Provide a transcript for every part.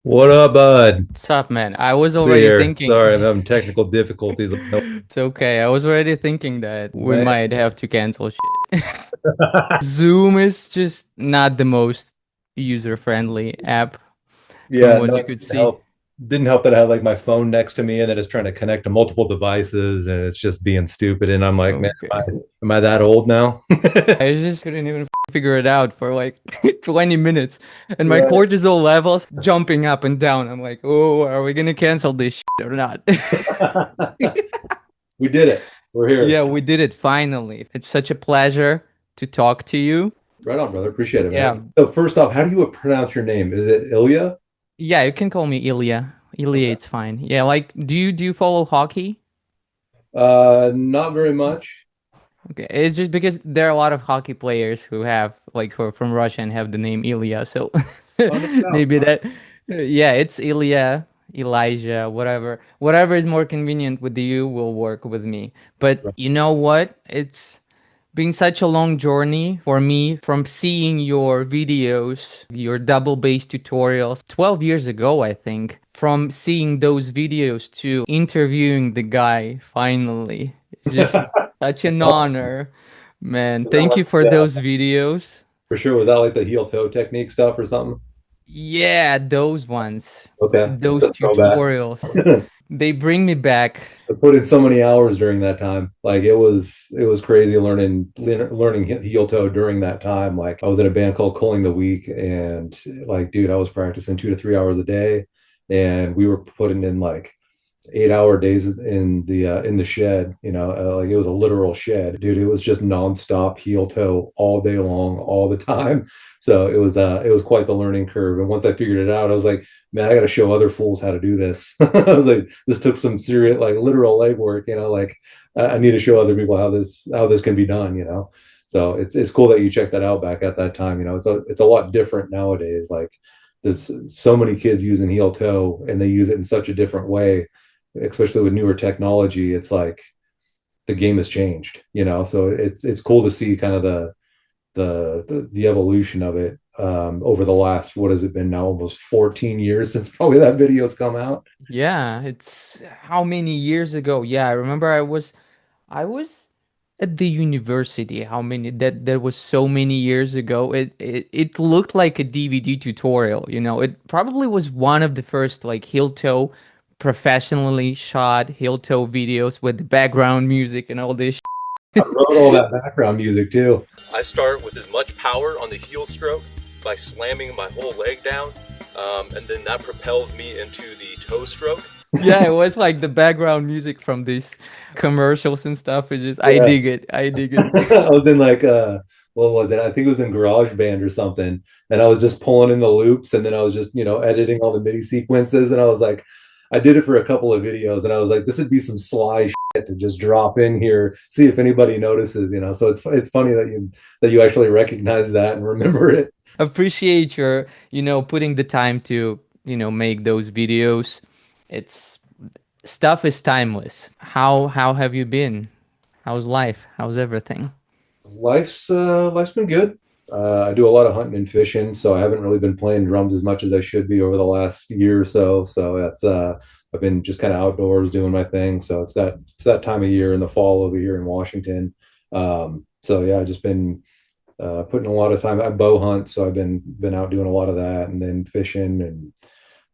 What up, bud? What's up, man? I was See already here. thinking. Sorry, I'm having technical difficulties. No, It's okay. I was already thinking that we man. might have to cancel shit. Zoom is just not the most user-friendly app from Yeah, what no, you it could didn't see. help. Didn't help that I had like my phone next to me and then it's trying to connect to multiple devices and it's just being stupid. And I'm like, man, Okay. am I that old now? I just couldn't even figure it out for like 20 minutes. And my Right. cortisol levels jumping up and down. I'm like, oh, are we gonna cancel this shit or not? We did it. We're here. Yeah, we did it finally. It's such a pleasure to talk to you. Right on, brother. Appreciate it, man. Yeah, So first off, how do you pronounce your name? Is it Ilya? Yeah, you can call me Ilya. Ilya, Okay. it's fine. Yeah, like, do you follow hockey? Not very much. Okay, it's just because there are a lot of hockey players who have like who are from Russia and have the name Ilya, so Oh, no doubt. maybe that. Yeah, it's Ilya, Elijah, whatever is more convenient with you will work with me. But Right. you know what? It's been such a long journey for me from seeing your videos, your double bass tutorials 12 years ago, I think. From seeing those videos to interviewing the guy finally. It's just such an Oh, honor, man. was that Thank like, you for yeah, those videos. for sure. Was that like the heel toe technique stuff or something? Yeah, those ones, Okay. That's those a throwback. tutorials, they bring me back. I put in so many hours during that time. Like it was crazy learning heel toe during that time. Like I was in a band called Culling the Week, and like, dude, I was practicing 2 to 3 hours a day, and we were putting in like 8 hour days in the shed. Like it was a literal shed, dude. It was just nonstop heel toe all day long, all the time. So it was quite the learning curve. And once I figured it out, I was like, man, I got to show other fools how to do this. I was like, this took some serious, like literal legwork. Like I need to show other people how this can be done. So it's cool that you checked that out back at that time. It's a lot different nowadays. Like there's so many kids using heel toe, and they use it in such a different way, especially with newer technology. It's like the game has changed. So it's cool to see kind of the evolution of it over the last, what has it been now, almost 14 years since probably that video's come out. Yeah, it's how many years ago? Yeah, I remember I was at the university. How many that was so many years ago. It looked like a DVD tutorial, you know. It probably was one of the first like heel toe professionally shot heel toe videos with the background music and all this. I wrote all that background music too. I start with as much power on the heel stroke by slamming my whole leg down, and then that propels me into the toe stroke. Yeah, it was like the background music from these commercials and stuff. It's just I Yeah. dig it. I dig it. I was in like what was it? I think it was in GarageBand or something. And I was just pulling in the loops, and then I was just, editing all the MIDI sequences. And I was like, I did it for a couple of videos, and I was like, this would be some sly shit to just drop in here, see if anybody notices. So it's funny that you actually recognize that and remember it. Appreciate your, putting the time to, make those videos. It's stuff is timeless. How have you been? How's life? How's everything? Life's been good. I do a lot of hunting and fishing, so I haven't really been playing drums as much as I should be over the last year or so. So that's I've been just kind of outdoors doing my thing. So it's that time of year in the fall over here in Washington. So yeah, I've just been putting a lot of time. I bow hunt, so I've been out doing a lot of that, and then fishing and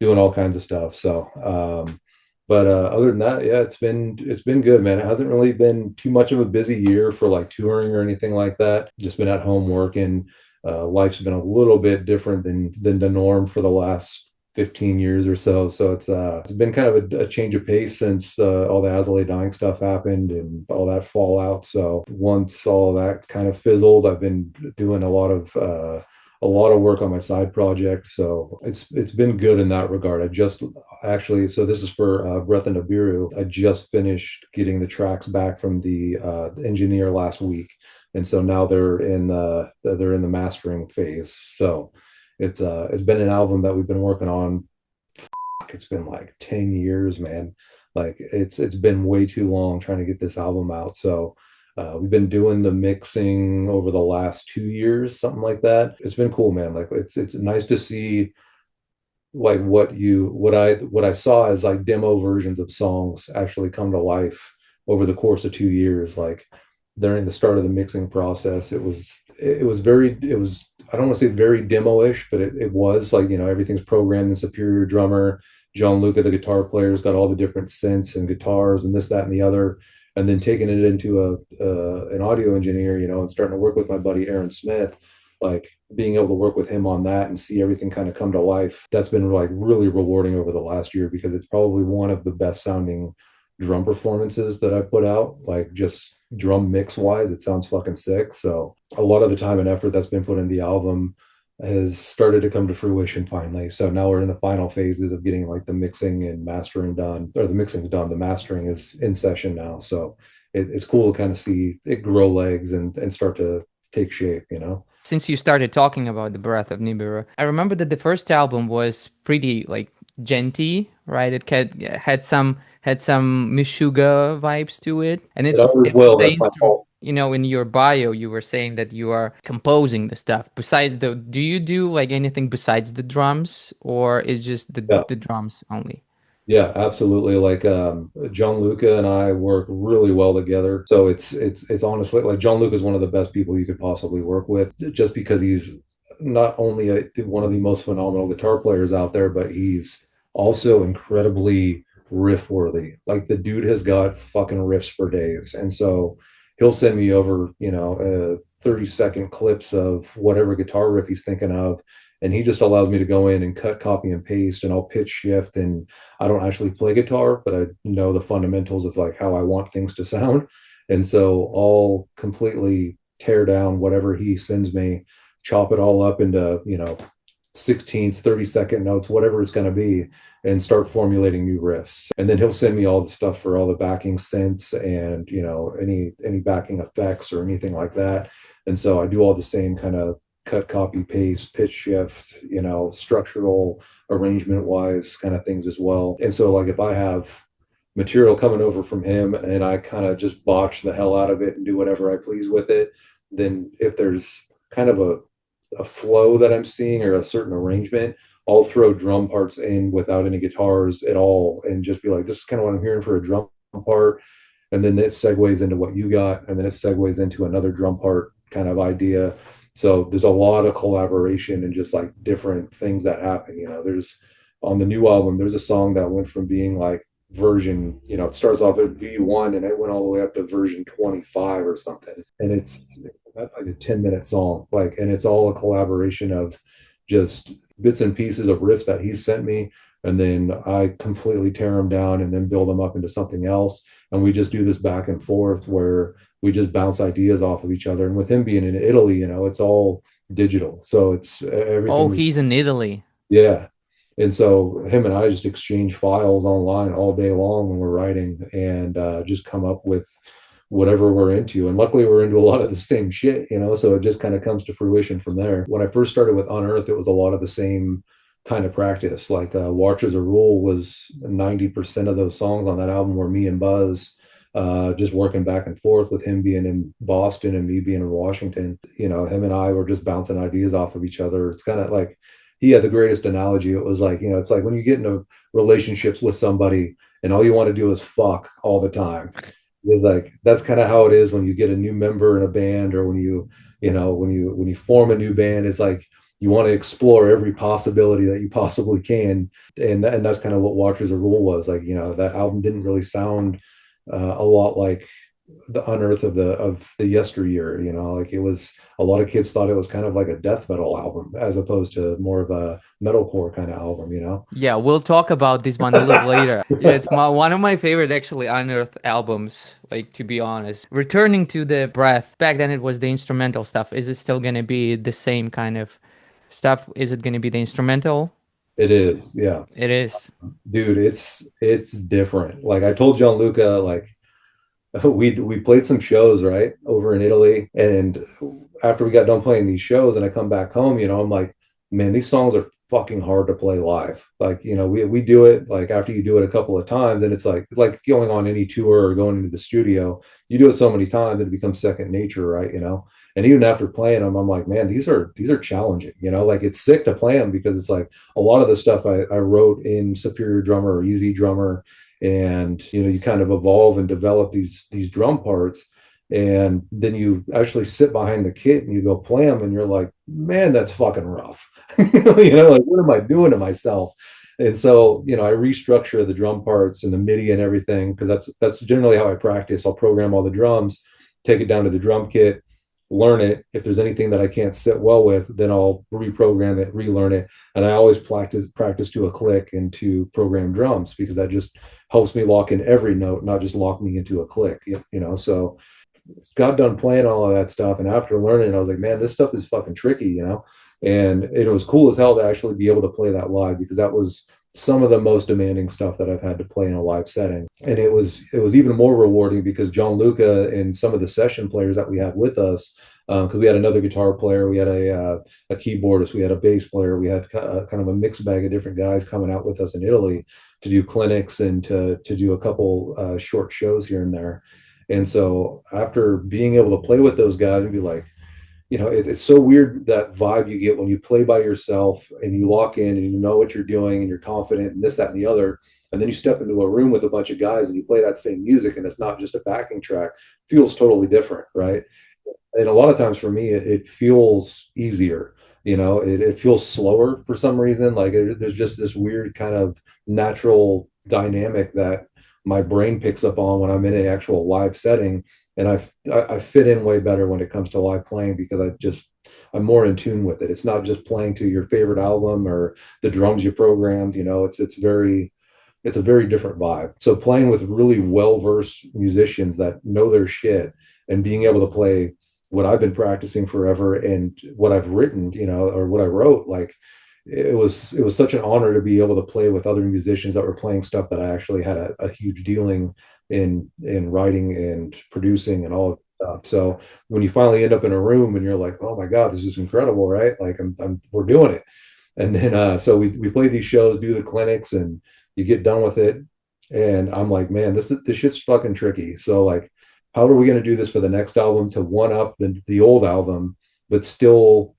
doing all kinds of stuff. So but other than that, yeah, it's been good, man. It hasn't really been too much of a busy year for like touring or anything like that. Just been at home working. Life's been a little bit different than the norm for the last 15 years or so. So it's been kind of a change of pace since all the Azalea dying stuff happened and all that fallout. So once all that kind of fizzled, I've been doing a lot of work on my side project. So it's been good in that regard. I just actually, so this is for Breath and NIBIRU. I just finished getting the tracks back from the engineer last week, and so now they're in the mastering phase. So it's been an album that we've been working on. It's been like 10 years, man. Like it's been way too long trying to get this album out. So we've been doing the mixing over the last 2 years, something like that. It's been cool, man. Like it's nice to see like what I saw as like demo versions of songs actually come to life over the course of 2 years. Like during the start of the mixing process, it was I don't want to say very demo-ish, but it was like, everything's programmed in Superior Drummer. Gianluca, the guitar player, has got all the different synths and guitars and this, that, and the other. And then taking it into an audio engineer, and starting to work with my buddy Aaron Smith, like being able to work with him on that and see everything kind of come to life. That's been like really rewarding over the last year, because it's probably one of the best sounding drum performances that I've put out. Like just drum mix wise, it sounds fucking sick. So a lot of the time and effort that's been put in the album has started to come to fruition finally. So now we're in the final phases of getting like the mixing and mastering done, or the mixing's done, the mastering is in session now. So it's cool to kind of see it grow legs and start to take shape. Since you started talking about the breath of Nibiru, I remember that the first album was pretty like genty, right? It had some Meshuggah vibes to it, and It always it was will. the That's my instrument. fault. In your bio, you were saying that you are composing the stuff. Do you do like anything besides the drums, or is just the Yeah. the drums only? Yeah, absolutely. Like John Luca and I work really well together. So it's honestly like John Luca is one of the best people you could possibly work with, just because he's not only one of the most phenomenal guitar players out there, but he's also incredibly riff worthy. Like the dude has got fucking riffs for days. And so he'll send me over, 30-second clips of whatever guitar riff he's thinking of. And he just allows me to go in and cut, copy, and paste, and I'll pitch shift. And I don't actually play guitar, but I know the fundamentals of like how I want things to sound. And so I'll completely tear down whatever he sends me, chop it all up into, 16th, 30-second notes, whatever it's going to be, and start formulating new riffs. And then he'll send me all the stuff for all the backing synths and, any backing effects or anything like that. And so I do all the same kind of cut, copy, paste, pitch shift, structural arrangement wise kind of things as well. And so like if I have material coming over from him and I kind of just botch the hell out of it and do whatever I please with it, then if there's kind of a flow that I'm seeing or a certain arrangement, I'll throw drum parts in without any guitars at all and just be like, this is kind of what I'm hearing for a drum part. And then it segues into what you got, and then it segues into another drum part kind of idea. So there's a lot of collaboration and just like different things that happen. There's on the new album, there's a song that went from being like version, it starts off at V1 and it went all the way up to version 25 or something. And it's like a 10-minute song, like, and it's all a collaboration of just bits and pieces of riffs that he sent me. And then I completely tear them down and then build them up into something else. And we just do this back and forth where we just bounce ideas off of each other. And with him being in Italy, it's all digital. So it's Oh, everything. he's in Italy. Yeah. And so him and I just exchange files online all day long when we're writing, and just come up with whatever we're into. And luckily we're into a lot of the same shit. So it just kind of comes to fruition from there. When I first started with Unearth, it was a lot of the same kind of practice. Like Watch as a Rule was 90% of those songs on that album were me and Buzz, just working back and forth, with him being in Boston and me being in Washington. Him and I were just bouncing ideas off of each other. It's kind of like, he had the greatest analogy. It was like, it's like when you get into relationships with somebody and all you want to do is fuck all the time. It's like, that's kind of how it is when you get a new member in a band, or when you form a new band. It's like you want to explore every possibility that you possibly can. And that's kind of what Watch as a Rule was like. That album didn't really sound a lot like the Unearth of the yesteryear. Like it was, a lot of kids thought it was kind of like a death metal album as opposed to more of a metalcore kind of album. Yeah, we'll talk about this one a little later. Yeah, it's one of my favorite actually Unearthed albums, like to be honest. Returning to the breath, back then it was the instrumental stuff. Is it still gonna be the same kind of stuff? Is it gonna be the instrumental? It is, yeah. It is. Dude, it's different. Like I told Gianluca, like we played some shows right over in Italy, and after we got done playing these shows and I come back home, I'm like, man, these songs are fucking hard to play live. Like, we do it like after you do it a couple of times, and it's like going on any tour or going into the studio, you do it so many times it becomes second nature, right? And even after playing them, I'm like, man, these are challenging. Like it's sick to play them because it's like a lot of the stuff I wrote in Superior Drummer or Easy Drummer, and you kind of evolve and develop these drum parts, and then you actually sit behind the kit and you go play them, and you're like, man, that's fucking rough. Like what am I doing to myself? And so, I restructure the drum parts and the MIDI and everything because that's generally how I practice. I'll program all the drums, take it down to the drum kit, learn it. If there's anything that I can't sit well with, then I'll reprogram it, relearn it. And I always practice to a click and to program drums because that just helps me lock in every note, not just lock me into a click. So got done playing all of that stuff, and after learning, I was like, man, this stuff is fucking tricky. And it was cool as hell to actually be able to play that live because that was some of the most demanding stuff that I've had to play in a live setting. And it was even more rewarding because Gianluca and some of the session players that we had with us, because we had another guitar player, we had a keyboardist, we had a bass player, we had kind of a mixed bag of different guys coming out with us in Italy to do clinics and to do a couple short shows here and there. And so after being able to play with those guys and be like, it's so weird that vibe you get when you play by yourself and you lock in and you know what you're doing and you're confident and this, that, and the other. And then you step into a room with a bunch of guys and you play that same music and it's not just a backing track, feels totally different, right? And a lot of times for me, it feels easier. It feels slower for some reason. Like there's just this weird kind of natural dynamic that my brain picks up on when I'm in an actual live setting, and I fit in way better when it comes to live playing because I'm more in tune with it. It's not just playing to your favorite album or the drums you programmed. It's a very different vibe. So playing with really well-versed musicians that know their shit and being able to play what I've been practicing forever and what I've written, or what I wrote, like it was such an honor to be able to play with other musicians that were playing stuff that I actually had a huge dealing in writing and producing and all of that stuff. So when you finally end up in a room and you're like, oh my God, this is incredible, right? Like we're doing it. And then so we play these shows, do the clinics, and you get done with it. And I'm like, man, this shit's fucking tricky. So like, how are we going to do this for the next album to one up the old album, but still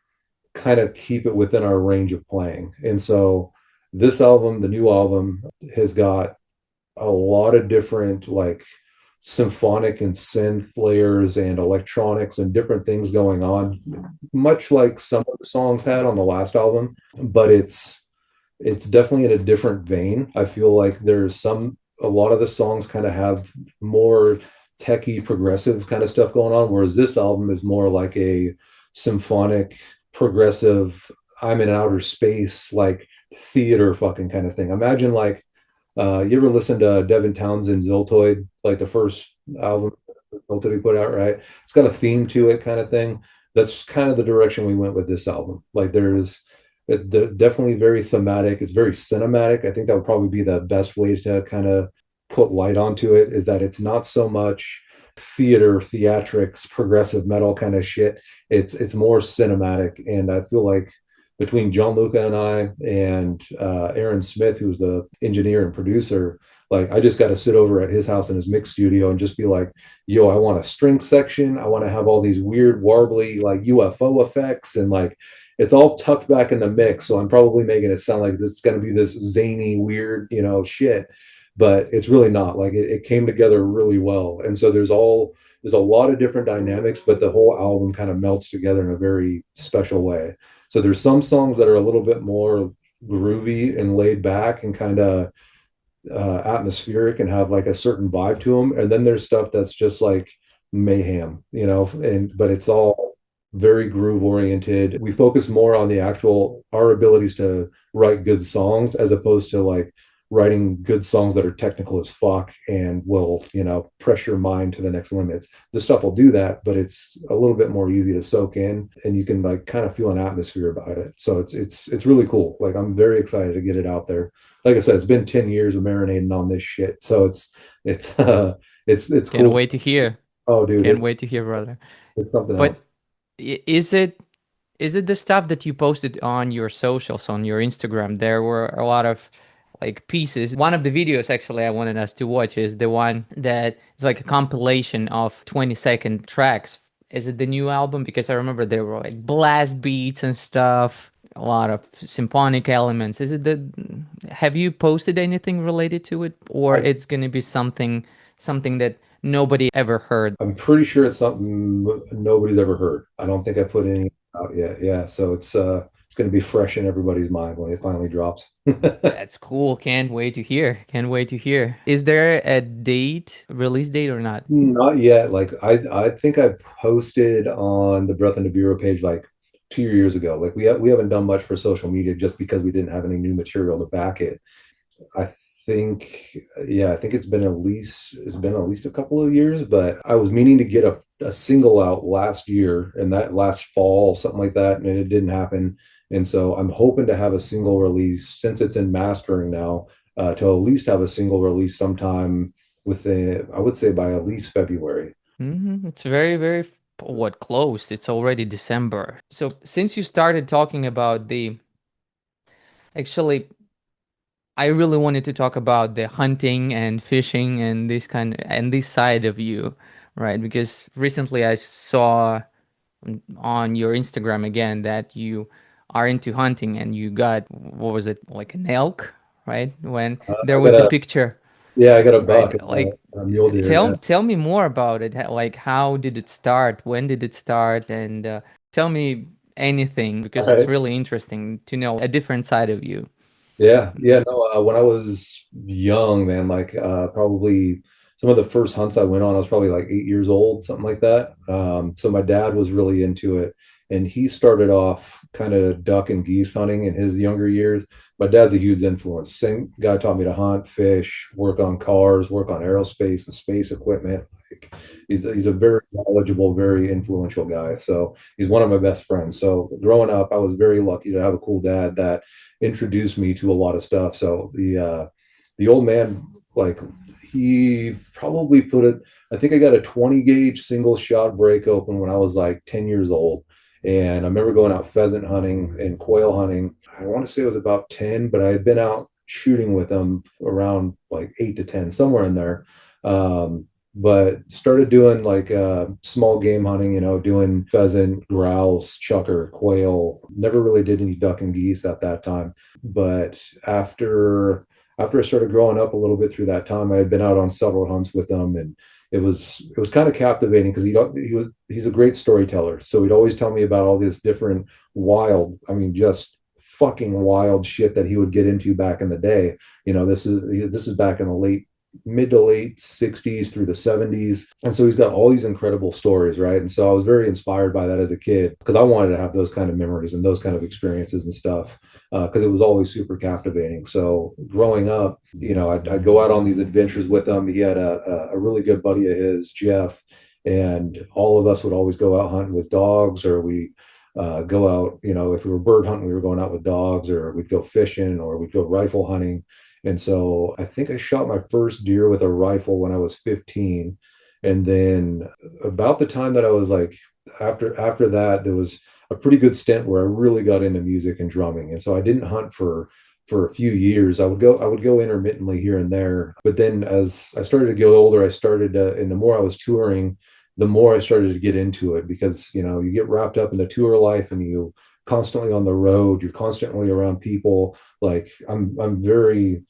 kind of keep it within our range of playing? And so this album, the new album, has got a lot of different like symphonic and synth layers and electronics and different things going on, much like some of the songs had on the last album, but it's definitely in a different vein. I feel like a lot of the songs kind of have more techie progressive kind of stuff going on, whereas this album is more like a symphonic progressive, I'm in outer space, like theater fucking kind of thing. Imagine like you ever listen to Devin Townsend's Ziltoid, like the first album Ziltoid he put out, right? It's got a theme to it kind of thing. That's kind of the direction we went with this album. Like definitely very thematic. It's very cinematic. I think that would probably be the best way to kind of put light onto it, is that it's not so much theatrics, progressive metal kind of shit. It's more cinematic. And I feel like between Gianluca and I and Aaron Smith, who's the engineer and producer, like I just got to sit over at his house in his mix studio and just be like, yo, I want a string section. I want to have all these weird warbly like UFO effects, and like it's all tucked back in the mix. So I'm probably making it sound like this is going to be this zany, weird, shit, but it's really not. Like it came together really well. And so there's a lot of different dynamics, but the whole album kind of melts together in a very special way. So there's some songs that are a little bit more groovy and laid back and kind of atmospheric and have like a certain vibe to them. And then there's stuff that's just like mayhem, but it's all very groove oriented. We focus more on our abilities to write good songs as opposed to like writing good songs that are technical as fuck and will, press your mind to the next limits. This stuff will do that, but it's a little bit more easy to soak in and you can like kind of feel an atmosphere about it. So it's really cool. Like I'm very excited to get it out there. Like I said, it's been 10 years of marinating on this shit. So it's Can't cool. wait to hear. Oh dude, Can't wait to hear, brother. it's something else. But is it the stuff that you posted on your socials, on your Instagram? There were a lot of like pieces. One of the videos actually I wanted us to watch is the one that is like a compilation of 20-second tracks Is it the new album? Because I remember there were like blast beats and stuff, a lot of symphonic elements. Is it the, have you posted anything related to it, or I, it's gonna be something that nobody ever heard? I'm pretty sure it's something nobody's ever heard. I don't think I put any out yet. Yeah, so it's going to be fresh in everybody's mind when it finally drops. That's cool. Can't wait to hear. Can't wait to hear. Is there a date, release date or not? Not yet. Like I think I posted on the Breath and NIBIRU page like 2 years ago. Like we haven't done much for social media just because we didn't have any new material to back it. I think, yeah, I think it's been at least a couple of years, but I was meaning to get a single out last year and that last fall, something like that, and it didn't happen. And so I'm hoping to have a single release since it's in mastering now, to at least have a single release sometime within, I would say by at least February. It's very, what, close. It's already December. So since you started talking about the, actually, I really wanted to talk about the hunting and fishing and this side of you, right? Because recently I saw on your Instagram again that you are into hunting and you got, what was it, like an elk, right? When there I was got the a picture, Yeah, I got a buck right? and Like, a mule deer. Yeah. tell me more about it. Like, how did it start? When did it start? And tell me anything All because it's right. really interesting to know a different side of you. Yeah, yeah, no, when I was young, man, like probably some of the first hunts I went on, I was probably like 8 years old, something like that. So my dad was really into it, and he started off kind of duck and geese hunting in his younger years. My dad's a huge influence. Same guy taught me to hunt, fish, work on cars, work on aerospace and space equipment. Like, he's a very knowledgeable, very influential guy. So he's one of my best friends. So growing up, I was very lucky to have a cool dad that introduced me to a lot of stuff. So the old man, like he probably put it, I think I got a 20 gauge single shot break open when I was like 10 years old. And I remember going out pheasant hunting and quail hunting. I want to say it was about 10, but I had been out shooting with them around like 8 to 10, somewhere in there. Um, but started doing like small game hunting, doing pheasant, grouse, chucker, quail. Never really did any duck and geese at that time. But after I started growing up a little bit through that time, I had been out on several hunts with them, and it was kind of captivating because he's a great storyteller. So he'd always tell me about all this different wild, I mean, just fucking wild shit that he would get into back in the day. This is back in the mid to late 60s through the 70s. And so he's got all these incredible stories, right? And so I was very inspired by that as a kid because I wanted to have those kind of memories and those kind of experiences and stuff, because it was always super captivating. So growing up, I'd go out on these adventures with him. He had a really good buddy of his, Jeff, and all of us would always go out hunting with dogs, or we go out, if we were bird hunting, we were going out with dogs, or we'd go fishing, or we'd go rifle hunting. And so I think I shot my first deer with a rifle when I was 15. And then about the time that I was like, after that, there was a pretty good stint where I really got into music and drumming. And so I didn't hunt for a few years. I would go intermittently here and there. But then as I started to get older, and the more I was touring, the more I started to get into it because, you get wrapped up in the tour life and you constantly on the road, you're constantly around people. Like I'm very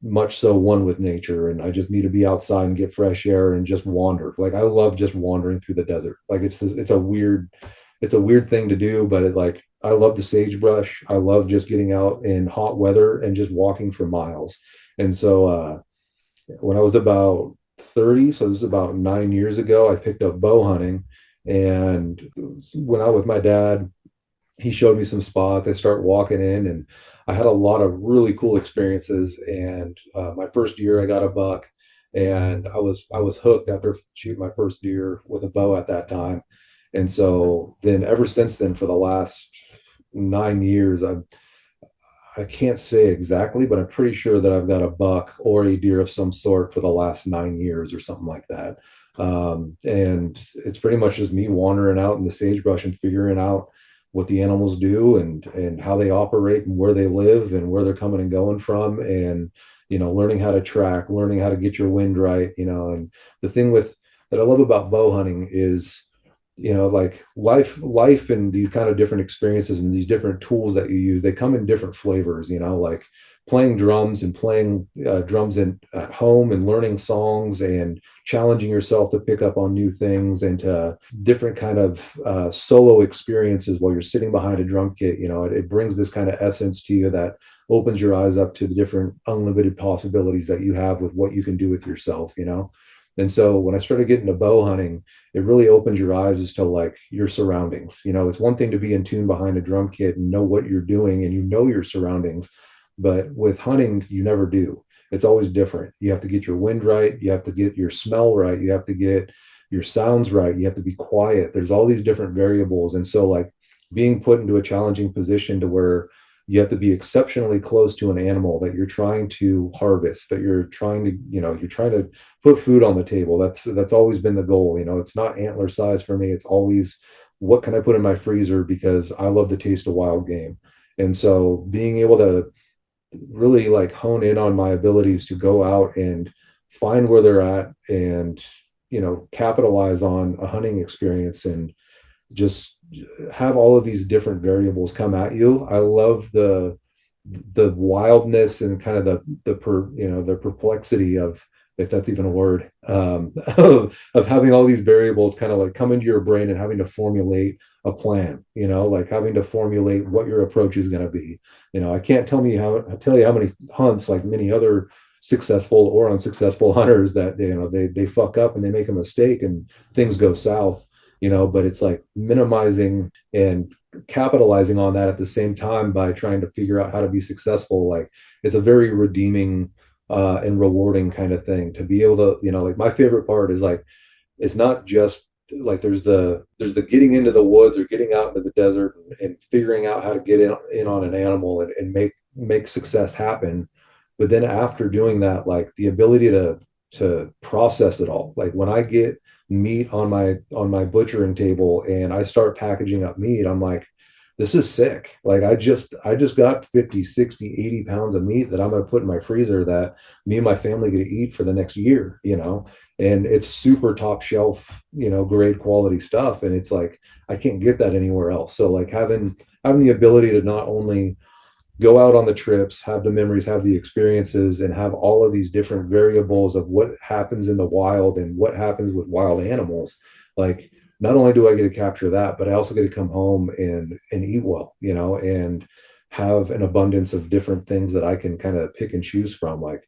much so one with nature, and I just need to be outside and get fresh air and just wander. Like I love just wandering through the desert. Like it's a weird thing to do, but I love the sagebrush. I love just getting out in hot weather and just walking for miles. And so when I was about 30, so this is about 9 years ago, I picked up bow hunting and went out with my dad. He showed me some spots. I start walking in, and I had a lot of really cool experiences. And my first year, I got a buck, and I was hooked after shooting my first deer with a bow at that time. And so then, ever since then, for the last 9 years, I can't say exactly, but I'm pretty sure that I've got a buck or a deer of some sort for the last 9 years or something like that. And it's pretty much just me wandering out in the sagebrush and figuring out what the animals do and how they operate and where they live and where they're coming and going from, and learning how to track, learning how to get your wind right. And the thing with that I love about bow hunting is like life and these kind of different experiences and these different tools that you use, they come in different flavors, like playing drums and playing drums at home and learning songs and challenging yourself to pick up on new things and to different kind of solo experiences while you're sitting behind a drum kit. It brings this kind of essence to you that opens your eyes up to the different unlimited possibilities that you have with what you can do with yourself. And so when I started getting to bow hunting, it really opens your eyes as to like your surroundings. It's one thing to be in tune behind a drum kit and know what you're doing and your surroundings, but with hunting, you never do. It's always different. You have to get your wind right, you have to get your smell right, you have to get your sounds right, you have to be quiet. There's all these different variables. And so like being put into a challenging position to where you have to be exceptionally close to an animal that you're trying to harvest, that you're trying to, you're trying to put food on the table. That's always been the goal. It's not antler size for me. It's always what can I put in my freezer because I love the taste of wild game. And so being able to really like hone in on my abilities to go out and find where they're at and capitalize on a hunting experience and just have all of these different variables come at you. I love the wildness and kind of the perplexity of, if that's even a word, of having all these variables kind of like come into your brain and having to formulate a plan, like having to formulate what your approach is going to be. I can't tell you how many hunts, like many other successful or unsuccessful hunters, that they fuck up and they make a mistake and things go south. But it's like minimizing and capitalizing on that at the same time by trying to figure out how to be successful. Like it's a very redeeming and rewarding kind of thing to be able to, like my favorite part is like, it's not just like there's the getting into the woods or getting out into the desert and figuring out how to get in on an animal and make success happen. But then after doing that, like the ability to process it all, like when I get meat on my butchering table and I start packaging up meat, I'm like, this is sick. Like I just got 50, 60, 80 pounds of meat that I'm going to put in my freezer that me and my family get to eat for the next year. And it's super top shelf, grade quality stuff. And it's like, I can't get that anywhere else. So like having the ability to not only go out on the trips, have the memories, have the experiences, and have all of these different variables of what happens in the wild and what happens with wild animals. Like, not only do I get to capture that, but I also get to come home and eat well, and have an abundance of different things that I can kind of pick and choose from. Like,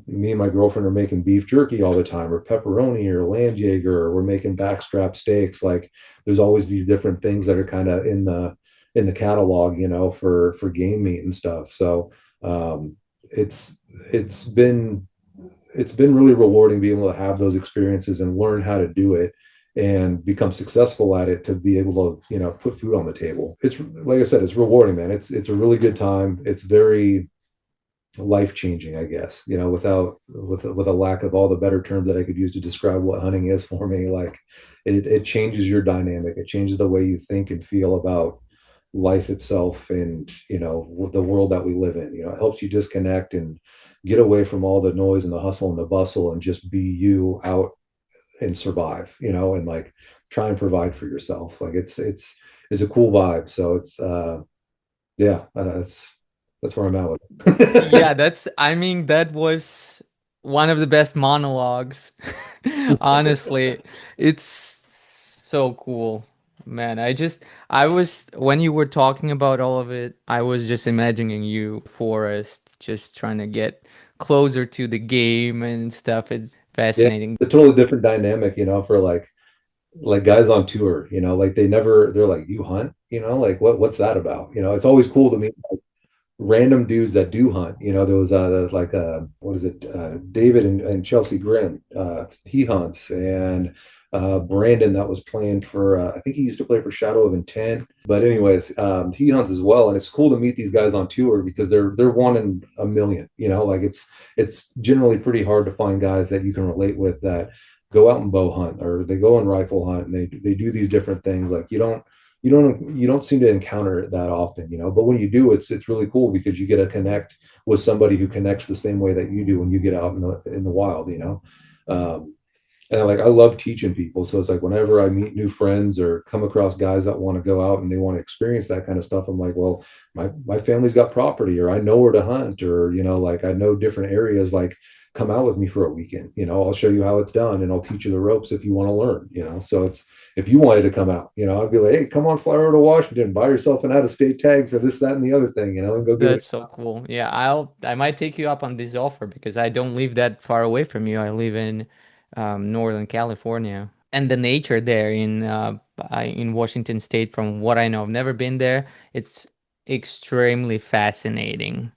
me and my girlfriend are making beef jerky all the time, or pepperoni, or land jaeger, or we're making backstrap steaks. Like, there's always these different things that are kind of in the catalog, for game meat and stuff. So it's it's been it's been really rewarding being able to have those experiences and learn how to do it and become successful at it to be able to put food on the table. It's like I said, it's rewarding, man. It's a really good time. It's very life changing, I guess, with a lack of all the better terms that I could use to describe what hunting is for me. Like it changes your dynamic. It changes the way you think and feel about life itself and the world that we live in. It helps you disconnect and get away from all the noise and the hustle and the bustle and just be you out and survive, and like try and provide for yourself. Like it's a cool vibe. So it's yeah, that's where I'm at with Yeah, it. I mean, that was one of the best monologues. Honestly, it's so cool, man. When you were talking about all of it, I was just imagining you, Forrest, just trying to get closer to the game and stuff. It's Yeah, fascinating. it's a totally different dynamic, for like guys on tour, like they're like, you hunt, like what's that about? It's always cool to me random dudes that do hunt. There was like what is it? David and Chelsea Grin. He hunts, and Brandon that was playing for. I think he used to play for Shadow of Intent. But anyways, he hunts as well, and it's cool to meet these guys on tour because they're one in a million. Like it's generally pretty hard to find guys that you can relate with that go out and bow hunt or they go and rifle hunt and they do these different things. Like you don't seem to encounter it that often, but when you do, it's really cool because you get to connect with somebody who connects the same way that you do when you get out in the wild. um, And I love teaching people. So it's like whenever I meet new friends or come across guys that want to go out and they want to experience that kind of stuff, I'm like, well, my family's got property, or I know where to hunt, or like I know different areas. Like, come out with me for a weekend. I'll show you how it's done, and I'll teach you the ropes if you want to learn. So it's, if you wanted to come out, I'd be like, hey, come on, fly over to Washington, buy yourself an out-of-state tag for this, that, and the other thing, and go give it. That's so cool. Yeah, I might take you up on this offer because I don't live that far away from you. I live in Northern California, and the nature there in Washington State, from what I know, I've never been there. It's extremely fascinating.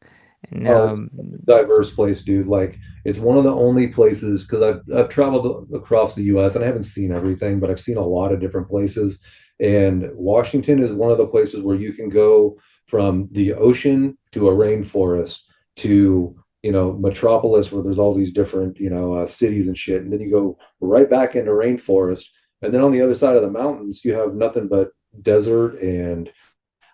And Oh, it's a diverse place, dude. Like, it's one of the only places, because I've traveled across the U.S. and I haven't seen everything, but I've seen a lot of different places. And Washington is one of the places where you can go from the ocean to a rainforest to metropolis, where there's all these different cities and shit, and then you go right back into rainforest, and then on the other side of the mountains you have nothing but desert and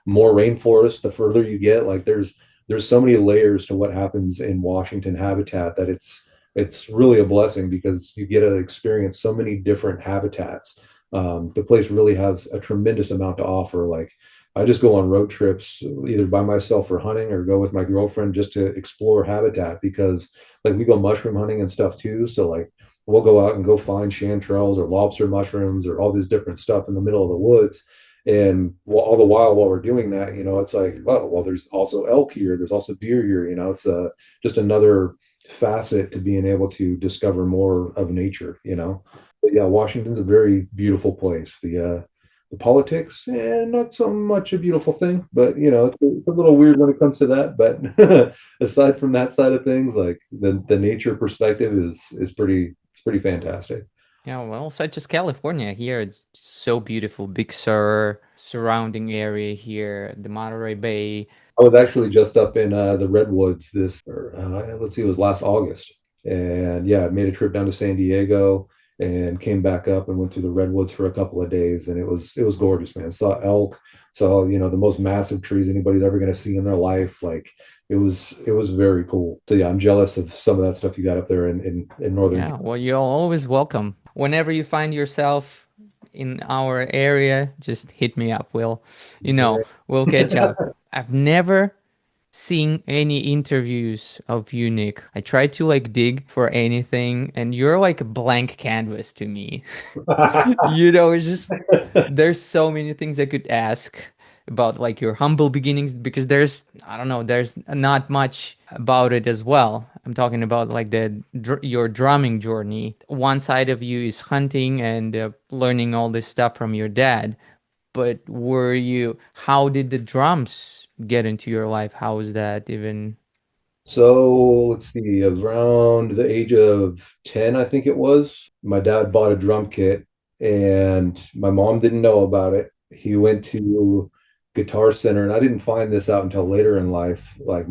more rainforest the further you get. Like, there's so many layers to what happens in Washington habitat that it's really a blessing, because you get to experience so many different habitats. The place really has a tremendous amount to offer. Like, I just go on road trips either by myself for hunting or go with my girlfriend just to explore habitat, because like we go mushroom hunting and stuff too. So like we'll go out and go find chanterelles or lobster mushrooms or all this different stuff in the middle of the woods. And all the while we're doing that, it's like, oh, well, there's also elk here. There's also deer here. It's just another facet to being able to discover more of nature. But yeah, Washington's a very beautiful place. The politics, not so much a beautiful thing, but it's a little weird when it comes to that. But aside from that side of things, like the nature perspective is pretty fantastic. yeah, well, such as California here, it's so beautiful. Big Sur, surrounding area here, the Monterey Bay. I was actually just up in the Redwoods let's see, it was last August. And yeah, I made a trip down to San Diego and came back up and went through the Redwoods for a couple of days. And it was gorgeous, man. Saw elk, saw, the most massive trees anybody's ever going to see in their life. Like, it was very cool. So yeah, I'm jealous of some of that stuff you got up there in Northern Yeah, well, you're always welcome. Whenever you find yourself in our area, just hit me up. California. We'll catch up. I've never seen any interviews of you, Nick. I try to like dig for anything, and you're like a blank canvas to me. It's just there's so many things I could ask about like your humble beginnings because I don't know, there's not much about it as well. I'm talking about like your drumming journey. One side of you is hunting and learning all this stuff from your dad. But how did the drums get into your life? How was that even? So let's see, around the age of 10, I think it was, my dad bought a drum kit and my mom didn't know about it. He went to Guitar Center, and I didn't find this out until later in life, like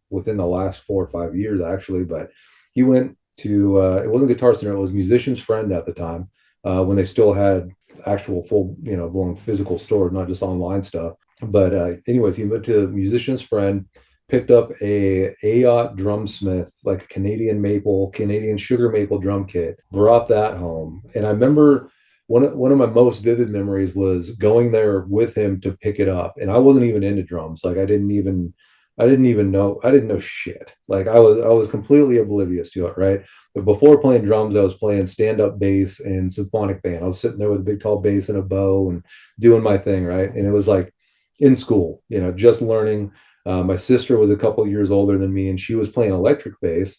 within the last 4 or 5 years, actually. But he went to, it wasn't Guitar Center, it was Musician's Friend at the time, when they still had actual full, blown physical stores, not just online stuff. But anyways, he went to Musician's Friend, picked up a AOT drumsmith, like a Canadian sugar maple drum kit, brought that home. And I remember one of my most vivid memories was going there with him to pick it up. And I wasn't even into drums. Like, I didn't know shit. Like, I was completely oblivious to it, right? But before playing drums, I was playing stand-up bass and symphonic band. I was sitting there with a big tall bass and a bow and doing my thing, right? And it was like in school, just learning. My sister was a couple years older than me, and she was playing electric bass.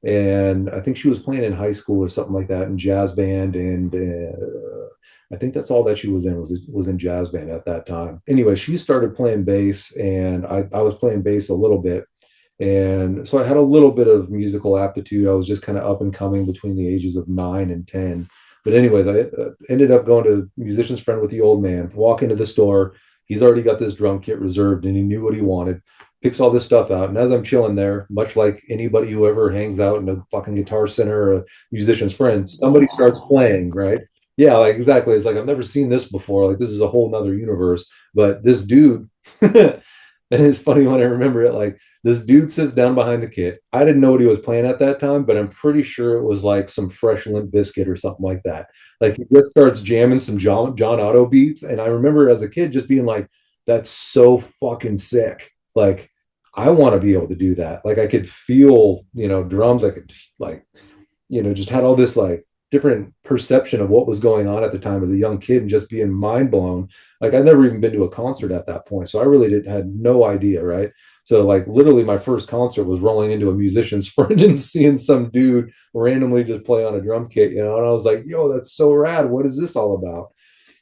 And I think she was playing in high school or something like that in jazz band. And I think that's all that she was in jazz band at that time. Anyway, she started playing bass, and I was playing bass a little bit. And so I had a little bit of musical aptitude. I was just kind of up and coming between the ages of 9 and 10. But anyways, I ended up going to Musician's Friend with the old man, walk into the store. He's already got this drum kit reserved and he knew what he wanted. Picks all this stuff out. And as I'm chilling there, much like anybody who ever hangs out in a fucking Guitar Center or a Musician's Friend, somebody starts Whoa. playing, right? Yeah, like exactly. It's like, I've never seen this before. Like, this is a whole nother universe. But this dude And it's funny when I remember it, like this dude sits down behind the kit. I didn't know what he was playing at that time, but I'm pretty sure it was like some fresh Limp Biscuit or something like that. Like he just starts jamming some John Otto beats. And I remember as a kid just being like, that's so fucking sick. Like, I want to be able to do that. Like I could feel, drums. I could like, just had all this like different perception of what was going on at the time as a young kid and just being mind blown. Like I'd never even been to a concert at that point. So I really had no idea. Right. So like literally my first concert was rolling into a musician's friend and seeing some dude randomly just play on a drum kit, and I was like, yo, that's so rad. What is this all about?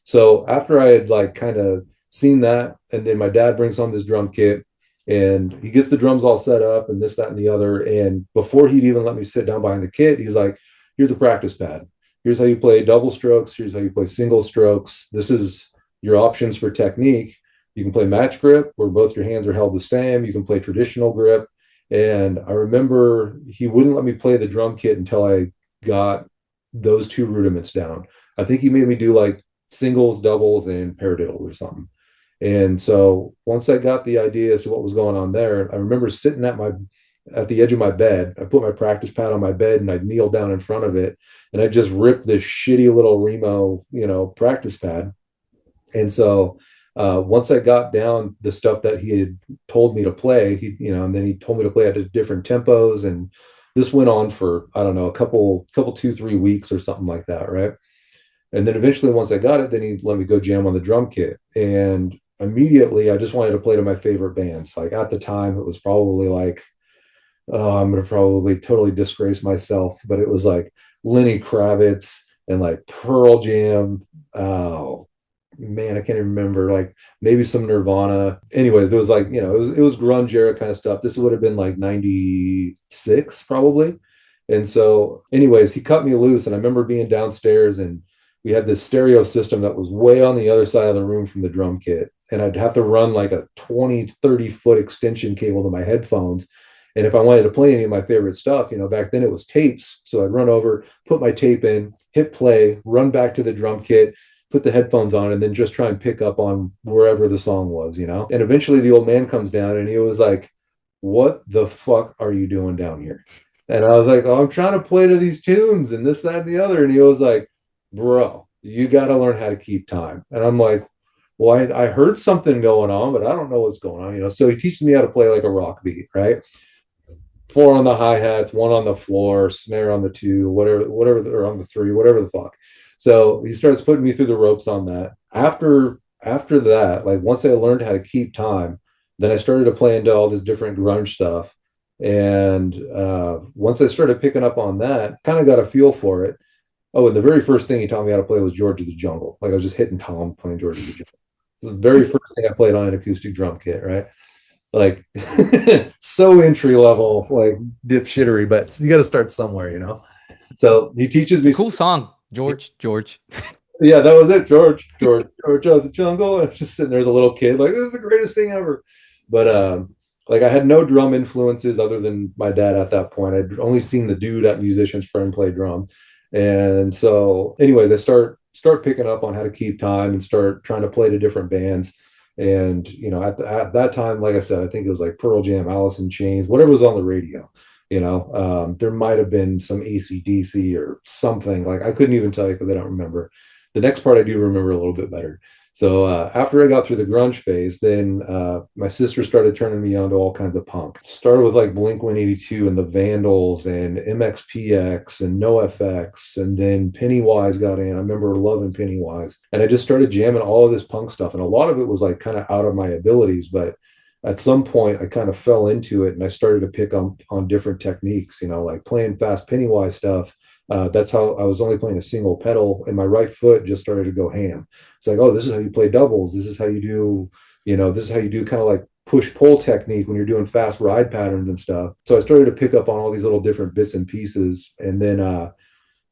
So after I had like kind of seen that, and then my dad brings home this drum kit and he gets the drums all set up and this, that, and the other. And before he'd even let me sit down behind the kit, he's like, here's a practice pad. Here's how you play double strokes. Here's how you play single strokes. This is your options for technique. You can play match grip where both your hands are held the same. You can play traditional grip. And I remember he wouldn't let me play the drum kit until I got those two rudiments down. I think he made me do like singles, doubles, and paradiddles or something. And so once I got the idea as to what was going on there, I remember sitting at the edge of my bed. I put my practice pad on my bed and I'd kneel down in front of it and I just ripped this shitty little Remo, practice pad. And so once I got down the stuff that he had told me to play, and then he told me to play at different tempos, and this went on for I don't know a couple 2-3 weeks or something like that, right? And then eventually, once I got it, then he let me go jam on the drum kit. And immediately, I just wanted to play to my favorite bands. Like at the time, it was probably like, oh, I'm going to probably totally disgrace myself, but it was like Lenny Kravitz and like Pearl Jam. Oh, man, I can't even remember. Like maybe some Nirvana. Anyways, there was like, it was grunge era kind of stuff. This would have been like 96 probably. And so, anyways, he cut me loose. And I remember being downstairs and we had this stereo system that was way on the other side of the room from the drum kit. And I'd have to run like a 20-30 foot extension cable to my headphones. And if I wanted to play any of my favorite stuff, back then it was tapes. So I'd run over, put my tape in, hit play, run back to the drum kit, put the headphones on, and then just try and pick up on wherever the song was. And eventually the old man comes down and he was like, what the fuck are you doing down here? And I was like, oh, I'm trying to play to these tunes and this, that, and the other. And he was like, bro, you got to learn how to keep time. And I'm like, well, I heard something going on, but I don't know what's going on. So he teaches me how to play like a rock beat, right? 4 on the hi-hats, 1 on the floor, snare on the 2, whatever, or on the 3, whatever the fuck. So he starts putting me through the ropes on that. After that, like once I learned how to keep time, then I started to play into all this different grunge stuff. And once I started picking up on that, kind of got a feel for it. Oh, and the very first thing he taught me how to play was George of the Jungle. Like I was just hitting Tom playing George of the Jungle. The very first thing I played on an acoustic drum kit, right? Like so entry level, like dipshittery, but you got to start somewhere. So he teaches me. Cool song, George. Yeah, that was it, George of the Jungle. I'm just sitting there as a little kid, like this is the greatest thing ever. But like I had no drum influences other than my dad at that point. I'd only seen the dude at Musician's Friend play drum. And so, anyways, I start picking up on how to keep time and start trying to play to different bands. And at that time, like I said, I think it was like Pearl Jam, Alice in Chains, whatever was on the radio. There might have been some AC/DC or something. Like I couldn't even tell you because I don't remember. The next part I do remember a little bit better. So after I got through the grunge phase, then my sister started turning me on to all kinds of punk. Started with like Blink-182 and the Vandals and MXPX and NoFX, and then Pennywise got in. I remember loving Pennywise, and I just started jamming all of this punk stuff, and a lot of it was like kind of out of my abilities, but at some point I kind of fell into it and I started to pick on different techniques, like playing fast Pennywise stuff. That's how I was only playing a single pedal and my right foot just started to go ham. It's like, oh, this is how you play doubles. This is how you do, this is how you do kind of like push pull technique when you're doing fast ride patterns and stuff. So I started to pick up on all these little different bits and pieces. And then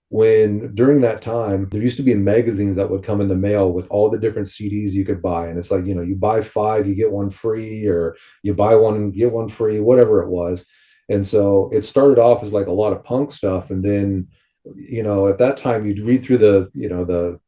when during that time, there used to be magazines that would come in the mail with all the different CDs you could buy. And it's like, you buy 5, you get 1 free, or you buy 1, get 1 free, whatever it was. And so it started off as like a lot of punk stuff. And then, at that time you'd read through the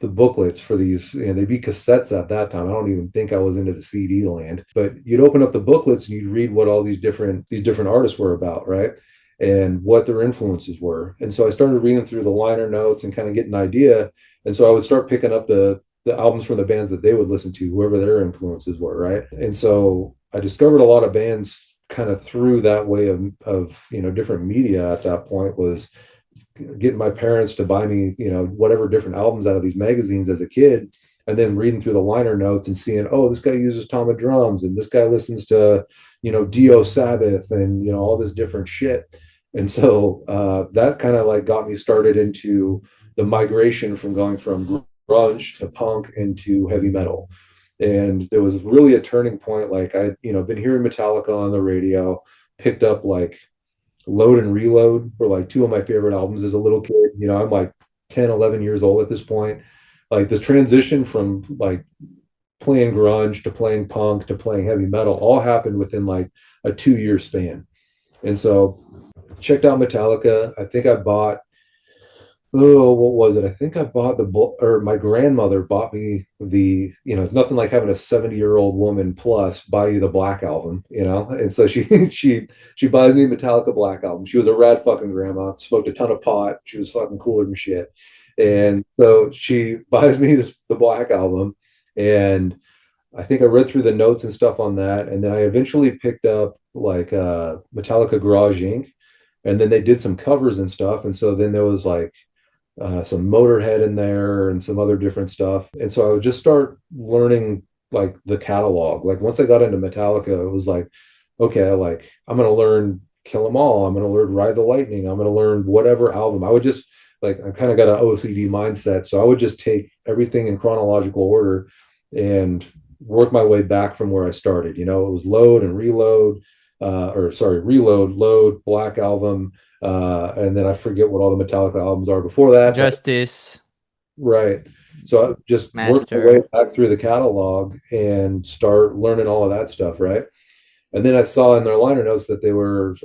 the booklets for these, they'd be cassettes at that time. I don't even think I was into the CD land, but you'd open up the booklets and you'd read what all these different artists were about, right? And what their influences were. And so I started reading through the liner notes and kind of getting an idea. And so I would start picking up the albums from the bands that they would listen to, whoever their influences were, right? And so I discovered a lot of bands kind of through that way of different media at that point. Was getting my parents to buy me, whatever different albums out of these magazines as a kid, and then reading through the liner notes and seeing, oh, this guy uses Tama drums, and this guy listens to, Dio Sabbath, and all this different shit. And so that kind of like got me started into the migration from going from grunge to punk into heavy metal. And there was really a turning point. Like I, been hearing Metallica on the radio, picked up like Load and Reload were like two of my favorite albums as a little kid. I'm like 10, 11 years old at this point. Like this transition from like playing grunge to playing punk to playing heavy metal all happened within like a 2 year span. And so checked out Metallica. I think I bought, oh, what was it? I think I bought or my grandmother bought me it's nothing like having a 70-year-old woman plus buy you the Black album. And so she buys me Metallica Black album. She was a rad fucking grandma, smoked a ton of pot. She was fucking cooler than shit. And so she buys me the Black album. And I think I read through the notes and stuff on that. And then I eventually picked up like Metallica Garage Inc. And then they did some covers and stuff. And so then there was like some Motorhead in there and some other different stuff. And so I would just start learning like the catalog. Like once I got into Metallica, it was like, okay, like I'm going to learn Kill 'Em All. I'm going to learn Ride the Lightning. I'm going to learn whatever album. I would just like, I kind of got an OCD mindset. So I would just take everything in chronological order and work my way back from where I started. It was Load and Reload, Reload, Load, Black Album, and then I forget what all the Metallica albums are before that. Justice, Right. So I just worked my way Master. back through the catalog and start learning all of that stuff, right? And then I saw in their liner notes that they were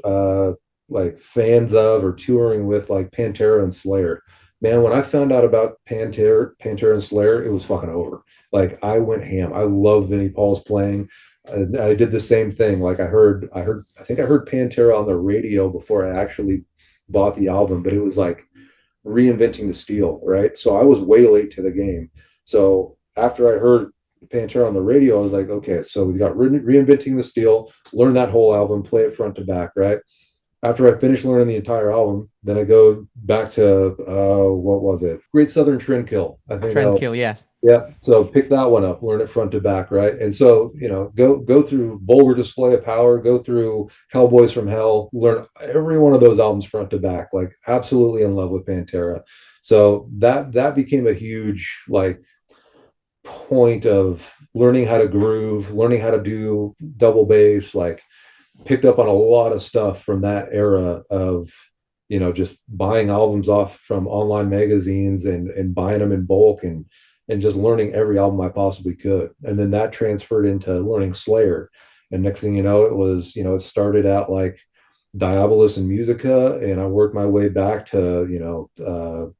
like fans of or touring with like Pantera and Slayer. Man, when I found out about Pantera and Slayer, it was fucking over. Like I went ham. I love Vinnie Paul's playing. I did the same thing. Like I think I heard Pantera on the radio before I actually bought the album, but it was like reinventing the steel, right? So I was way late to the game. So after I heard Pantera on the radio, I was like, okay, so we got reinventing the steel, learn that whole album, play it front to back, right? After I finished learning the entire album, then I go back to what was it? Great Southern Trendkill. I think that Tranquil, yes. yeah. So pick that one up, learn it front to back, right? And so, go through Vulgar Display of Power, go through Cowboys from Hell, learn every one of those albums front to back, like absolutely in love with Pantera. So that became a huge like point of learning how to groove, learning how to do double bass, like picked up on a lot of stuff from that era of just buying albums off from online magazines and buying them in bulk and just learning every album I possibly could. And then that transferred into learning Slayer. And next thing you know, it started out like Diabolus and Musica, and I worked my way back to,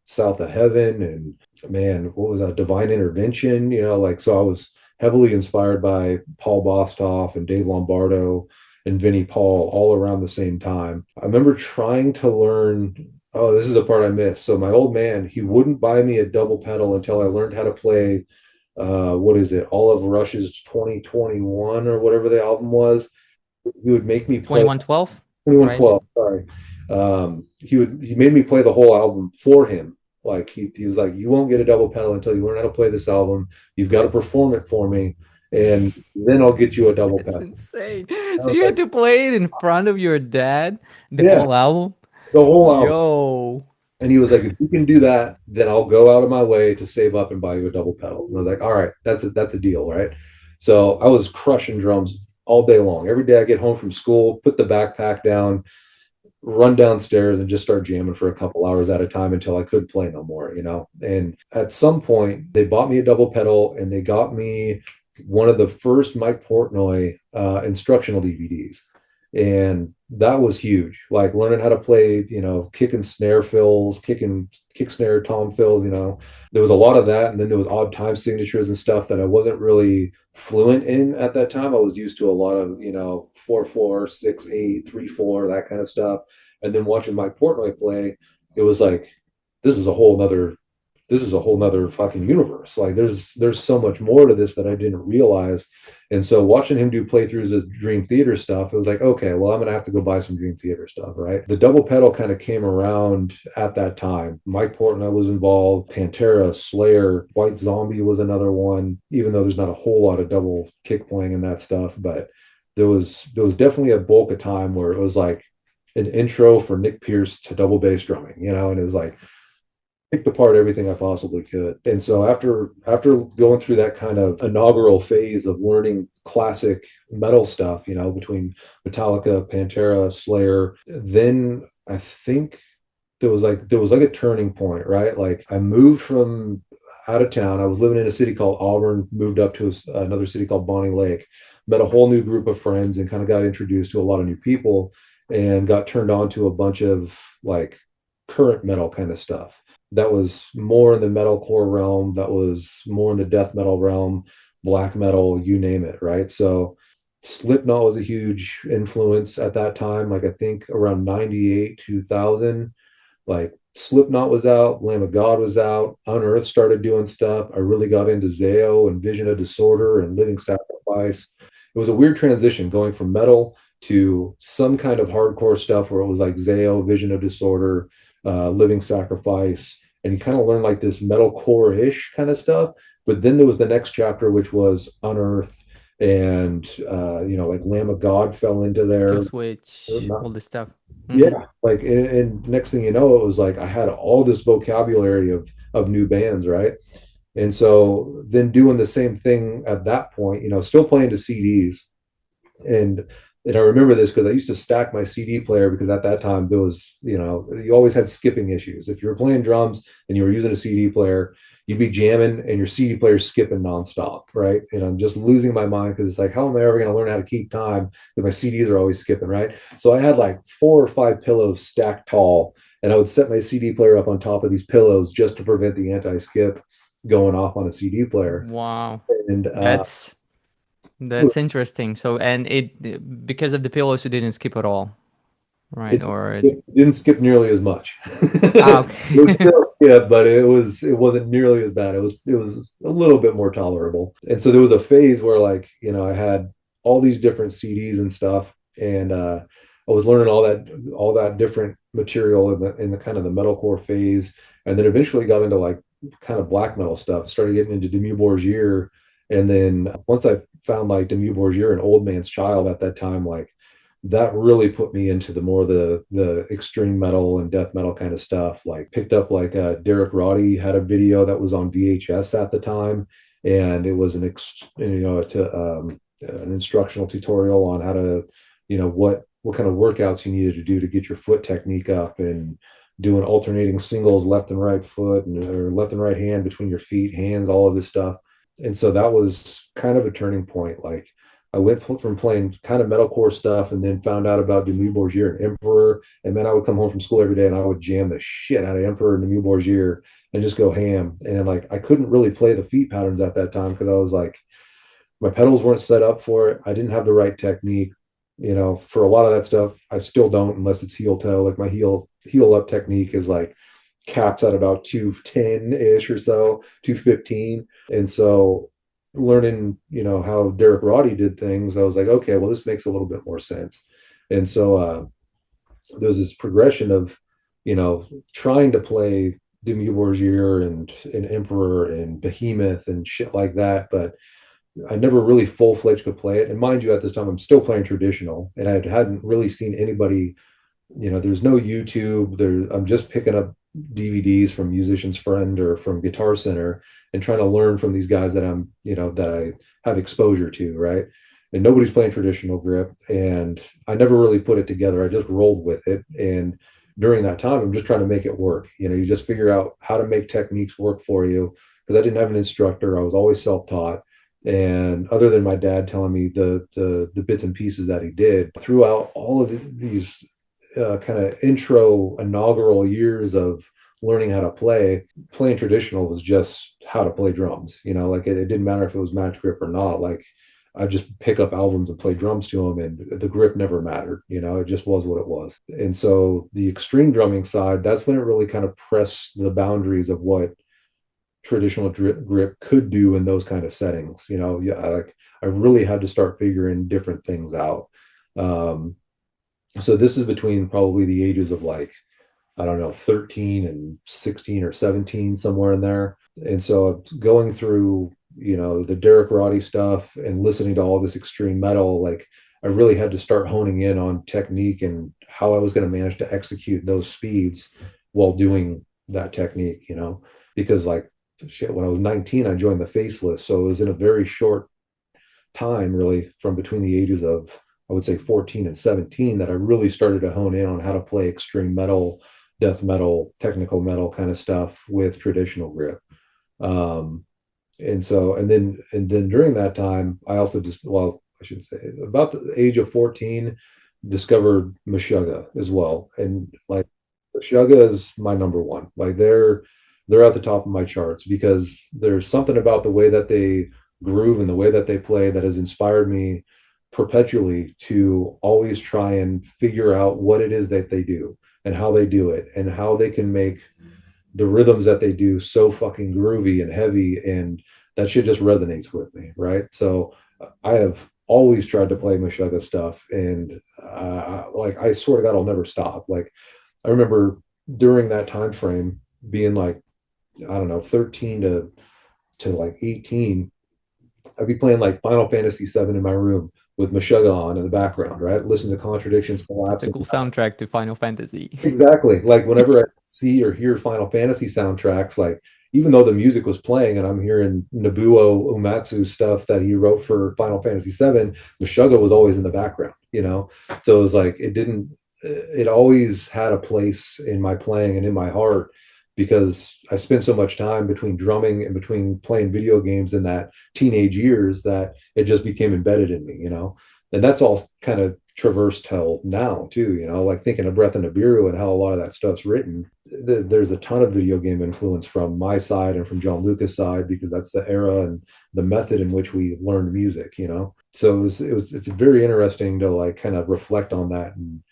South of Heaven, and man, what was that? Divine Intervention, like, so I was heavily inspired by Paul Bostaph and Dave Lombardo and Vinnie Paul all around the same time. I remember trying to learn. Oh, this is a part I missed. So my old man, he wouldn't buy me a double pedal until I learned how to play what is it? All of Rush's 2021 or whatever the album was. He would make me play 2112, right? 2112, sorry. He made me play the whole album for him. Like he was like, you won't get a double pedal until you learn how to play this album. You've got to perform it for me, and then I'll get you a double That's pedal. insane. I So was you had like, to play it in front of your dad, the yeah, whole album? the whole album. Yo. And he was like, if you can do that, then I'll go out of my way to save up and buy you a double pedal. And I was like, all right, that's a deal, right? So I was crushing drums all day long. Every day I get home from school, put the backpack down, run downstairs and just start jamming for a couple hours at a time until I couldn't play no more. And at some point, they bought me a double pedal and they got me one of the first Mike Portnoy instructional DVDs. And that was huge. Like learning how to play, kick and snare fills, kick snare tom fills, there was a lot of that. And then there was odd time signatures and stuff that I wasn't really fluent in at that time. I was used to a lot of, 4/4, 6/8, 3/4, that kind of stuff. And then watching Mike Portnoy play, it was like, this is a whole nother this is a whole nother fucking universe. Like there's so much more to this that I didn't realize. And so watching him do playthroughs of Dream Theater stuff, it was like, okay, well, I'm gonna have to go buy some Dream Theater stuff, right? The double pedal kind of came around at that time. Mike Portnoy was involved, Pantera, Slayer, White Zombie was another one, even though there's not a whole lot of double kick playing and that stuff, but there was definitely a bulk of time where it was like an intro for Nick Pierce to double bass drumming, and it was like picked apart everything I possibly could. And so after going through that kind of inaugural phase of learning classic metal stuff, between Metallica, Pantera, Slayer, then I think there was like a turning point, right? Like I moved from out of town. I was living in a city called Auburn, moved up to another city called Bonnie Lake, met a whole new group of friends and kind of got introduced to a lot of new people and got turned on to a bunch of like current metal kind of stuff that was more in the metalcore realm, that was more in the death metal realm, black metal, you name it, right? So Slipknot was a huge influence at that time. Like I think around 98, 2000, like Slipknot was out, Lamb of God was out, Unearth started doing stuff. I really got into Zao and Vision of Disorder and Living Sacrifice. It was a weird transition going from metal to some kind of hardcore stuff where it was like Zao, Vision of Disorder, Living Sacrifice, and you kind of learn like this metalcore-ish kind of stuff. But then there was the next chapter, which was Unearth, and like Lamb of God fell into Kill there. switch, all this stuff. Hmm. Yeah, like and next thing you know, it was like I had all this vocabulary of new bands, right? And so then doing the same thing at that point, still playing to CDs, and I remember this because I used to stack my CD player because at that time there was, you always had skipping issues. If you were playing drums and you were using a CD player, you'd be jamming and your CD player's skipping nonstop, right? And I'm just losing my mind because it's like, how am I ever going to learn how to keep time if my CDs are always skipping, right? So I had like 4 or 5 pillows stacked tall, and I would set my CD player up on top of these pillows just to prevent the anti-skip going off on a CD player. Wow. And That's that's interesting. So, and because of the pillows, you didn't skip at all, right? Or it didn't skip nearly as much. It would okay. still skip, but it wasn't nearly as bad. It was a little bit more tolerable. And so there was a phase where like, I had all these different CDs and stuff, and I was learning all that different material in the kind of the metalcore phase, and then eventually got into like kind of black metal stuff. Started getting into Dimmu Borgir, and then once I found like Dimmu Borgir and Old Man's Child at that time, like that really put me into the more the extreme metal and death metal kind of stuff. Like picked up like Derek Roddy had a video that was on VHS at the time, and it was an instructional tutorial on how to, what kind of workouts you needed to do to get your foot technique up, and doing alternating singles left and right foot or left and right hand between your feet, hands, all of this stuff. And so that was kind of a turning point. Like I went from playing kind of metalcore stuff and then found out about Dimmu Borgir and Emperor. And then I would come home from school every day and I would jam the shit out of Emperor and Dimmu Borgir and just go ham. And then, like, I couldn't really play the feet patterns at that time because I was like, my pedals weren't set up for it. I didn't have the right technique. For a lot of that stuff, I still don't unless it's heel toe. Like my heel up technique is like caps at about 210 ish or so, 215. And so learning, how Derek Roddy did things, I was like, okay, well, this makes a little bit more sense. And so there's this progression of, trying to play Dimmu Borgir and Emperor and Behemoth and shit like that, but I never really full-fledged could play it. And mind you, at this time, I'm still playing traditional, and I hadn't really seen anybody. There's no YouTube. I'm just picking up DVDs from Musician's Friend or from Guitar Center and trying to learn from these guys that I have exposure to, right? And nobody's playing traditional grip, and I never really put it together. I just rolled with it, and during that time, I'm just trying to make it work. You just figure out how to make techniques work for you because I didn't have an instructor. I was always self-taught, And other than my dad telling me the bits and pieces that he did throughout all of these kind of intro inaugural years of learning how to play, playing traditional was just how to play drums. Like it didn't matter if it was match grip or not. Like I just pick up albums and play drums to them, and the grip never mattered. It just was what it was. And so the extreme drumming side, that's when it really kind of pressed the boundaries of what traditional grip could do in those kind of settings. Yeah, like I really had to start figuring different things out. Um, so this is between probably the ages of like, I don't know, 13 and 16 or 17, somewhere in there. And so going through, the Derek Roddy stuff and listening to all this extreme metal, like I really had to start honing in on technique and how I was going to manage to execute those speeds while doing that technique, because like shit, when I was 19, I joined the Faceless. So it was in a very short time, really, from between the ages of, I would say, 14 and 17, that I really started to hone in on how to play extreme metal, death metal, technical metal kind of stuff with traditional grip. Um, and then during that time, I also just, well, I should say, about the age of 14, discovered Meshuggah as well. And like Meshuggah is my number one. Like they're at the top of my charts because there's something about the way that they groove and the way that they play that has inspired me perpetually to always try and figure out what it is that they do and how they do it and how they can make the rhythms that they do so fucking groovy and heavy, and that shit just resonates with me, right? So I have always tried to play Meshuggah stuff, and like I swear to God, I'll never stop. Like I remember during that time frame being like, I don't know, 13 to like 18, I'd be playing like Final Fantasy 7 in my room with Meshuggah on in the background, right? Listen to Contradictions That's a collapsing. cool soundtrack to Final Fantasy. Exactly. Like whenever I see or hear Final Fantasy soundtracks, like even though the music was playing and I'm hearing Nobuo Uematsu's stuff that he wrote for Final Fantasy 7, Meshuggah was always in the background. So it was like it always had a place in my playing and in my heart because I spent so much time between drumming and between playing video games in that teenage years that it just became embedded in me. And that's all kind of traversed till now too, like thinking of Breath of Nibiru and how a lot of that stuff's written. There's a ton of video game influence from my side and from Gianluca's side because that's the era and the method in which we learned music. So it's very interesting to like kind of reflect on that and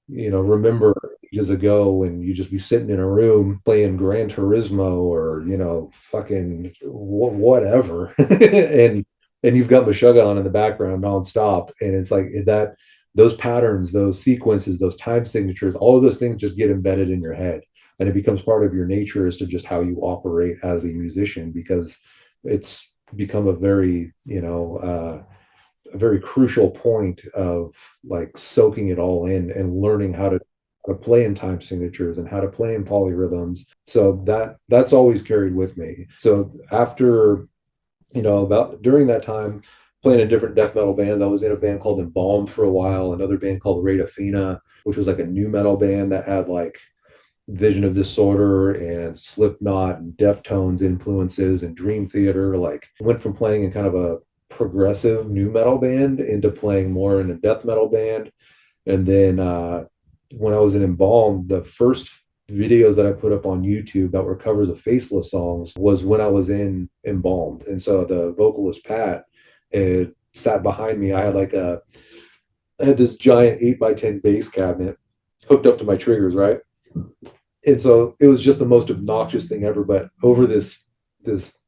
remember years ago when you just be sitting in a room playing Gran Turismo or fucking whatever, and you've got Meshuggah on in the background nonstop, and it's like that those patterns, those sequences, those time signatures, all of those things just get embedded in your head, and it becomes part of your nature as to just how you operate as a musician because it's become a very crucial point of like soaking it all in and learning how to play in time signatures and how to play in polyrhythms. So that's always carried with me. So after, about during that time, playing in different death metal bands, I was in a band called Embalmed for a while, another band called Rate of Fina, which was like a new metal band that had like Vision of Disorder and Slipknot and Deftones influences and Dream Theater. Like went from playing in kind of a progressive new metal band into playing more in a death metal band. And then when I was in Embalm, the first videos that I put up on YouTube that were covers of Faceless songs was when I was in Embalmed. And so the vocalist Pat had sat behind me. I had this giant 8x10 bass cabinet hooked up to my triggers, right? And so it was just the most obnoxious thing ever. But over this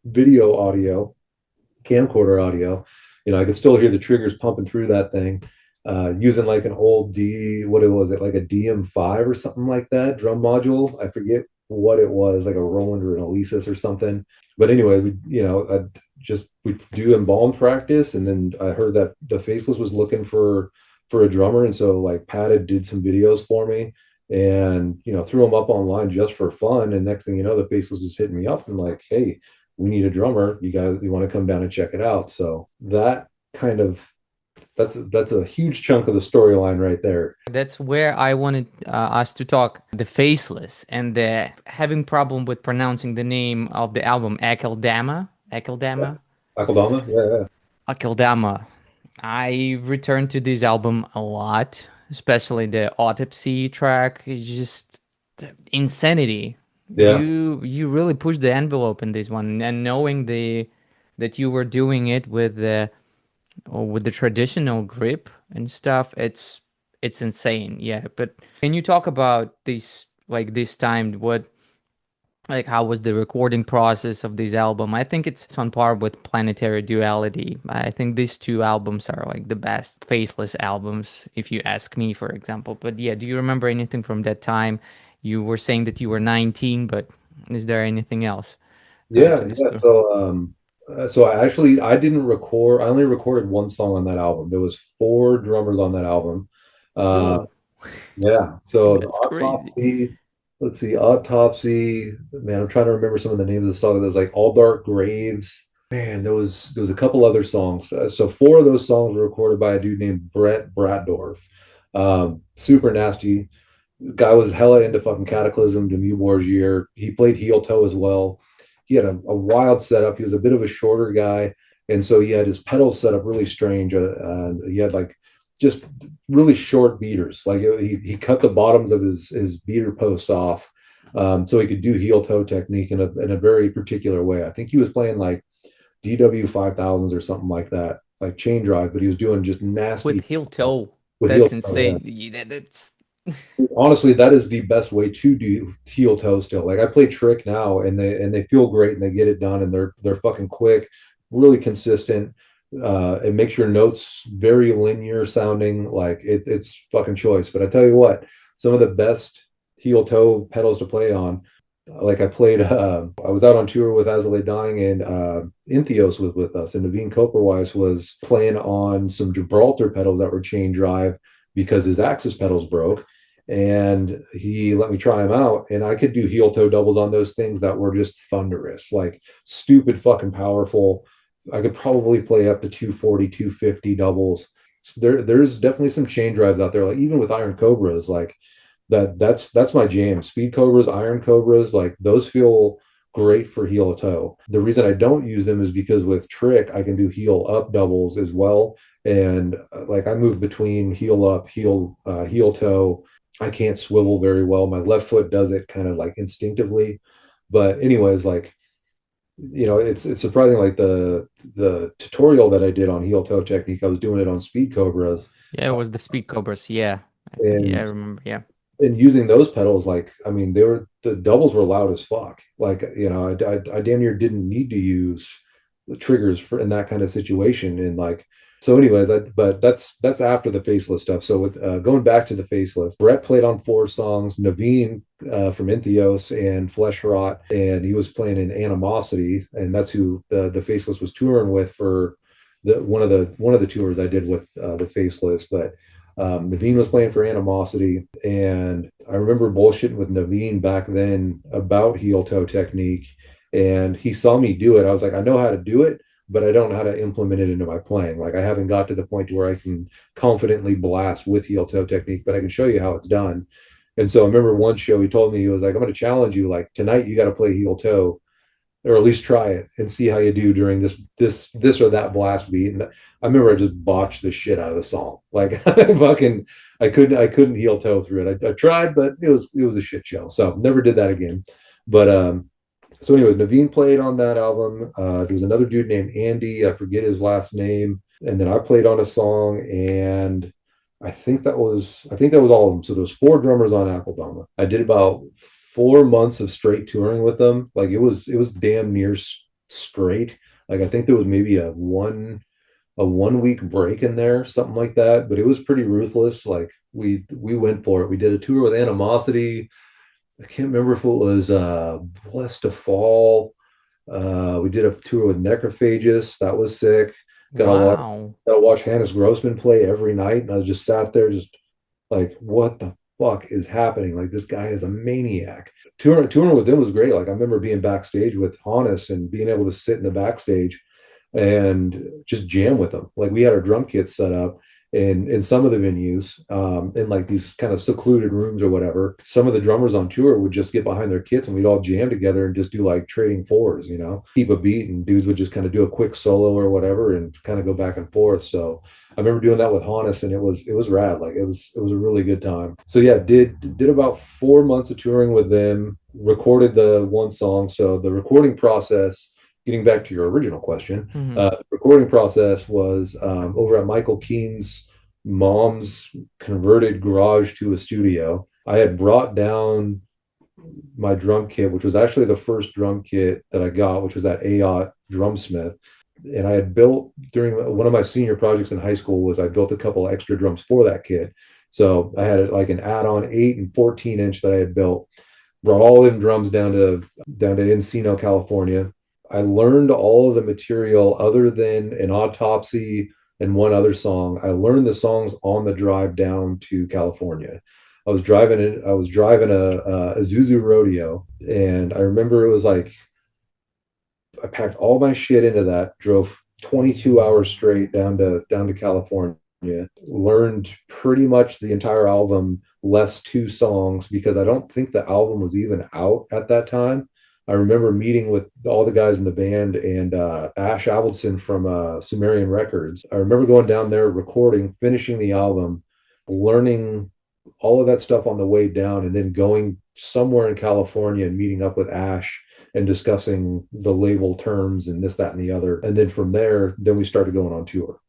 video audio, camcorder audio, I could still hear the triggers pumping through that thing, using like an old what it was, like a DM5 or something like that drum module. I forget what it was, like a Roland or an Alesis or something. But anyway, we do embalm practice, and then I heard that the Faceless was looking for a drummer, and so like Pat had did some videos for me, and threw them up online just for fun. And next thing you know, the Faceless was hitting me up and like, hey, we need a drummer. You want to come down and check it out? So that kind of that's a huge chunk of the storyline right there. That's where I wanted us to talk. The Faceless and the having problem with pronouncing the name of the album, AKELDAMA. AKELDAMA. Akeldama? Yeah, yeah. Akeldama. I return to this album a lot, especially the Autopsy track. It's just insanity. Yeah. You really pushed the envelope in this one, and knowing the that you were doing it with the traditional grip and stuff, it's insane. Yeah, but can you talk about this like this time? What like how was the recording process of this album? I think it's on par with Planetary Duality. I think these two albums are like the best Faceless albums, if you ask me, for example. But yeah, do you remember anything from that time? You were saying that you were 19, but is there anything else to Yeah, the yeah. story? So I didn't record. I only recorded one song on that album. There was four drummers on that album. Uh, Whoa, yeah. So the that's crazy. autopsy. Let's see, autopsy. Man, I'm trying to remember some of the names of the songs. There's like All Dark Graves. Man, there was a couple other songs. So four of those songs were recorded by a dude named Brett Bratdorf. Super nasty guy, was hella into fucking Cataclysm to New War's Year. He played heel toe as well. He had a wild setup. He was a bit of a shorter guy, and so he had his pedals set up really strange. He had like just really short beaters. Like he cut the bottoms of his beater post off, so he could do heel toe technique in a very particular way. I think he was playing like DW 5000s or something like that, like chain drive, but he was doing just With nasty heel toe, with heel that's toe. Yeah. insane. Yeah, that's Honestly, that is the best way to do heel toe still. Like I play trick now, and they feel great, and they get it done, and they're fucking quick, really consistent. It makes your notes very linear sounding. Like it's fucking choice. But I tell you what, some of the best heel toe pedals to play on. Like I played, I was out on tour with As I Lay Dying, and Inthios was with us, and Naveen Koperwise was playing on some Gibraltar pedals that were chain drive because his Axis pedals broke, and he let me try them out, and I could do heel toe doubles on those things that were just thunderous, like stupid fucking powerful. I could probably play up to 240, 250 doubles. There's definitely some chain drives out there, like even with Iron Cobras, like that's my jam. Speed Cobras, Iron Cobras, like those feel great for heel toe. The reason I don't use them is because with trick I can do heel up doubles as well, and like I move between heel up, heel toe. I can't swivel very well. My left foot does it kind of like instinctively. But anyways, like it's surprising. Like the tutorial that I did on heel toe technique, I was doing it on Speed Cobras, yeah, it was the Speed Cobras. Yeah, yeah, I and remember. Yeah. using those pedals, like I mean, the doubles were loud as fuck. Like I damn near didn't need to use the triggers for in that kind of situation. And like so, anyways, but that's after the Faceless stuff. So going back to the Faceless, Brett played on four songs. Naveen from Inthios and Flesh Rot, and he was playing in Animosity, and that's who the Faceless was touring with for the one of the tours I did with the Faceless, but. Naveen was playing for Animosity, and I remember bullshitting with Naveen back then about heel toe technique, and he saw me do it. I was like, I know how to do it, but I don't know how to implement it into my playing. Like I haven't got to the point where I can confidently blast with heel toe technique, but I can show you how it's done. And so I remember one show he told me, he was like, I'm going to challenge you. Like tonight, you got to play heel toe, or at least try it and see how you do during this or that blast beat. And I remember I just botched the shit out of the song. Like I couldn't heel toe through it. I tried, but it was a shit show. So never did that again. But so anyways, Naveen played on that album. There was another dude named Andy. I forget his last name. And then I played on a song, and I think that was all of them. So there was four drummers on Akeldama. I did about 4 months of straight touring with them. Like it was damn near straight. Like I think there was maybe a 1 week break in there, something like that. But it was pretty ruthless. Like we went for it. We did a tour with Animosity. I can't remember if it was Blessed to Fall. We did a tour with Necrophagist. That was sick. Got to watch Wow. got to watch Hannes Grossman play every night, and I just sat there, just like, what the fuck is happening? Like this guy is a maniac. Touring with him was great. Like I remember being backstage with Hannes and being able to sit in the backstage and just jam with him. Like we had our drum kits set up, in some of the venues, in like these kind of secluded rooms or whatever. Some of the drummers on tour would just get behind their kits and we'd all jam together and just do like trading fours, you know, keep a beat, and dudes would just kind of do a quick solo or whatever and kind of go back and forth. So I remember doing that with Hannes, and it was rad. Like it was a really good time. So yeah, did about 4 months of touring with them, recorded the one song. So the recording process, getting back to your original question, Hmm. recording process was over at Michael Keene's mom's converted garage to a studio. I had brought down my drum kit, which was actually the first drum kit that I got, which was that AOT Drumsmith. And I had built during one of my senior projects in high school was I built a couple extra drums for that kit. So I had like an add-on 8 and 14 inch that I had built, brought all them drums down to Encino, California. I learned all of the material other than an autopsy and one other song. I learned the songs on the drive down to California. I was driving a Zuzu rodeo, and I remember it was like I packed all my shit into that, drove 22 hours straight down to California, learned pretty much the entire album, less two songs, because I don't think the album was even out at that time. I remember meeting with all the guys in the band and Ash Avildsen from Sumerian Records. I remember going down there, recording, finishing the album, learning all of that stuff on the way down, and then going somewhere in California and meeting up with Ash and discussing the label terms and this, that, and the other. And then from there, then we started going on tour.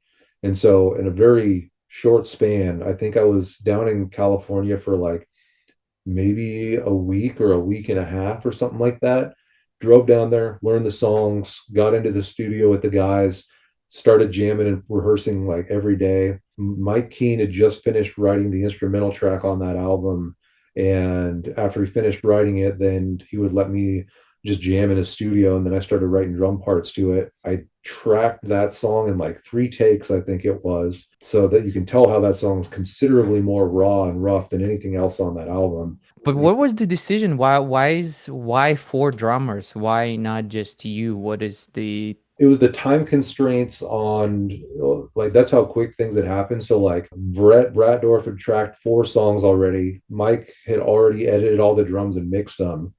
And so in a very short span, I think I was down in California for like maybe a week or a week and a half or something like that. Drove down there, learned the songs, got into the studio with the guys, started jamming and rehearsing like every day. Mike Keene had just finished writing the instrumental track on that album. And after he finished writing it, then he would let me just jam in his studio. And then I started writing drum parts to it. I tracked that song in like 3 takes, I think it was, so that you can tell how that song is considerably more raw and rough than anything else on that album. But what was the decision? Why four drummers? Why not just you? What is the It was the time constraints on, like, that's how quick things had happened. So like Brett Bratdorf had tracked 4 songs already. Mike had already edited all the drums and mixed them.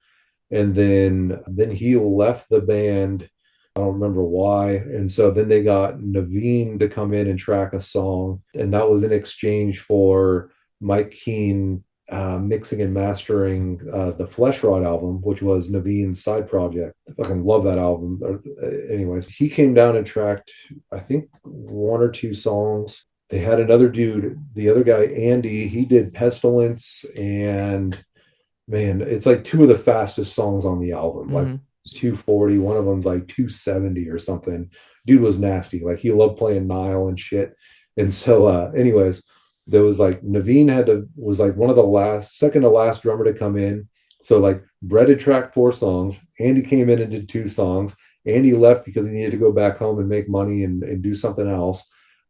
And then he left the band. I don't remember why. And so then they got Naveen to come in and track a song. And that was in exchange for Mike Keene mixing and mastering the Flesh Rot album, which was Naveen's side project. I fucking love that album. Anyways, he came down and tracked, I think, 1 or 2 songs. They had another dude, the other guy, Andy, he did Pestilence, and man, it's like 2 of the fastest songs on the album. Like Mhm. it's 240, one of them's like 270 or something. Dude was nasty. Like he loved playing Nile and shit. And so anyways, there was like Naveen was like one of the second to last drummer to come in. So like Brett had tracked 4 songs. Andy came in and did 2 songs. Andy left because he needed to go back home and make money and do something else.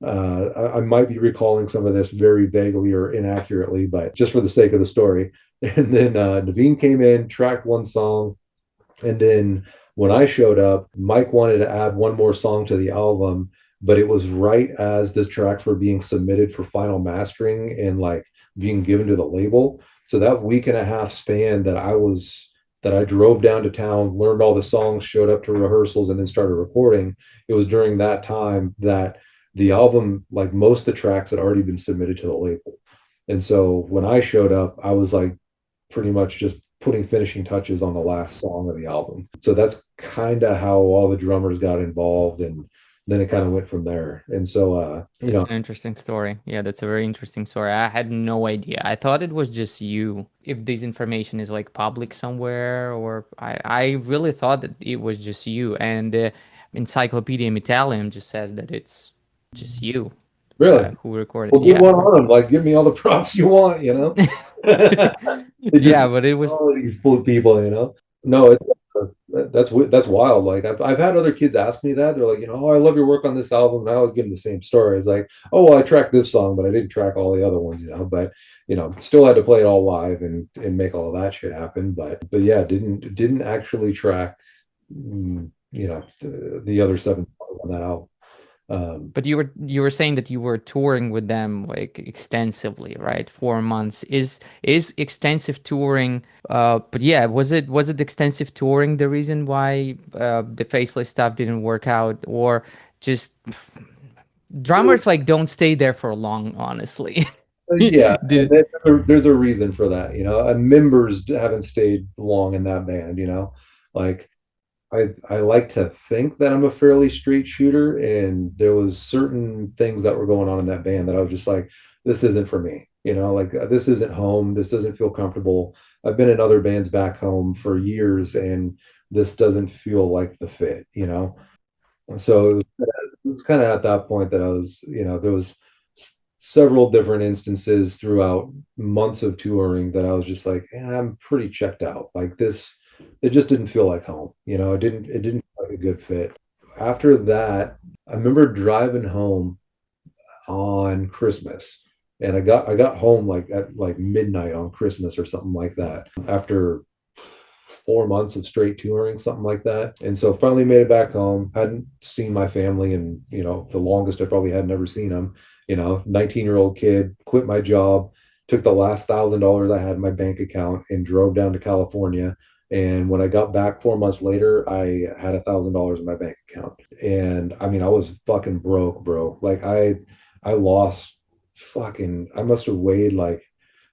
I might be recalling some of this very vaguely or inaccurately, but just for the sake of the story. And then Naveen came in, tracked 1 song, and then when I showed up, Mike wanted to add one more song to the album, but it was right as the tracks were being submitted for final mastering and like being given to the label. So that week and a half span that I drove down to town, learned all the songs, showed up to rehearsals, and then started recording. It was during that time that the album, like most of the tracks, had already been submitted to the label. And so when I showed up, I was like pretty much just putting finishing touches on the last song of the album. So that's kind of how all the drummers got involved, and then it kind of went from there. And so That's an interesting story. Yeah, that's a very interesting story. I had no idea. I thought it was just you. If this information is like public somewhere, or I really thought that it was just you. And Encyclopedia Italian just says that it's just you really, who recorded. well, good Yeah. one on them. Like, give me all the props you want, you know. They Yeah, just but it was. all these full people, you know. No, it's that's wild. Like I've had other kids ask me that. They're like, oh, I love your work on this album. And I always give them the same story. It's like, oh, well, I tracked this song, but I didn't track all the other ones, you know. But still had to play it all live and make all of that shit happen. But yeah, didn't actually track, the other 7 songs on that album. But you were saying that you were touring with them like extensively, right? 4 months is extensive touring. But yeah, was it extensive touring the reason why the faceless stuff didn't work out, or just drummers like don't stay there for long, honestly? Yeah, and Did there's a reason for that, you know. And members haven't stayed long in that band, you know. Like I like to think that I'm a fairly straight shooter, and there was certain things that were going on in that band that I was just like, this isn't for me, you know. Like this isn't home. This doesn't feel comfortable. I've been in other bands back home for years, and this doesn't feel like the fit, you know. So it was kind of at that point that I was, you know, there was several different instances throughout months of touring that I was just like, I'm pretty checked out. Like this, it just didn't feel like home. You know, it didn't feel like a good fit. After that, I remember driving home on Christmas. And I got home like at like midnight on Christmas or something like that after 4 months of straight touring, something like that. And so finally made it back home. Hadn't seen my family and, you know, the longest I probably had never seen them. You know, 19-year-old kid, quit my job, took the last $1,000 I had in my bank account and drove down to California. And when I got back 4 months later, I had $1,000 in my bank account. And I mean, I was fucking broke, bro. Like I lost fucking, I must have weighed like,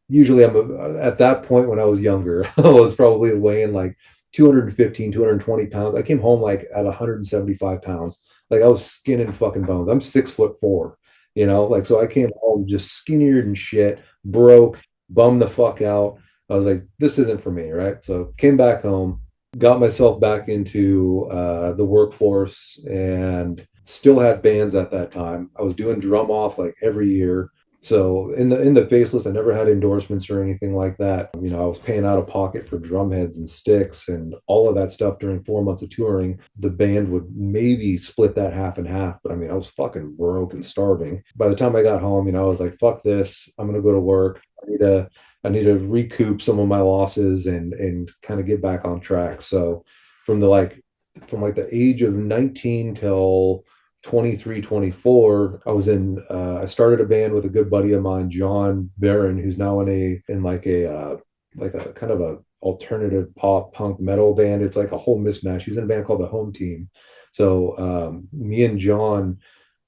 usually at that point when I was younger, I was probably weighing like 215, 220 pounds. I came home like at 175 pounds. Like I was skin and fucking bones. I'm 6'4", you know, like, so I came home just skinnier than shit, broke, bummed the fuck out. I was like, this isn't for me. Right. So came back home, got myself back into the workforce and still had bands at that time. I was doing drum off like every year. So in the faceless, I never had endorsements or anything like that. You know, I was paying out of pocket for drum heads and sticks and all of that stuff during 4 months of touring. The band would maybe split that half and half, but I mean, I was fucking broke and starving. By the time I got home, you know, I was like, fuck this. I'm gonna go to work. I need to recoup some of my losses and kind of get back on track. So from the like from like the age of 19 till 23, 24, I started a band with a good buddy of mine, John Barron, who's now in like a kind of a alternative pop punk metal band. It's like a whole mismatch. He's in a band called the Home Team. So me and John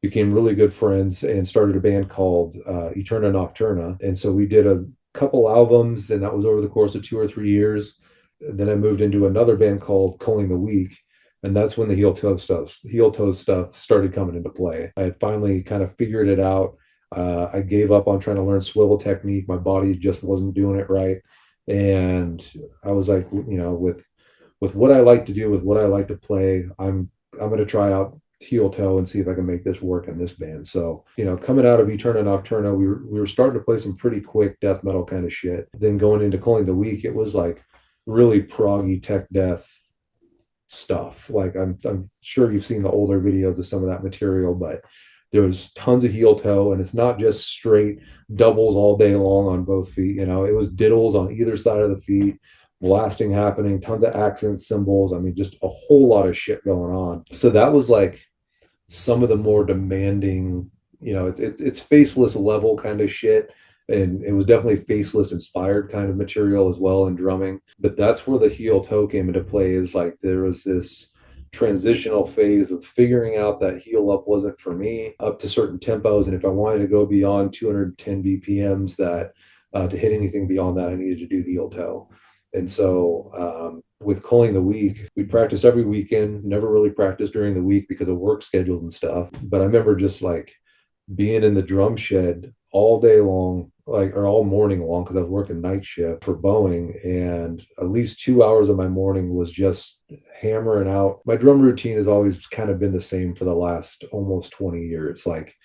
became really good friends and started a band called ETERNA Nocturna. And so we did a couple albums, and that was over the course of 2 or 3 years. Then I moved into another band called Culling the Weak, and that's when the heel toe stuff started coming into play. I had finally kind of figured it out. I gave up on trying to learn swivel technique. My body just wasn't doing it right, and I was like, you know, with what I like to do, with what I like to play, I'm going to try out heel toe and see if I can make this work in this band. So, you know, coming out of Eterna Nocturna, we were starting to play some pretty quick death metal kind of shit. Then going into Culling the Week, it was like really proggy tech death stuff. Like I'm sure you've seen the older videos of some of that material, but there was tons of heel toe, and it's not just straight doubles all day long on both feet. You know, it was diddles on either side of the feet, blasting happening, tons of accent symbols. I mean, just a whole lot of shit going on. So that was like some of the more demanding, you know, it's faceless level kind of shit. And it was definitely faceless inspired kind of material as well in drumming. But that's where the heel toe came into play, is like there was this transitional phase of figuring out that heel up wasn't for me up to certain tempos. And if I wanted to go beyond 210 BPMs, that to hit anything beyond that, I needed to do heel toe. And so with Culling the Week, we practiced every weekend, never really practiced during the week because of work schedules and stuff. But I remember just like being in the drum shed all day long, like, or all morning long, because I was working night shift for Boeing. And at least 2 hours of my morning was just hammering out. My drum routine has always kind of been the same for the last almost 20 years. Like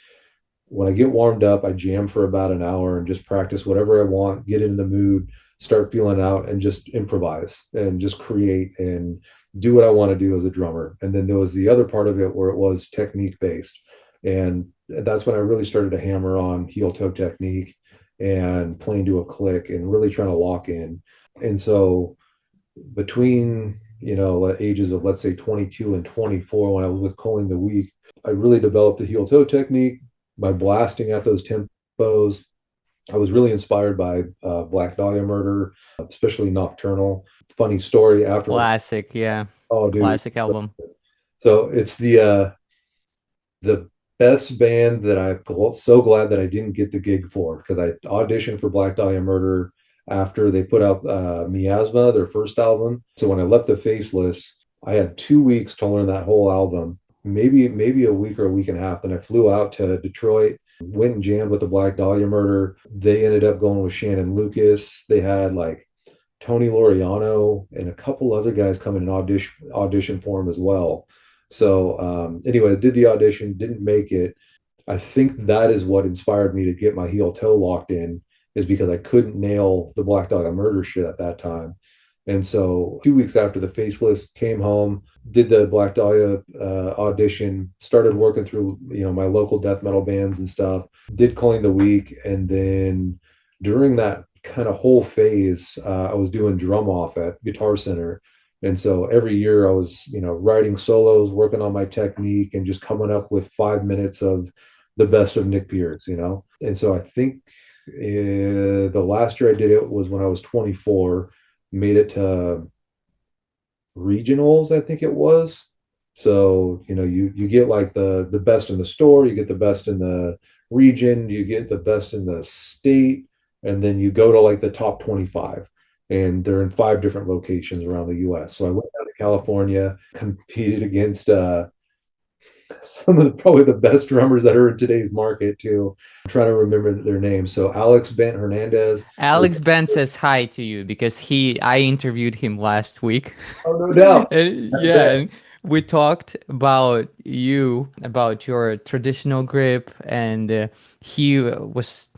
when I get warmed up, I jam for about an hour and just practice whatever I want, get in the mood, start feeling out, and just improvise and just create and do what I want to do as a drummer. And then there was the other part of it where it was technique based. And that's when I really started to hammer on heel toe technique and playing to a click and really trying to lock in. And so between ages of, let's say, 22 and 24, when I was with Culling the Weak, I really developed the heel toe technique by blasting at those tempos. I was really inspired by Black Dahlia Murder, especially Nocturnal. Funny story after. Classic, yeah. Oh, dude. Classic album. So it's the best band that I'm so glad that I didn't get the gig for, because I auditioned for Black Dahlia Murder after they put out Miasma, their first album. So when I left the Faceless, I had 2 weeks to learn that whole album, maybe a week or a week and a half. Then I flew out to Detroit, went and jammed with the Black Dahlia Murder. They ended up going with Shannon Lucas. They had like Tony Laureano and a couple other guys come in and audition for him as well. So anyway, I did the audition, didn't make it. I think that is what inspired me to get my heel toe locked in, is because I couldn't nail the Black Dahlia Murder shit at that time. And so 2 weeks after the Faceless, came home, did the Black Dahlia audition, started working through my local death metal bands and stuff, did Culling the Weak, and then during that kind of whole phase, I was doing drum off at Guitar Center. And so every year I was, writing solos, working on my technique, and just coming up with 5 minutes of the best of Nick Beards. And so I think the last year I did it was when I was 24, made it to regionals, I think it was. So, you get like the best in the store, you get the best in the region, you get the best in the state, and then you go to like the top 25, and they're in 5 different locations around the US. So I went down to California, competed against some of probably the best drummers that are in today's market too. I'm trying to remember their names. So Alex Bent Hernandez. Alex Bent says hi to you because I interviewed him last week. Oh, no doubt. Yeah, and we talked about about your traditional grip, and he was.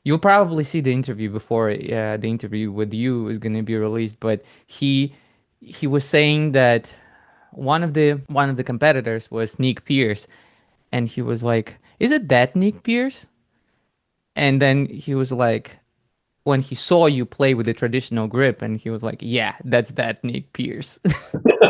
You'll probably see the interview before the interview with you is going to be released, but he was saying that one of the competitors was Nick Pierce, and he was like, "Is it that Nick Pierce?" And then he was like, when he saw you play with the traditional grip, and he was like, "Yeah, that's that Nick Pierce."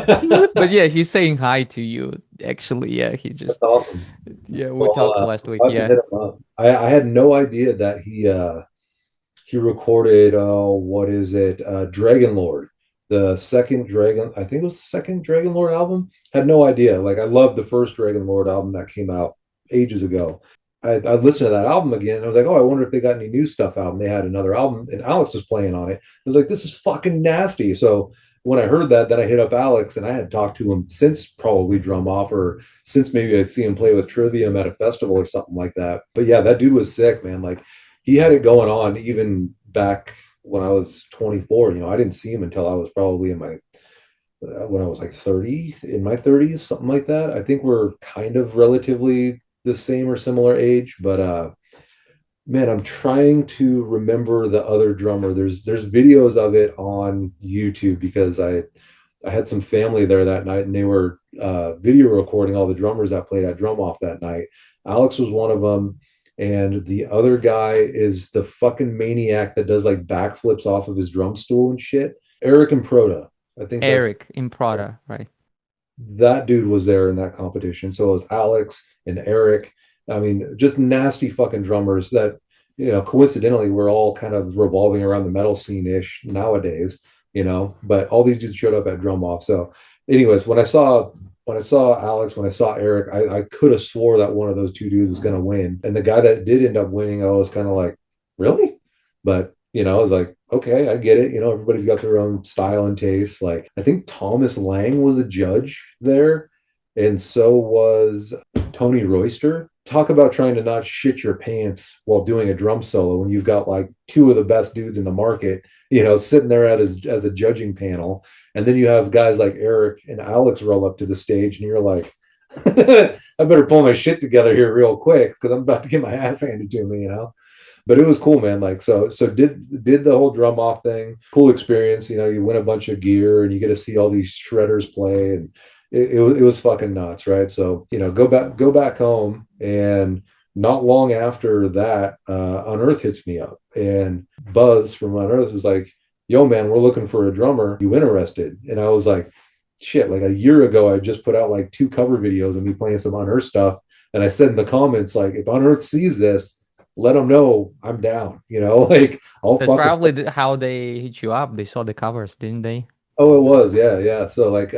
But yeah, he's saying hi to you. Actually, yeah, That's awesome. yeah, we Well, talked last week. I can Yeah, hit him up. I had no idea that he recorded what is it, Dragon Lord, the second Dragon, I think it was the second Dragon Lord album. Had no idea. Like, I loved the first Dragon Lord album that came out ages ago. I listened to that album again, and I was like, oh, I wonder if they got any new stuff out. And they had another album, and Alex was playing on it. I was like, this is fucking nasty. So when I heard that, then I hit up Alex, and I had talked to him since probably Drum Off, or since maybe I'd see him play with Trivium at a festival or something like that. But yeah, that dude was sick, man. Like, he had it going on even back when I was 24. I didn't see him until I was probably in my when I was like 30, in my 30s, something like that. I think we're kind of relatively the same or similar age, but man, I'm trying to remember the other drummer. There's videos of it on YouTube, because I had some family there that night, and they were video recording all the drummers that played at Drum Off that night. Alex was one of them, and the other guy is the fucking maniac that does like backflips off of his drum stool and shit. Eric Improda. I think Eric Improda, right? that dude was there in that competition. So it was Alex and Eric. I mean, just nasty fucking drummers that, coincidentally, we're all kind of revolving around the metal scene ish nowadays, but all these dudes showed up at Drum Off. So anyways, when I saw Alex, when I saw Eric, I could have swore that one of those two dudes was going to win. And the guy that did end up winning, I was kind of like, really? But, I was like, okay, I get it. Everybody's got their own style and taste. Like, I think Thomas Lang was a judge there, and so was Tony Royster. Talk about trying to not shit your pants while doing a drum solo when you've got like two of the best dudes in the market, sitting there as a judging panel. And then you have guys like Eric and Alex roll up to the stage, and you're like, I better pull my shit together here real quick, because I'm about to get my ass handed to me, But it was cool, man. Like, so did the whole Drum Off thing. Cool experience. You win a bunch of gear, and you get to see all these shredders play, and it was fucking nuts, right? So, go back home, and not long after that, Unearth hits me up, and Buzz from Unearth was like, yo, man, we're looking for a drummer. You interested? And I was like, shit, like a year ago, I just put out like 2 cover videos of me playing some Unearth stuff. And I said in the comments, like, if Unearth sees this, let them know I'm down, like I'll That's fucking. probably how they hit you up. They saw the covers, didn't they? Oh, it was, yeah, yeah. So like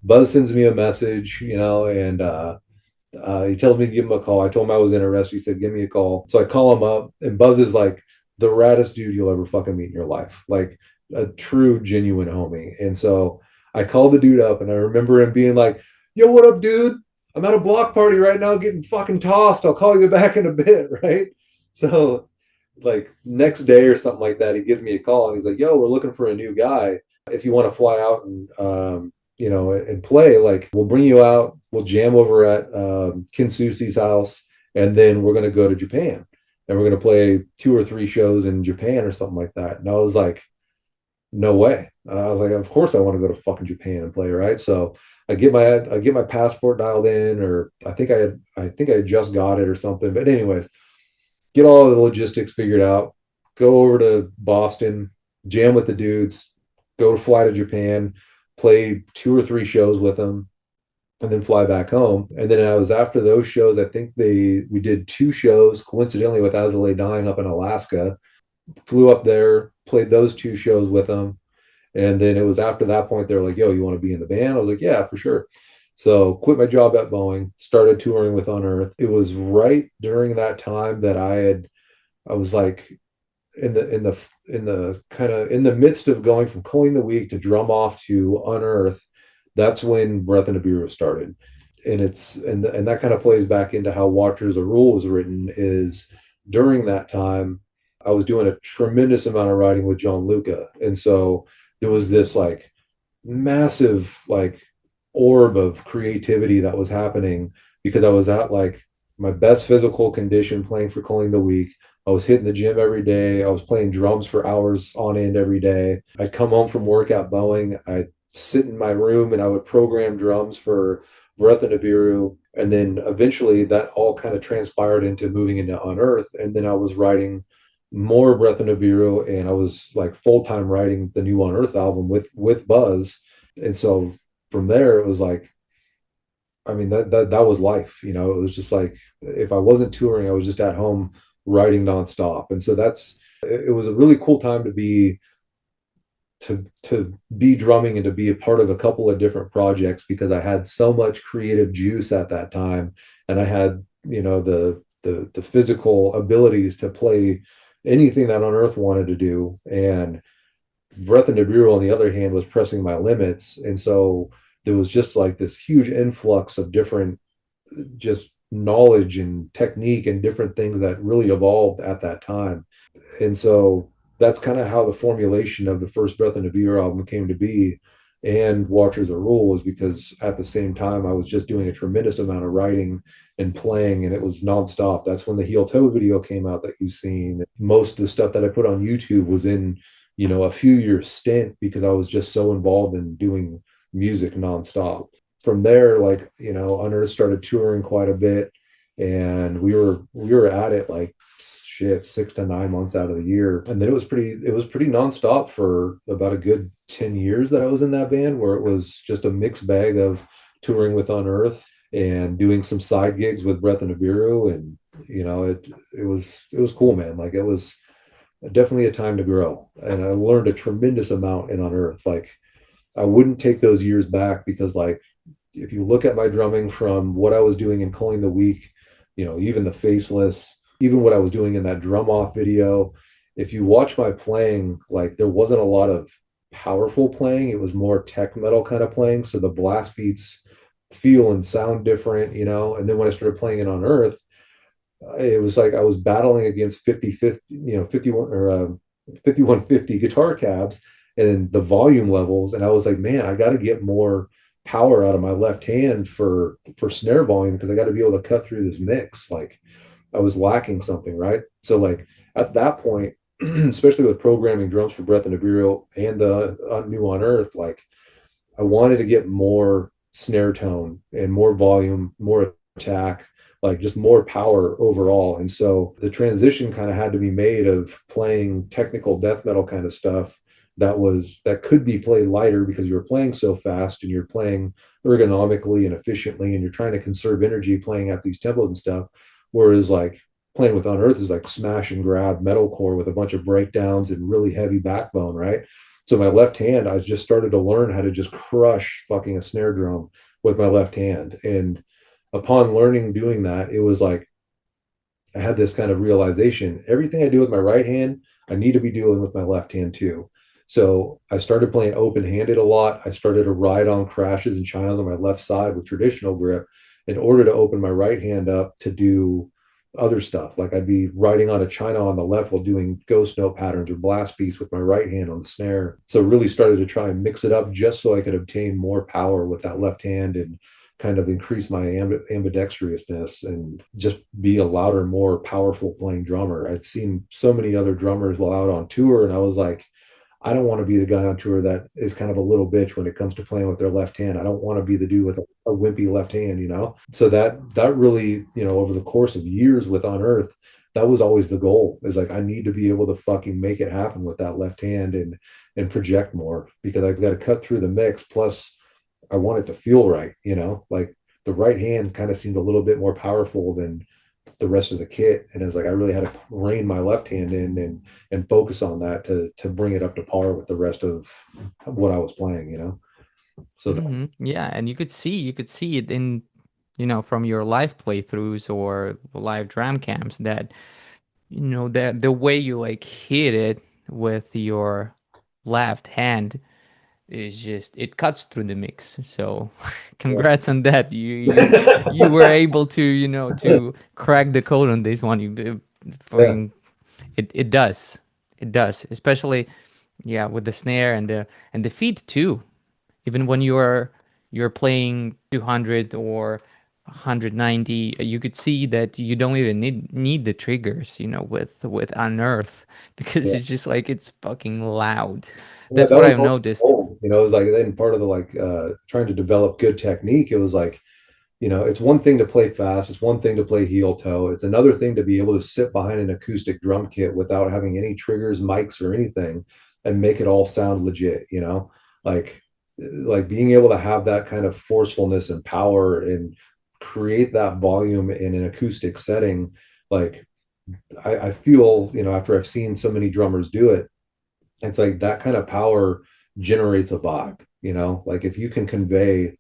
Buzz sends me a message, and he tells me to give him a call. I told him I was interested. He said, give me a call. So I call him up, and Buzz is like the raddest dude you'll ever fucking meet in your life. Like a true, genuine homie. And so I called the dude up, and I remember him being like, yo, what up, dude? I'm at a block party right now getting fucking tossed. I'll call you back in a bit, right? So like next day or something like that, he gives me a call and he's like, yo, we're looking for a new guy. If you want to fly out and and play, like we'll bring you out, we'll jam over at Kinsusi's house, and then we're gonna go to Japan and we're gonna play 2 or 3 shows in Japan or something like that. And I was like, no way. I was like, of course I want to go to fucking Japan and play, right? So I get my passport dialed in, or I think I had just got it or something. But anyways, get all the logistics figured out, go over to Boston, jam with the dudes, go to fly to Japan, play 2 or 3 shows with them, and then fly back home. And then I was after those shows, I think we did 2 shows coincidentally with As I Lay Dying up in Alaska. Flew up there, played those 2 shows with them. And then it was after that point, they were like, yo, you want to be in the band? I was like, yeah, for sure. So quit my job at Boeing, started touring with Unearth. It was right during that time that I was like in the kind of in the midst of going from Culling the Week to Drum Off to Unearth. That's when Breath and NIBIRU started. And that kind of plays back into how Watchers of Rule was written. Is during that time I was doing a tremendous amount of writing with Gianluca. And so there was this like massive like orb of creativity that was happening because I was at like my best physical condition playing for Culling the Week. I was hitting the gym every day. I was playing drums for hours on end every day. I'd come home from work at Boeing. I'd sit in my room and I would program drums for Breath of Nibiru. And then eventually that all kind of transpired into moving into Unearth. And then I was writing more Breath of Nibiru, and I was like full time writing the new Unearth album with Buzz. And so from there, it was like, I mean, that was life. It was just like if I wasn't touring, I was just at home writing nonstop. And so it was a really cool time to be drumming and to be a part of a couple of different projects because I had so much creative juice at that time, and I had the physical abilities to play anything that Unearth wanted to do. And Breath of Nibiru, on the other hand, was pressing my limits. And so there was just like this huge influx of different just knowledge and technique and different things that really evolved at that time. And so that's kind of how the formulation of the first Breath of Nibiru album came to be, and Watchers of Rule, was because at the same time I was just doing a tremendous amount of writing and playing, and it was nonstop. That's when the Heel Toe video came out that you've seen. Most of the stuff that I put on YouTube was in, a few years stint because I was just so involved in doing music nonstop. From there, like, Unearth started touring quite a bit, and we were at it like shit 6 to 9 months out of the year. And then it was pretty nonstop for about a good 10 years that I was in that band, where it was just a mixed bag of touring with Unearth and doing some side gigs with Breath and Nibiru. And it was cool, man. Like, it was definitely a time to grow, and I learned a tremendous amount in Unearth. Like, I wouldn't take those years back because, like, if you look at my drumming from what I was doing in Culling the Week, even the Faceless, even what I was doing in that Drum Off video, if you watch my playing, like, there wasn't a lot of powerful playing. It was more tech metal kind of playing. So the blast beats feel and sound different. And then when I started playing it on Earth, it was like I was battling against 50, 51 or 5150 guitar cabs and the volume levels. And I was like, man, I got to get more power out of my left hand for snare volume because I got to be able to cut through this mix. Like, I was lacking something, right? So like at that point, especially with programming drums for Breath and Nibiru and the new Unearth, like, I wanted to get more snare tone and more volume, more attack, like just more power overall. And so the transition kind of had to be made of playing technical death metal kind of stuff that could be played lighter because you're playing so fast and you're playing ergonomically and efficiently and you're trying to conserve energy playing at these tempos and stuff. Whereas like playing with Unearth is like smash and grab metalcore with a bunch of breakdowns and really heavy backbone, right? So my left hand, I just started to learn how to just crush fucking a snare drum with my left hand. And upon learning doing that, it was like I had this kind of realization. Everything I do with my right hand, I need to be doing with my left hand too. So I started playing open handed a lot. I started to ride on crashes and chimes on my left side with traditional grip in order to open my right hand up to do other stuff. Like I'd be riding on a china on the left while doing ghost note patterns or blast beats with my right hand on the snare. So really started to try and mix it up just so I could obtain more power with that left hand and kind of increase my ambidextrousness and just be a louder, more powerful playing drummer. I'd seen so many other drummers while out on tour, and I was like, I don't want to be the guy on tour that is kind of a little bitch when it comes to playing with their left hand. I don't want to be the dude with a wimpy left hand, you know? So that really, you know, over the course of years with Unearth, that was always the goal is like I need to be able to fucking make it happen with that left hand and project more because I've got to cut through the mix. Plus I want it to feel right, you know, like the right hand kind of seemed a little bit more powerful than the rest of the kit. And it's like I really had to rein my left hand in and focus on that to bring it up to par with the rest of what I was playing, you know. So that, Yeah, and you could see it in, from your live playthroughs or live drum cams that, that the way you like hit it with your left hand is just it cuts through the mix. So congrats on that. You were able to, to crack the code on this one. You yeah, fucking it does. It does. Especially yeah, with the snare and the feed too. Even when you're playing 200 or 190, you could see that you don't even need the triggers, with Unearth because yeah. it's just like it's fucking loud. Yeah, That's that what was I've all noticed. gold. You know, it was like then part of the like trying to develop good technique. It was like, you know, it's one thing to play fast, it's one thing to play heel toe. It's another thing to be able to sit behind an acoustic drum kit without having any triggers, mics, or anything and make it all sound legit, you know? Like like being able to have that kind of forcefulness and power and create that volume in an acoustic setting, like I feel, you know, after I've seen so many drummers do it, it's like that kind of power generates a vibe, you know, like if you can convey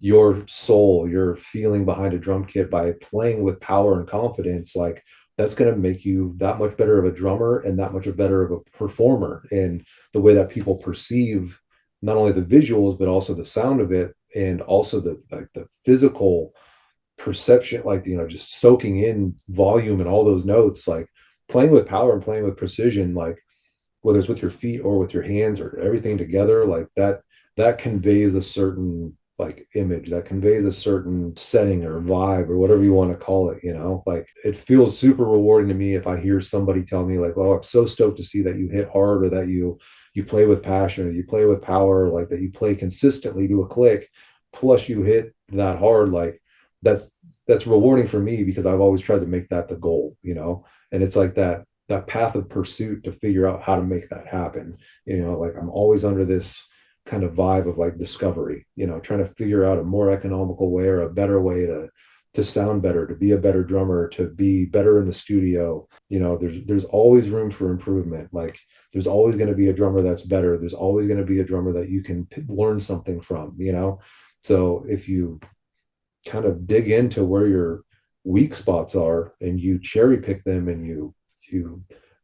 your soul, your feeling behind a drum kit by playing with power and confidence, like that's going to make you that much better of a drummer and that much better of a performer. And the way that people perceive not only the visuals but also the sound of it and also the like the physical perception, like you know, just soaking in volume and all those notes, like playing with power and playing with precision, like whether it's with your feet or with your hands or everything together, like that conveys a certain like image, that conveys a certain setting or vibe or whatever you want to call it, you know. Like it feels super rewarding to me if I hear somebody tell me like, oh, I'm so stoked to see that you hit hard or that you play with passion or you play with power, like that you play consistently to a click plus you hit that hard. Like that's rewarding for me because I've always tried to make that the goal, you know. And it's like that path of pursuit to figure out how to make that happen. You know, like I'm always under this kind of vibe of like discovery, you know, trying to figure out a more economical way or a better way to sound better, to be a better drummer, to be better in the studio. You know, there's always room for improvement. Like there's always going to be a drummer that's better. There's always going to be a drummer that you can learn something from, you know. So if you kind of dig into where your weak spots are and you cherry pick them and you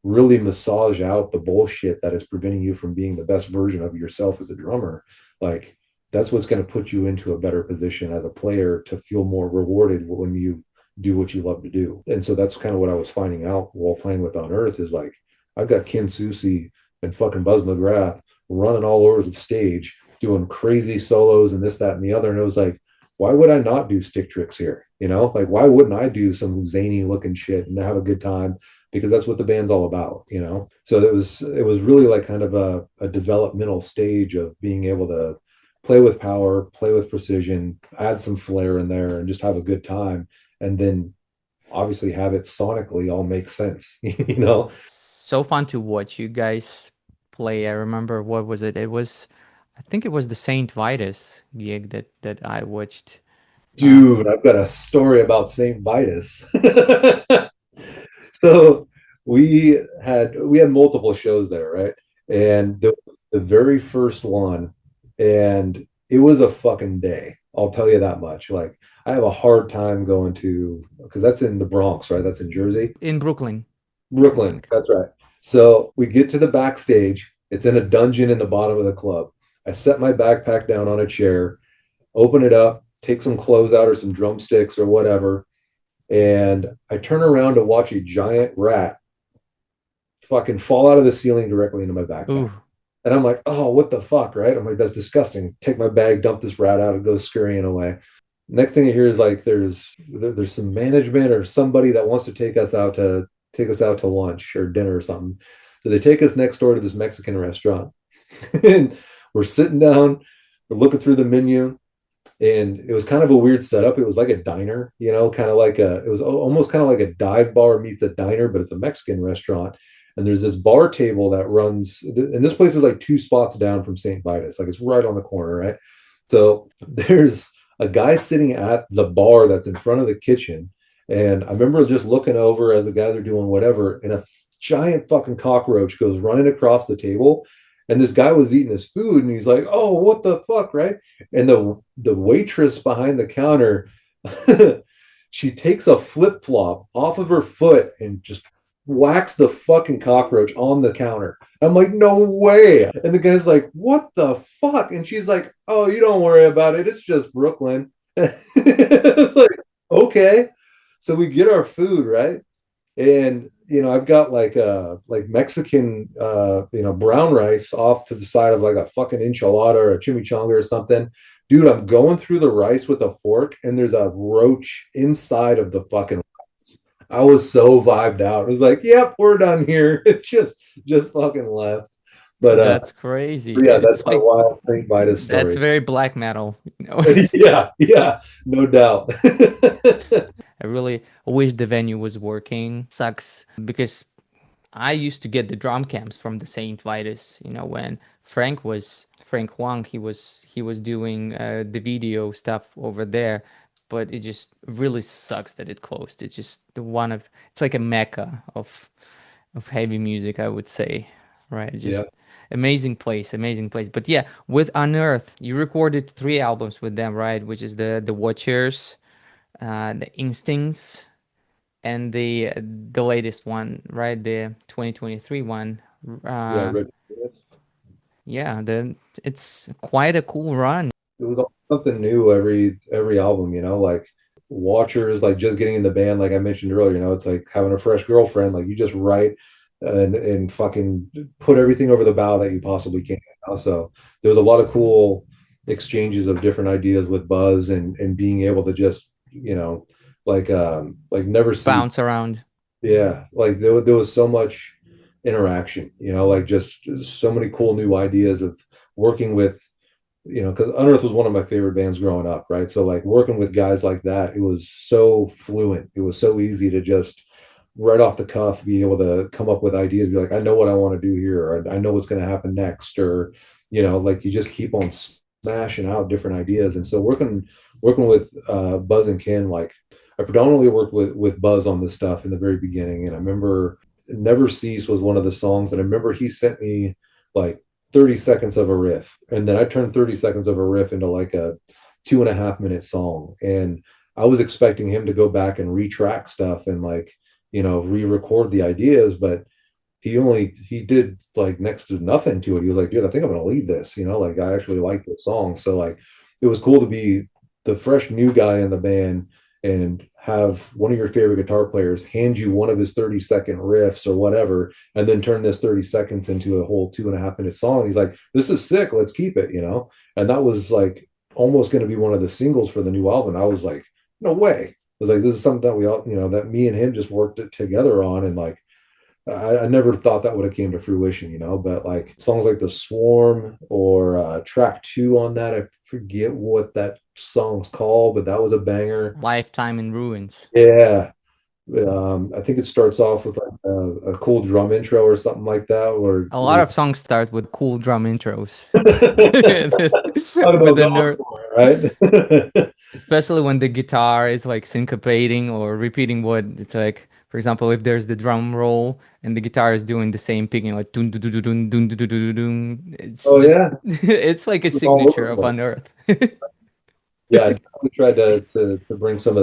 really massage out the bullshit that is preventing you from being the best version of yourself as a drummer, like that's what's going to put you into a better position as a player to feel more rewarded when you do what you love to do. And so that's kind of what I was finding out while playing with Unearth is like I've got Ken Susi and fucking Buzz McGrath running all over the stage doing crazy solos and this, that, and the other. And it was like, why would I not do stick tricks here? You know, like why wouldn't I do some zany looking shit and have a good time? Because that's what the band's all about, you know. So it was really like kind of a developmental stage of being able to play with power, play with precision, add some flair in there, and just have a good time. And then obviously have it sonically all make sense, you know. So fun to watch you guys play. I remember what was it? It was, I think it was the Saint Vitus gig that I watched. Dude, I've got a story about Saint Vitus. So we had multiple shows there, right? And the very first one, and it was a fucking day. I'll tell you that much. Like I have a hard time going to because that's in the Bronx, right? That's in Jersey. In Brooklyn, I Brooklyn, think. that's right. So we get to the backstage. It's in a dungeon in the bottom of the club. I set my backpack down on a chair, open it up, take some clothes out or some drumsticks or whatever, and I turn around to watch a giant rat fucking fall out of the ceiling directly into my backpack. Ooh, And I'm like, oh, what the fuck, right? I'm like, that's disgusting. Take my bag, dump this rat out, and go scurrying away. Next thing you hear is like there's some management or somebody that wants to take us out to lunch or dinner or something. So they take us next door to this Mexican restaurant. And we're sitting down, we're looking through the menu, and it was kind of a weird setup. It was like a diner, kind of like it was almost kind of like a dive bar meets a diner, but it's a Mexican restaurant. And there's this bar table that runs, and this place is like two spots down from St. Vitus, like it's right on the corner, right? So there's a guy sitting at the bar that's in front of the kitchen, and I remember just looking over as the guys are doing whatever, and a giant fucking cockroach goes running across the table, and this guy was eating his food, and he's like, "Oh, what the fuck," right? And the waitress behind the counter, she takes a flip flop off of her foot and just whacks the fucking cockroach on the counter. I'm like, no way. And the guy's like, what the fuck? And she's like, oh, you don't worry about it. It's just Brooklyn. It's like, okay. So we get our food, right? And I've got like Mexican brown rice off to the side of like a fucking enchilada or a chimichanga or something. Dude, I'm going through the rice with a fork and there's a roach inside of the fucking rice. I was so vibed out. I was like, yep, we're done here. It just fucking left. But that's crazy. yeah, that's It's my like wild Saint Vitus that's story. very black metal, you know. Yeah, yeah, no doubt. I really wish the venue was working. Sucks because I used to get the drum cams from the Saint Vitus, you know, when Frank Huang, he was doing the video stuff over there, but it just really sucks that it closed. It's just it's like a mecca of heavy music, I would say, right? Yeah, Just amazing place, amazing place. But yeah, with Unearth, you recorded three albums with them, right? Which is the Watchers, the Instincts, and the latest one, right? The 2023 one. yeah, Uh, Rich. yeah, it's quite a cool run. It was something new every album, like Watchers, like just getting in the band, like I mentioned earlier, it's like having a fresh girlfriend, like you just write and fucking put everything over the bow that you possibly can. So there was a lot of cool exchanges of different ideas with Buzz and being able to just, like never see. Bounce around. Yeah, like there was so much interaction, like just so many cool new ideas of working with, because Unearth was one of my favorite bands growing up, right? So like working with guys like that, it was so fluent. It was so easy to just right off the cuff be able to come up with ideas, be like, I know what I want to do here, or I know what's going to happen next, or like you just keep on smashing out different ideas. And so working with Buzz and Ken, like I predominantly worked with Buzz on this stuff in the very beginning, and I remember Never Cease was one of the songs that I remember he sent me like 30 seconds of a riff, and then I turned 30 seconds of a riff into like a 2.5 minute song. And I was expecting him to go back and retrack stuff and like re-record the ideas, but he did like next to nothing to it. He was like, dude, I think I'm gonna leave this, like I actually like this song. So like it was cool to be the fresh new guy in the band and have one of your favorite guitar players hand you one of his 30-second riffs or whatever, and then turn this 30 seconds into a whole 2.5 minute song. He's like, this is sick, let's keep it. And that was like almost going to be one of the singles for the new album. I was like, no way. I was like, this is something that we all, that me and him just worked it together on. And like I never thought that would have came to fruition, but like songs like The Swarm or track 2 on that, I forget what that song's called, but that was a banger. Lifetime in Ruins. Yeah. I think it starts off with like a cool drum intro or something like that, or A lot of songs start with cool drum intros. talk With about the going nerd, for it, right? especially when the guitar is like syncopating or repeating what it's like. For example, if there's the drum roll and the guitar is doing the same picking, like dun dun dun dun dun dun dun dun dun dun, it's Oh just yeah, it's like a all over signature the of place. Unearth. Yeah, I definitely tried to bring some of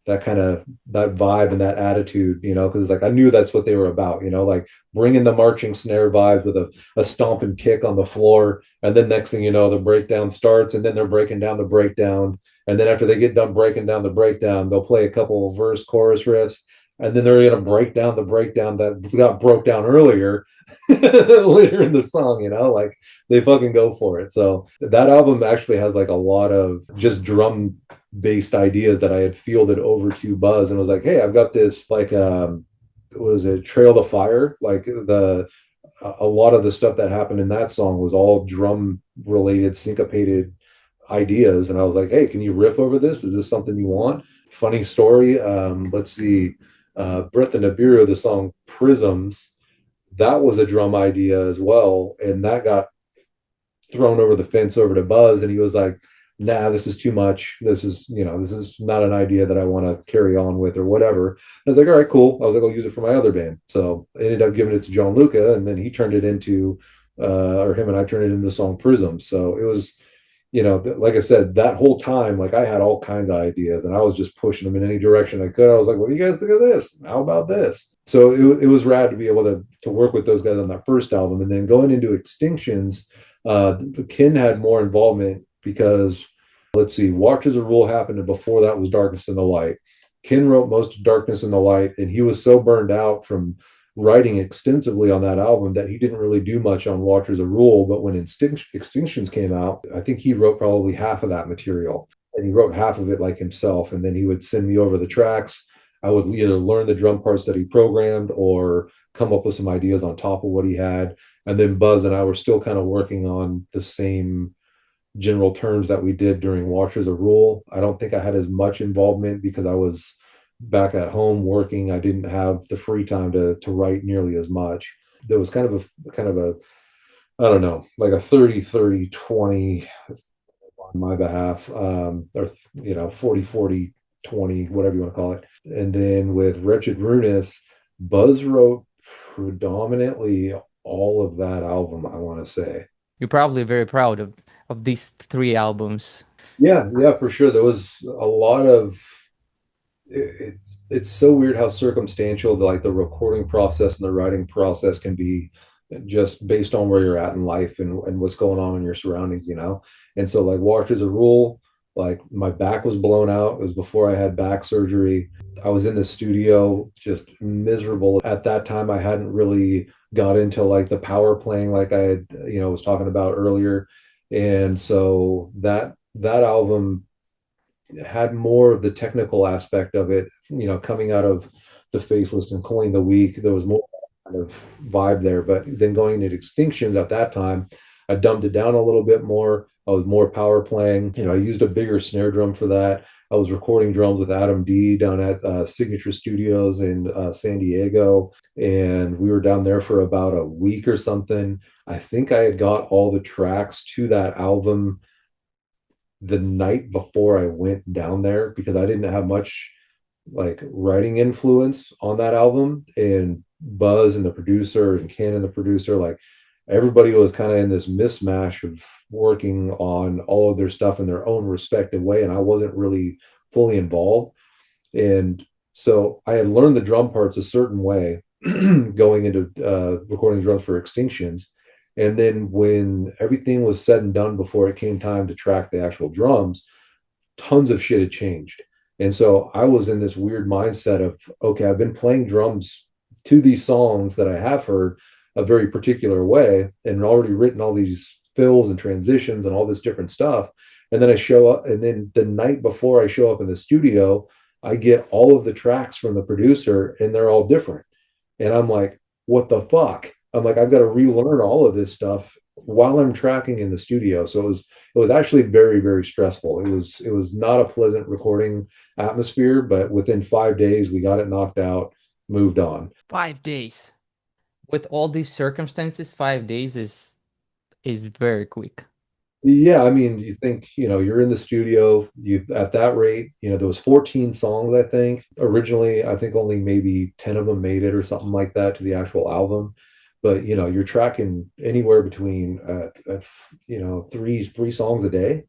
that kind of that vibe and that attitude, because like I knew that's what they were about, like bringing the marching snare vibes with a stomp and kick on the floor, and then next thing you know, the breakdown starts, and then they're breaking down the breakdown, and then after they get done breaking down the breakdown, they'll play a couple of verse chorus riffs, and then they're gonna break down the breakdown that got broke down earlier later in the song, like they fucking go for it. So that album actually has like a lot of just drum based ideas that I had fielded over to Buzz and was like, hey, I've got this like what is it, Trail the Fire? Like the a lot of the stuff that happened in that song was all drum related, syncopated ideas. And I was like, hey, can you riff over this? Is this something you want? Funny story. Let's see. Breath of Nibiru, the song Prisms, that was a drum idea as well. And that got thrown over the fence over to Buzz, and he was like, "Nah, this is too much. This is not an idea that I want to carry on with or whatever." And I was like, "All right, cool." I was like, "I'll use it for my other band." So I ended up giving it to Gianluca, and then he turned it into, or him and I turned it into the song Prism. So it was, like I said, that whole time, like I had all kinds of ideas, and I was just pushing them in any direction I could. I was like, "What do you guys think of this? How about this?" So it was rad to be able to work with those guys on that first album, and then going into Extinctions, Ken had more involvement because, let's see, Watch as a Rule happened, and before that was Darkness in the Light. Ken wrote most of Darkness in the Light, and he was so burned out from writing extensively on that album that he didn't really do much on Watch as a Rule. But when Extinctions came out, I think he wrote probably half of that material, and he wrote half of it like himself. And then he would send me over the tracks. I would either learn the drum parts that he programmed or come up with some ideas on top of what he had. And then Buzz and I were still kind of working on the same general terms that we did during Watch as a Rule. I don't think I had as much involvement because I was back at home working. I didn't have the free time to write nearly as much. There was kind of a I don't know, like a 30-30-20 on my behalf, or 40-40-20, whatever you want to call it. And then with Wretched RUINOUS, Buzz wrote predominantly all of that album, I want to say. You're probably very proud of these three albums. Yeah, yeah, for sure. There was a lot of it's so weird how circumstantial like the recording process and the writing process can be just based on where you're at in life and what's going on in your surroundings. And so like Watch as a Rule, like my back was blown out. It was before I had back surgery. I was in the studio just miserable. At that time, I hadn't really got into like the power playing like I had, was talking about earlier. And so that album had more of the technical aspect of it, coming out of the Faceless and Culling the Weak. There was more kind of vibe there. But then going into Extinctions at that time, I dumbed it down a little bit more. I was more power playing. I used a bigger snare drum for that. I was recording drums with Adam D down at Signature Studios in San Diego. And we were down there for about a week or something. I think I had got all the tracks to that album the night before I went down there because I didn't have much like writing influence on that album. And Buzz and the producer and Ken and the producer, like everybody was kind of in this mismatch of working on all of their stuff in their own respective way. And I wasn't really fully involved. And so I had learned the drum parts a certain way going into recording drums for Extinctions. And then when everything was said and done before it came time to track the actual drums, tons of shit had changed. And so I was in this weird mindset of, okay, I've been playing drums to these songs that I have heard a very particular way and already written all these fills and transitions and all this different stuff. And then I show up, and then the night before I show up in the studio, I get all of the tracks from the producer and they're all different. And I'm like, what the fuck? I'm like, I've got to relearn all of this stuff while I'm tracking in the studio. So it was actually very, very stressful. It was not a pleasant recording atmosphere, but within 5 days we got it knocked out, moved on. 5 days. With all these circumstances, 5 days is very quick. Yeah, I mean, you think, you're in the studio, you at that rate, there was 14 songs, I think. Originally, I think only maybe 10 of them made it or something like that to the actual album. But, you're tracking anywhere between three songs a day,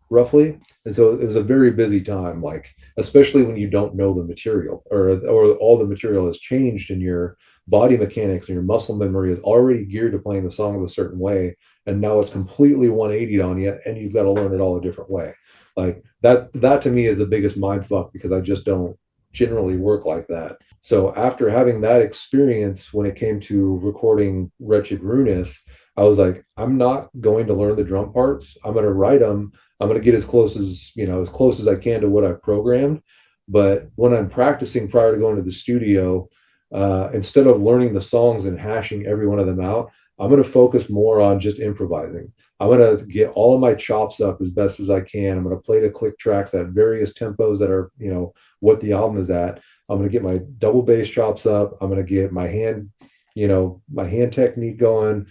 roughly. And so it was a very busy time, like especially when you don't know the material or all the material has changed and your body mechanics and your muscle memory is already geared to playing the song a certain way, and now it's completely 180 on you and you've got to learn it all a different way. Like that to me is the biggest mind fuck because I just don't generally work like that. So after having that experience when it came to recording Wretched Ruinous, I was like, I'm not going to learn the drum parts. I'm going to write them. I'm going to get as close as I can to what I've programmed. But when I'm practicing prior to going to the studio, instead of learning the songs and hashing every one of them out, I'm going to focus more on just improvising. I'm going to get all of my chops up as best as I can. I'm going to play the click tracks at various tempos that are, what the album is at. I'm going to get my double bass chops up. I'm going to get my hand technique going.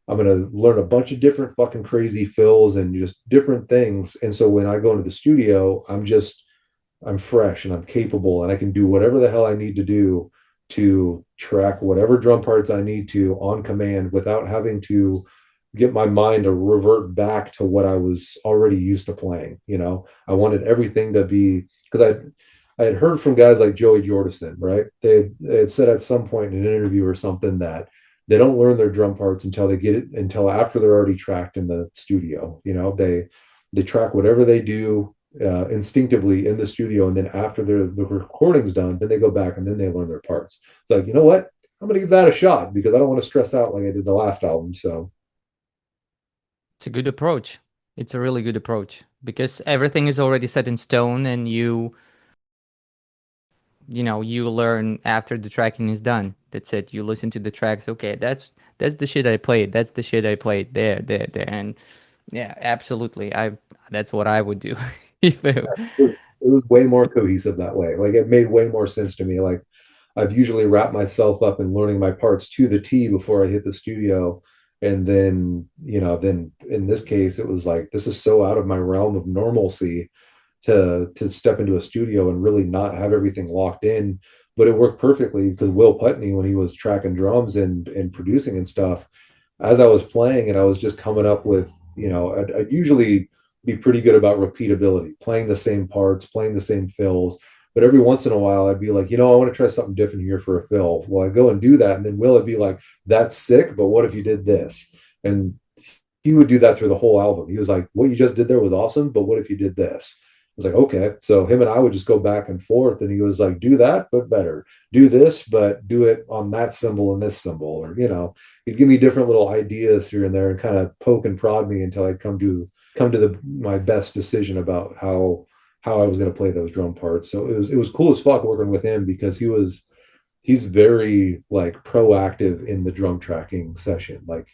I'm going to learn a bunch of different fucking crazy fills and just different things. And so when I go into the studio, I'm fresh and I'm capable and I can do whatever the hell I need to do to track whatever drum parts I need to on command without having to get my mind to revert back to what I was already used to playing. I wanted everything to be because I had heard from guys like Joey Jordison, right? They had said at some point in an interview or something that they don't learn their drum parts until they get it until after they're already tracked in the studio. They track whatever they do instinctively in the studio, and then after the recording's done, then they go back and then they learn their parts. It's like, you know what? I'm gonna give that a shot because I don't want to stress out like I did the last album. So It's a good approach. It's a really good approach because everything is already set in stone and you learn after the tracking is done. That's it. You listen to the tracks. Okay, that's the shit I played. That's the shit I played there. And yeah, absolutely. That's what I would do. If it was way more cohesive that way. Like it made way more sense to me. Like I've usually wrapped myself up in learning my parts to the T before I hit the studio. And then in this case, it was like, this is so out of my realm of normalcy to step into a studio and really not have everything locked in. But it worked perfectly because Will Putney, when he was tracking drums and producing and stuff, as I was playing and I was just coming up with, I'd usually be pretty good about repeatability, playing the same parts, playing the same fills. But every once in a while, I'd be like, I want to try something different here for a fill. Well, I go and do that. And then Will would be like, that's sick, but what if you did this? And he would do that through the whole album. He was like, what you just did there was awesome, but what if you did this? I was like, okay. So him and I would just go back and forth. And he was like, do that, but better. Do this, but do it on that cymbal and this cymbal. Or, he'd give me different little ideas here and there and kind of poke and prod me until I'd come to my best decision about how I was going to play those drum parts. So it was cool as fuck working with him because he's very like proactive in the drum tracking session. Like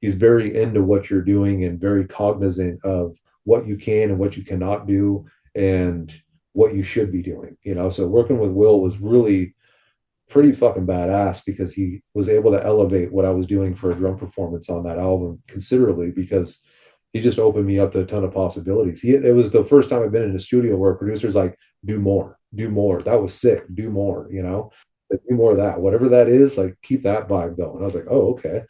he's very into what you're doing and very cognizant of what you can and what you cannot do and what you should be doing. So working with Will was really pretty fucking badass because he was able to elevate what I was doing for a drum performance on that album considerably because he just opened me up to a ton of possibilities. It was the first time I've been in a studio where a producer's like, do more, do more. That was sick. Do more, like, do more of that. Whatever that is, like keep that vibe going. I was like, oh, okay.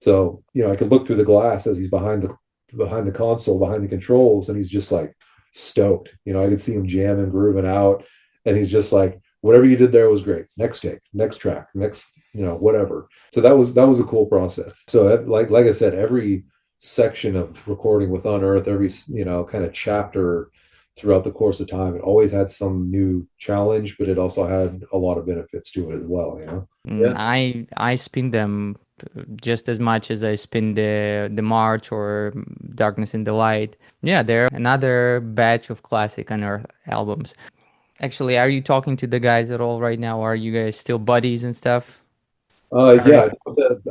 So, I could look through the glass as he's behind the console, behind the controls, and he's just like stoked. I could see him jamming, grooving out, and he's just like, whatever you did there was great. Next take, next track, next, whatever. So that was a cool process. So like I said, every section of recording with Unearth, every kind of chapter throughout the course of time, it always had some new challenge, but it also had a lot of benefits to it as well. Yeah. I spin them just as much as I spin the March or Darkness in the Light. Yeah, they're another batch of classic Unearth albums. Actually, are you talking to the guys at all right now? Are you guys still buddies and stuff? Yeah,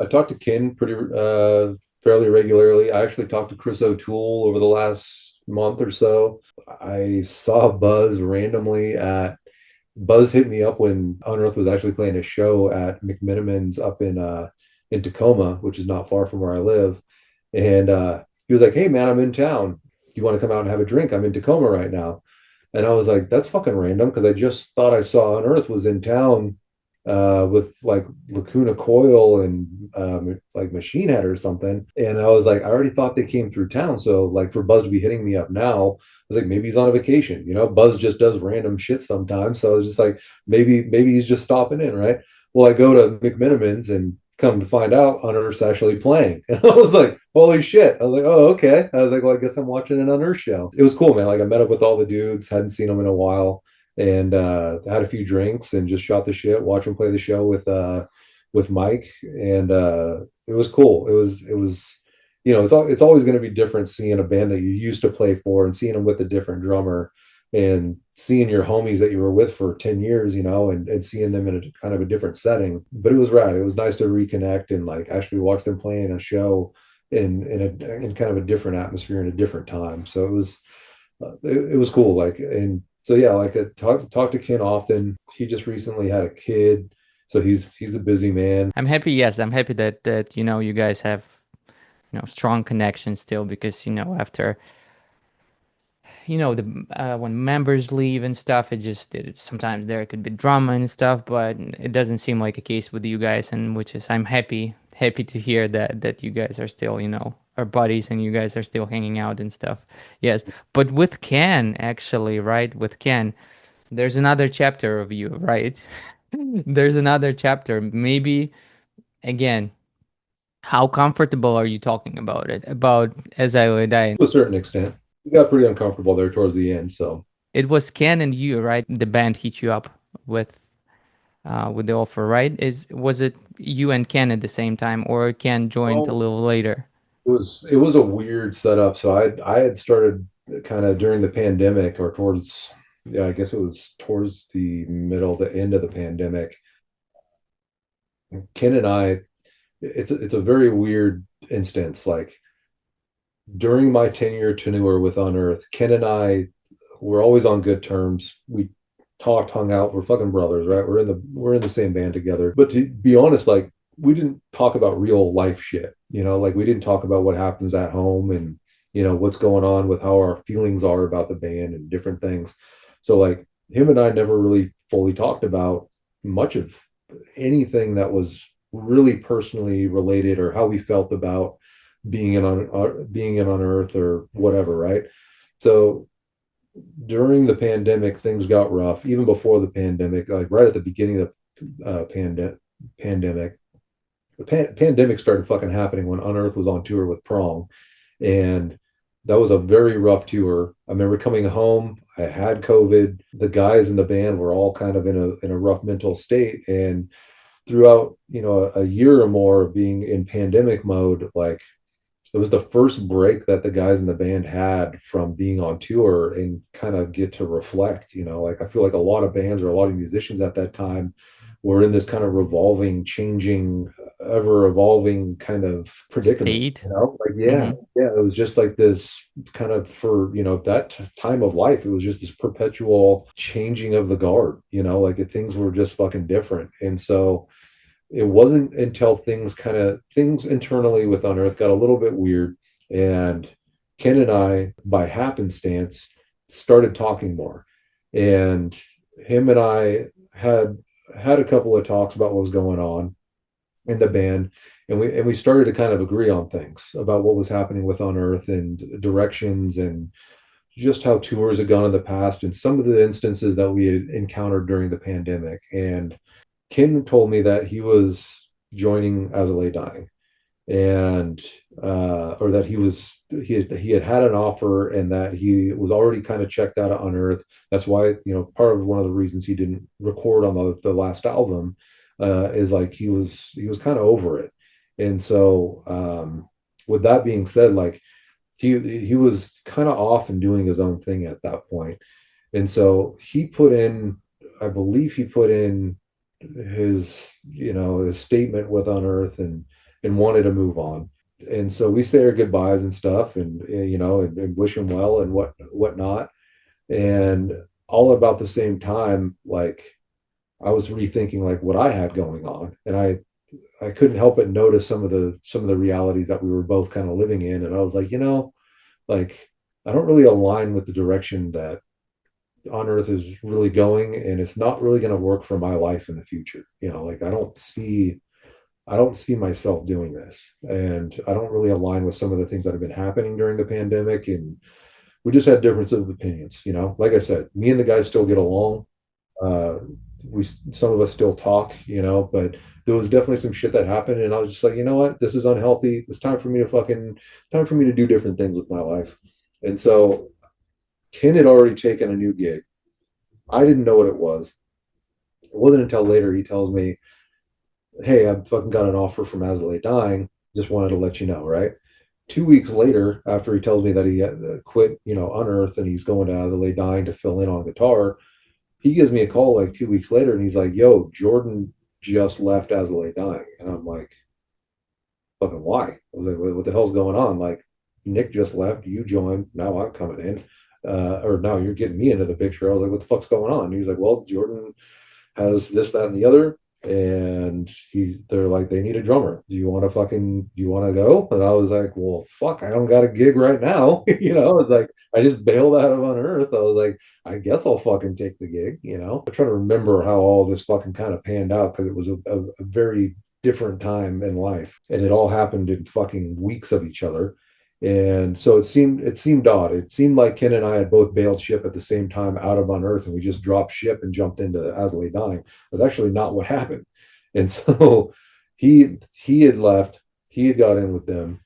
I talked to Ken pretty. fairly regularly. I actually talked to Chris O'Toole over the last month or so. I saw Buzz hit me up when Unearth was actually playing a show at McMiniman's up in Tacoma, which is not far from where I live. And he was like, "Hey man, I'm in town. Do you want to come out and have a drink? I'm in Tacoma right now." And I was like, "That's fucking random," because I just thought I saw Unearth was in town with like Lacuna Coil and like Machine Head or something. And I was like, I already thought they came through town. So like for Buzz to be hitting me up now, I was like, maybe he's on a vacation. You know, Buzz just does random shit sometimes. So I was just like, maybe he's just stopping in, right? Well, I go to McMiniman's and come to find out Unearth's actually playing. And I was like, holy shit. I was like, oh, okay. I was like, well, I guess I'm watching an Unearth show. It was cool, man. Like I met up with all the dudes, hadn't seen them in a while, and had a few drinks and just shot the shit, watch him play the show with Mike. And it was cool. It was it's always going to be different seeing a band that you used to play for and seeing them with a different drummer and seeing your homies that you were with for 10 years, and seeing them in a kind of a different setting. But it was rad. It was nice to reconnect and like actually watch them play in a show in kind of a different atmosphere and a different time. So it was cool. Like, and so yeah, like I talk to Ken often. He just recently had a kid, so he's a busy man. I'm happy, yes, I'm happy that you guys have strong connections still, because after the when members leave and stuff, sometimes there could be drama and stuff, but it doesn't seem like the case with you guys, and which is I'm happy to hear that you guys are still are buddies and you guys are still hanging out and stuff. Yes, but with Ken, actually, right? With Ken, there's another chapter of you, right? There's another chapter. Maybe again, how comfortable are you talking about it? About As I Lay Dying? To a certain extent, we got pretty uncomfortable there towards the end. So It was Ken and you, right? The band hit you up with the offer, right? Was it you and Ken at the same time, or Ken joined a well, little later? it was a weird setup. So I had started kind of during the pandemic or towards, yeah, I guess it was towards the end of the pandemic. Ken and I, it's a very weird instance. Like during my 10-year tenure with Unearth, Ken and I were always on good terms. We talked, hung out. We're fucking brothers, right? We're in the same band together. But to be honest, like we didn't talk about real life shit. Like we didn't talk about what happens at home and what's going on with how our feelings are about the band and different things. So like him and I never really fully talked about much of anything that was really personally related or how we felt about being in on Earth or whatever, right? So during the pandemic, things got rough. Even before the pandemic, like right at the beginning of the pandemic, the pandemic started fucking happening when Unearth was on tour with Prong, and that was a very rough tour. I remember coming home. I had COVID. The guys in the band were all kind of in a rough mental state, and throughout a year or more of being in pandemic mode, like it was the first break that the guys in the band had from being on tour and kind of get to reflect. Like I feel like a lot of bands or a lot of musicians at that time were in this kind of revolving, changing, ever evolving kind of predicament. State. Like yeah, Mm-hmm. yeah, it was just like this kind of for that time of life. It was just this perpetual changing of the guard. Like things were just fucking different, and so it wasn't until things internally with Unearth got a little bit weird, and Ken and I, by happenstance, started talking more. And him and I had a couple of talks about what was going on in the band, and we started to kind of agree on things about what was happening with Unearth and directions and just how tours had gone in the past and some of the instances that we had encountered during the pandemic. And Ken told me that he was joining As I Lay Dying, and or that he had an offer and that he was already kind of checked out of Unearth. That's why part of one of the reasons he didn't record on the last album is like he was kind of over it. And so with that being said, like he was kind of off and doing his own thing at that point. And so I believe he put in his statement with Unearth and wanted to move on. and so we say our goodbyes and stuff, and and wish him well and whatnot. And all about the same time, like I was rethinking like what I had going on, and I couldn't help but notice some of the realities that we were both kind of living in, and I was like, like I don't really align with the direction that on Earth is really going, and it's not really going to work for my life in the future. Like I don't see myself doing this, and I don't really align with some of the things that have been happening during the pandemic, and we just had difference of opinions. Like I said, me and the guys still get along. uh we Some of us still talk, but there was definitely some shit that happened, and I was just like, you know what, this is unhealthy. It's time for me to do different things with my life. And so Ken had already taken a new gig. I didn't know what it was. It wasn't until later he tells me, hey, I've fucking got an offer from As I Lay Dying. Just wanted to let you know, right? 2 weeks later, after he tells me that he quit, Unearth, and he's going to As I Lay Dying to fill in on guitar, he gives me a call like 2 weeks later, and he's like, yo, Jordan just left As I Lay Dying. And I'm like, fucking why? I was like, what the hell's going on? Like, Nick just left, you joined, now I'm coming in. Or now you're getting me into the picture. I was like, what the fuck's going on? And he's like, well, Jordan has this, that, and the other, and they're like, they need a drummer. Do you want to go? And I was like, well, fuck, I don't got a gig right now. It's like I just bailed out of Unearth. I was like, I guess I'll fucking take the gig. I'm trying to remember how all this fucking kind of panned out, because it was a very different time in life, and it all happened in fucking weeks of each other. And so it seemed odd. It seemed like Ken and I had both bailed ship at the same time out of Unearth, and we just dropped ship and jumped into As I Lay Dying. Was actually not what happened. And so he had left. He had got in with them.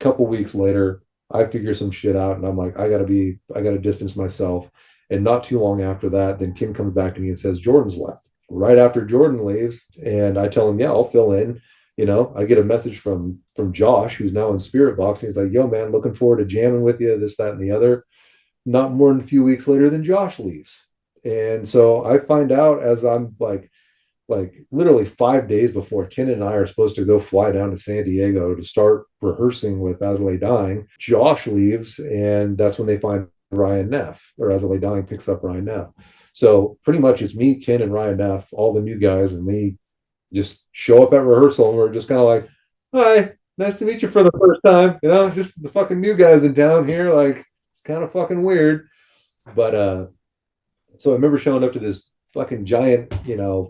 A couple weeks later, I figure some shit out, and I'm like, I gotta distance myself. And not too long after that, then Ken comes back to me and says Jordan's left. Right after Jordan leaves, and I tell him, yeah, I'll fill in. I get a message from Josh, who's now in Spirit Box, and he's like, yo, man, looking forward to jamming with you, this, that, and the other. Not more than a few weeks later, then Josh leaves. And so I find out, as I'm like literally 5 days before Ken and I are supposed to go fly down to San Diego to start rehearsing with As I Lay Dying, Josh leaves, and that's when they find Ryan Neff, or As I Lay Dying picks up Ryan Neff. So pretty much it's me, Ken, and Ryan Neff, all the new guys, and me just show up at rehearsal, and we're just kind of like, hi, nice to meet you for the first time. Just the fucking new guys in town here. Like, it's kind of fucking weird. But so I remember showing up to this fucking giant,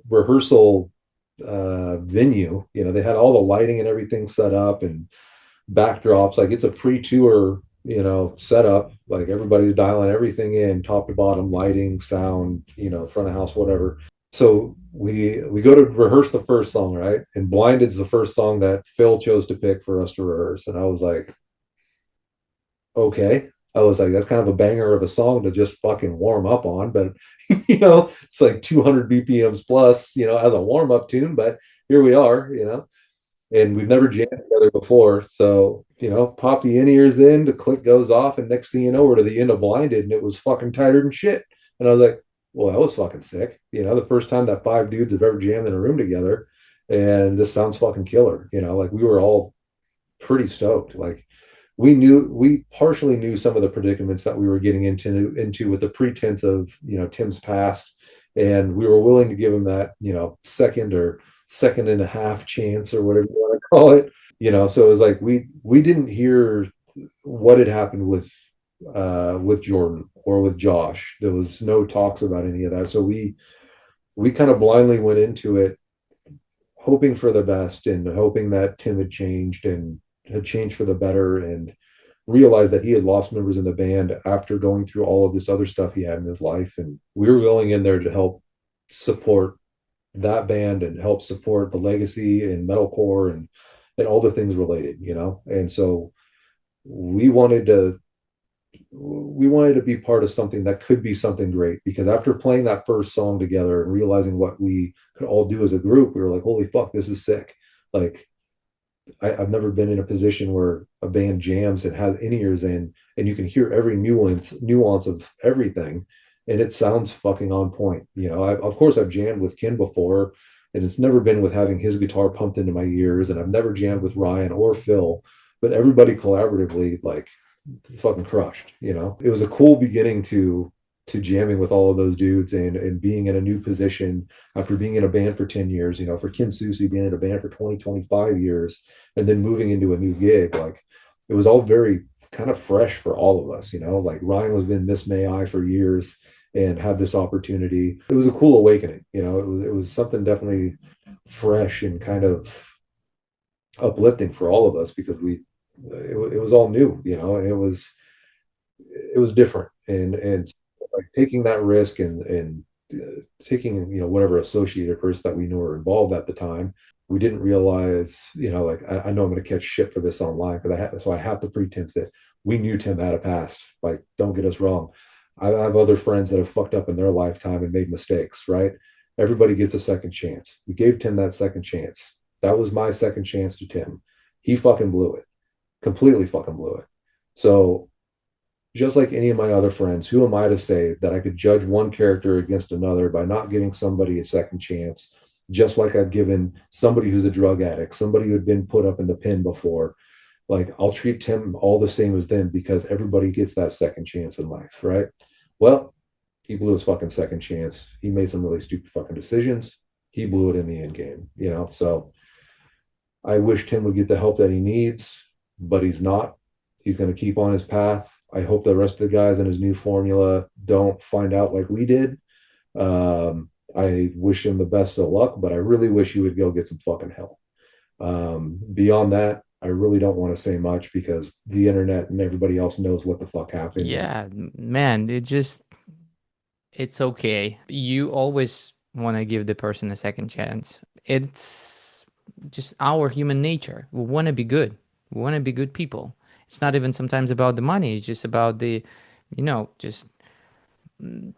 rehearsal venue. They had all the lighting and everything set up, and backdrops. Like, it's a pre-tour, setup. Like, everybody's dialing everything in, top to bottom, lighting, sound, front of house, whatever. So we go to rehearse the first song, right? And Blinded's the first song that Phil chose to pick for us to rehearse. And I was like, okay. I was like, that's kind of a banger of a song to just fucking warm up on. But, it's like 200 BPMs plus, as a warm up tune. But here we are, and we've never jammed together before. So, pop the in-ears in, the click goes off, and next thing you know, we're to the end of Blinded, and it was fucking tighter than shit. And I was like, well, that was fucking sick. The first time that five dudes have ever jammed in a room together, and this sounds fucking killer. Like, we were all pretty stoked. Like, we partially knew some of the predicaments that we were getting into with the pretense of, Tim's past, and we were willing to give him that, second and a half chance, or whatever you want to call it. So it was like we didn't hear what had happened with Jordan or with Josh. There was no talks about any of that. So we kind of blindly went into it, hoping for the best, and hoping that Tim had changed, and had changed for the better, and realized that he had lost members in the band after going through all of this other stuff he had in his life. And we were going in there to help support that band, and help support the legacy and metalcore, and all the things related, And so we wanted to be part of something that could be something great, because after playing that first song together and realizing what we could all do as a group, we were like, holy fuck, this is sick. Like, I've never been in a position where a band jams and has in-ears in, and you can hear every nuance of everything, and it sounds fucking on point. Of course I've jammed with Ken before, and it's never been with having his guitar pumped into my ears, and I've never jammed with Ryan or Phil. but everybody collaboratively like fucking crushed. It was a cool beginning to jamming with all of those dudes and being in a new position after being in a band for 10 years, for Kim Susi being in a band for 20, 25 years, and then moving into a new gig. Like it was all very kind of fresh for all of us, like Ryan was been Miss May I for years and had this opportunity. It was a cool awakening, it was something definitely fresh and kind of uplifting for all of us because it was all new, and it was different and like taking that risk and taking whatever associated person that we knew were involved at the time. We didn't realize, like I know I'm going to catch shit for this online because so I have to pretense that we knew Tim had a past. Like, don't get us wrong. I have other friends that have fucked up in their lifetime and made mistakes, right? Everybody gets a second chance. We gave Tim that second chance. That was my second chance to Tim. He fucking blew it, completely fucking blew it. So just like any of my other friends, who am I to say that I could judge one character against another by not giving somebody a second chance? Just like I've given somebody who's a drug addict, somebody who had been put up in the pen before, like I'll treat him all the same as them because everybody gets that second chance in life, right? Well, he blew his fucking second chance. He made some really stupid fucking decisions. He blew it in the end game, So I wish Tim would get the help that he needs, but he's not. He's going to keep on his path. I hope the rest of the guys in his new formula don't find out like we did. I wish him the best of luck, but I really wish he would go get some fucking help. Beyond that, I really don't want to say much because the internet and everybody else knows what the fuck happened. And Yeah, man, it's okay. You always want to give the person a second chance. It's just our human nature. We want to be good. We want to be good people. It's not even sometimes about the money. It's just about just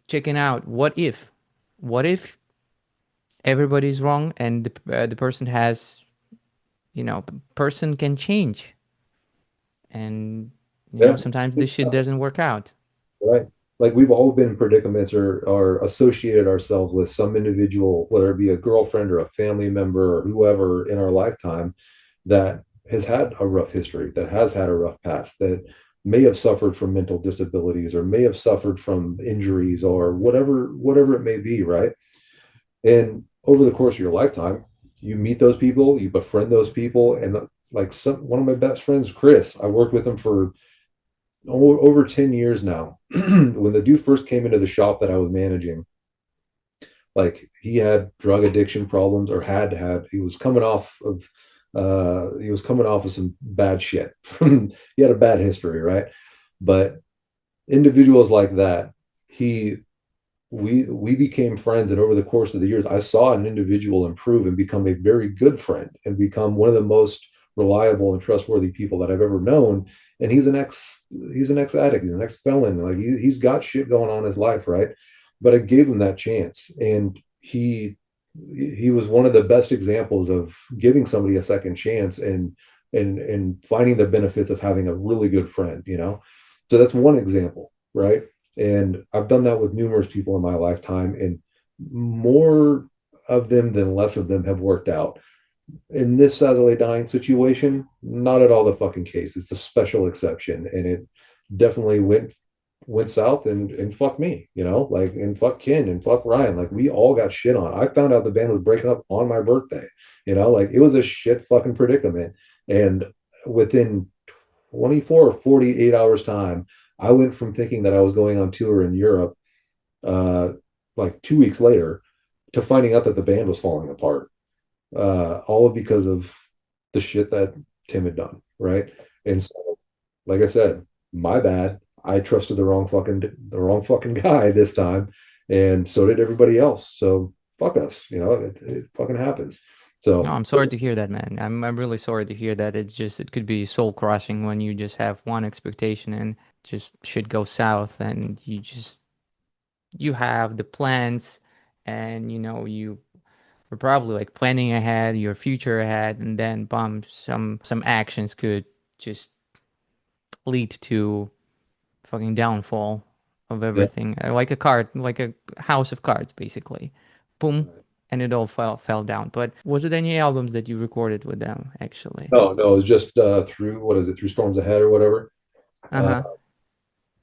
checking out what if everybody's wrong and the person has, person can change, and yeah, sometimes this shit doesn't work out. right. Like we've all been in predicaments or associated ourselves with some individual, whether it be a girlfriend or a family member or whoever in our lifetime that has had a rough history, that has had a rough past, that may have suffered from mental disabilities or may have suffered from injuries or whatever it may be, right? And over the course of your lifetime, you meet those people, you befriend those people, and like one of my best friends, Chris, I worked with him for over 10 years now. When the dude first came into the shop that I was managing, like he had drug addiction problems or had he was coming off of some bad shit. He had a bad history, right? But individuals like that, he we became friends, and over the course of the years I saw an individual improve and become a very good friend and become one of the most reliable and trustworthy people that I've ever known. And he's an ex addict, he's an ex felon, like he's got shit going on in his life, right? But I gave him that chance, and he was one of the best examples of giving somebody a second chance and finding the benefits of having a really good friend, so that's one example, right? And I've done that with numerous people in my lifetime, and more of them than less of them have worked out. In this Saturday dying situation, not at all the fucking case. It's a special exception, and it definitely went south and fuck me, like and fuck Ken and fuck Ryan. Like we all got shit on. I found out the band was breaking up on my birthday, like it was a shit fucking predicament. And within 24 or 48 hours time, I went from thinking that I was going on tour in Europe, uh, like 2 weeks later, to finding out that the band was falling apart, all because of the shit that Tim had done, right? And so, like I said, my bad. I trusted the wrong fucking guy this time, and so did everybody else. So fuck us, it fucking happens. No, So I'm sorry to hear that, man. I'm really sorry to hear that. It could be soul crushing when you just have one expectation and just shit goes south, and you have the plans, and you were probably like planning ahead, your future ahead, and then some actions could just lead to fucking downfall of yeah, everything. Like a card, like a house of cards, basically. Boom, and it all fell down. But was it any albums that you recorded with them actually? No, no, it was just through what is it, through Storms Ahead or whatever. Uh, Uh-huh.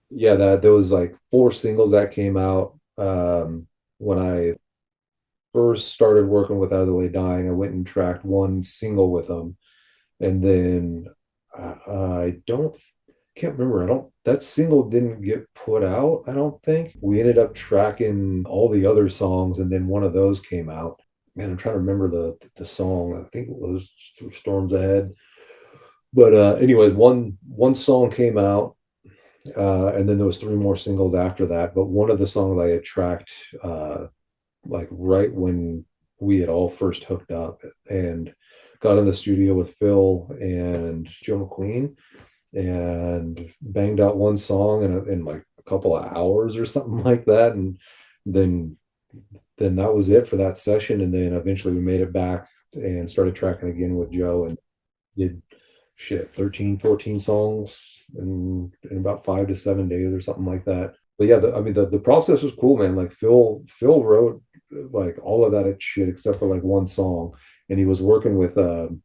yeah, that there was like four singles that came out when I first started working with Adelaide Dying. I went and tracked one single with them, and then I don't can't remember. I don't that single didn't get put out, I don't think. We ended up tracking all the other songs, and then one of those came out. Man, I'm trying to remember the song. I think it was Storms Ahead. But anyway, one song came out, and then there was three more singles after that. But one of the songs I had tracked like right when we had all first hooked up and got in the studio with Phil and Joe McQueen and banged out one song in like a couple of hours or something like that. And then then that was it for that session. And then eventually we made it back and started tracking again with Joe and did shit 13, 14 songs in about 5 to 7 days or something like that. But yeah, I mean the process was cool, man. Like Phil wrote like all of that shit except for like one song, and he was working with Hiram.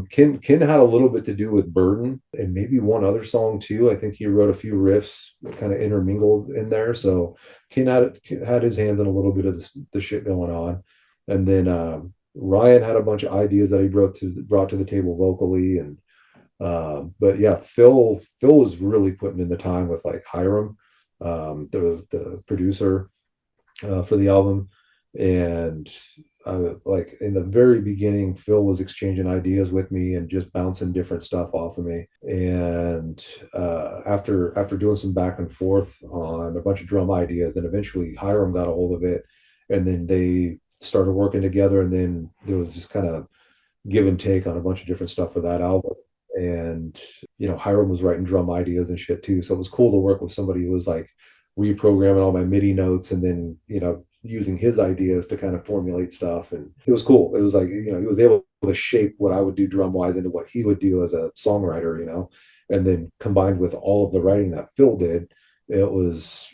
Ken had a little bit to do with Burden and maybe one other song too. I think he wrote a few riffs kind of intermingled in there. So Ken had his hands in a little bit of the shit going on, and then Ryan had a bunch of ideas that he brought to the table vocally, and but yeah, Phil was really putting in the time with like Hiram, the producer for the album, and like in the very beginning, Phil was exchanging ideas with me and just bouncing different stuff off of me. And after doing some back and forth on a bunch of drum ideas, then eventually Hiram got a hold of it, and then they started working together. And then there was just kind of give and take on a bunch of different stuff for that album. And Hiram was writing drum ideas and shit too, so it was cool to work with somebody who was like reprogramming all my MIDI notes and then using his ideas to kind of formulate stuff. And it was cool. It was like he was able to shape what I would do drum wise into what he would do as a songwriter, and then combined with all of the writing that Phil did, it was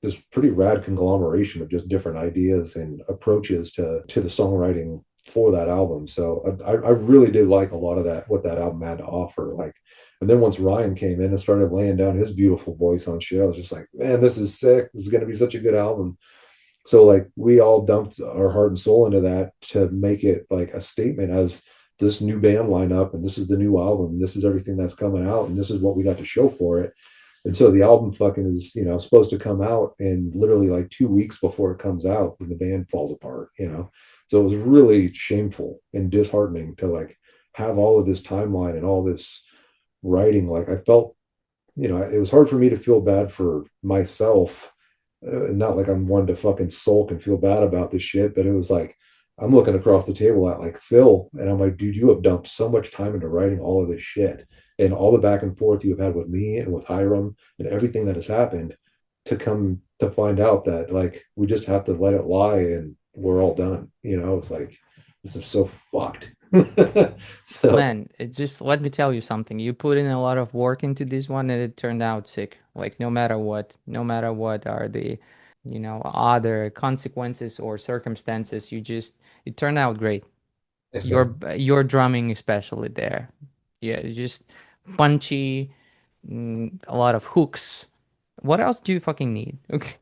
this pretty rad conglomeration of just different ideas and approaches to the songwriting for that album. So I really did like a lot of that, what that album had to offer. Like, and then once Ryan came in and started laying down his beautiful voice on shit, I was just like, man, this is sick. This is going to be such a good album. So like we all dumped our heart and soul into that to make it like a statement as this new band lineup, and this is the new album, and this is everything that's coming out, and this is what we got to show for it. And so the album fucking is, supposed to come out, and literally like 2 weeks before it comes out, and the band falls apart. So it was really shameful and disheartening to like have all of this timeline and all this writing. Like I felt, it was hard for me to feel bad for myself. Not like I'm one to fucking sulk and feel bad about this shit, but it was like I'm looking across the table at like Phil, and I'm like, dude, you have dumped so much time into writing all of this shit and all the back and forth you've had with me and with Hiram and everything that has happened to come to find out that like we just have to let it lie and we're all done. It's like this is so fucked. So Man, it just let me tell you something. You put in a lot of work into this one and it turned out sick. Like no matter what are the, other consequences or circumstances, it turned out great. thanks, man. Your drumming especially there. Yeah, it's just punchy, a lot of hooks. What else do you fucking need? Okay.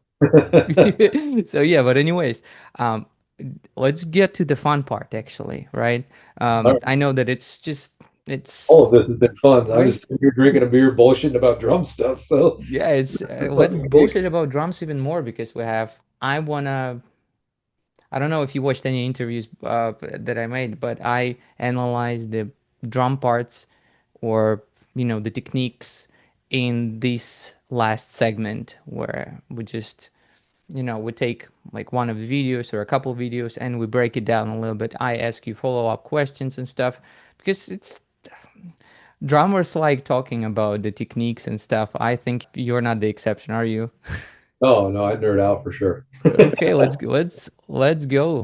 So yeah, but anyways, um, let's get to the fun part actually, right? All right. I know that All of it's this has been fun. I'm great. just sitting here drinking a beer, bullshitting about drum stuff. So Yeah, it's let's fucking great. bullshit about drums even more because I don't know if you watched any interviews that I made, but I analyzed the drum parts or the techniques in this last segment where we just we take like one of the videos or a couple of videos and we break it down a little bit. I ask you follow-up questions and stuff because it's drummers like talking about the techniques and stuff. I think you're not the exception, are you? Oh no, I nerd out for sure. Okay, let's go.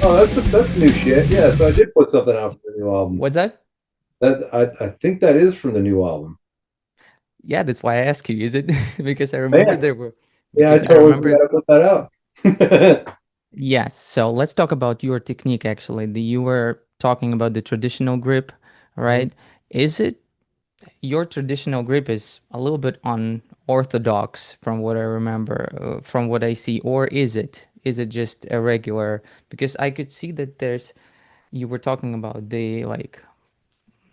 Oh, that's new shit. Yeah, so I did put something out for the new album. What's that? That I think that is from the new album. Yeah, that's why I ask you. Is it because I remember Man, there were yeah, I because I totally remember forgot to put that out. yes. So let's talk about your technique actually. You were talking about the traditional grip, right? Is it your traditional grip is a little bit unorthodox from what I remember, from what I see, or is it? Is it just a regular? Because I could see that you were talking about the like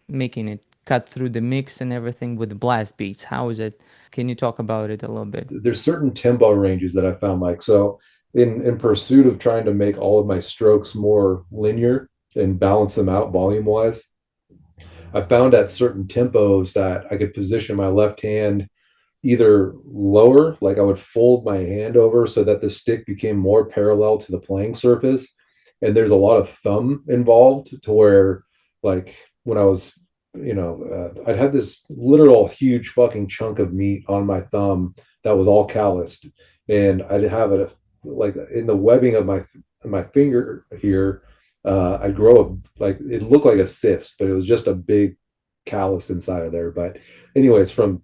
making it cut through the mix and everything with the blast beats. How is it? Can you talk about it a little bit? There's certain tempo ranges that I found, Mike. So in pursuit of trying to make all of my strokes more linear and balance them out volume wise, I found at certain tempos that I could position my left hand either lower, like I would fold my hand over so that the stick became more parallel to the playing surface. And there's a lot of thumb involved to where, like, when I was, I'd have this literal huge fucking chunk of meat on my thumb that was all calloused. And I'd have it like in the webbing of my finger here. I'd grow like it looked like a cyst, but it was just a big callus inside of there. But anyways, from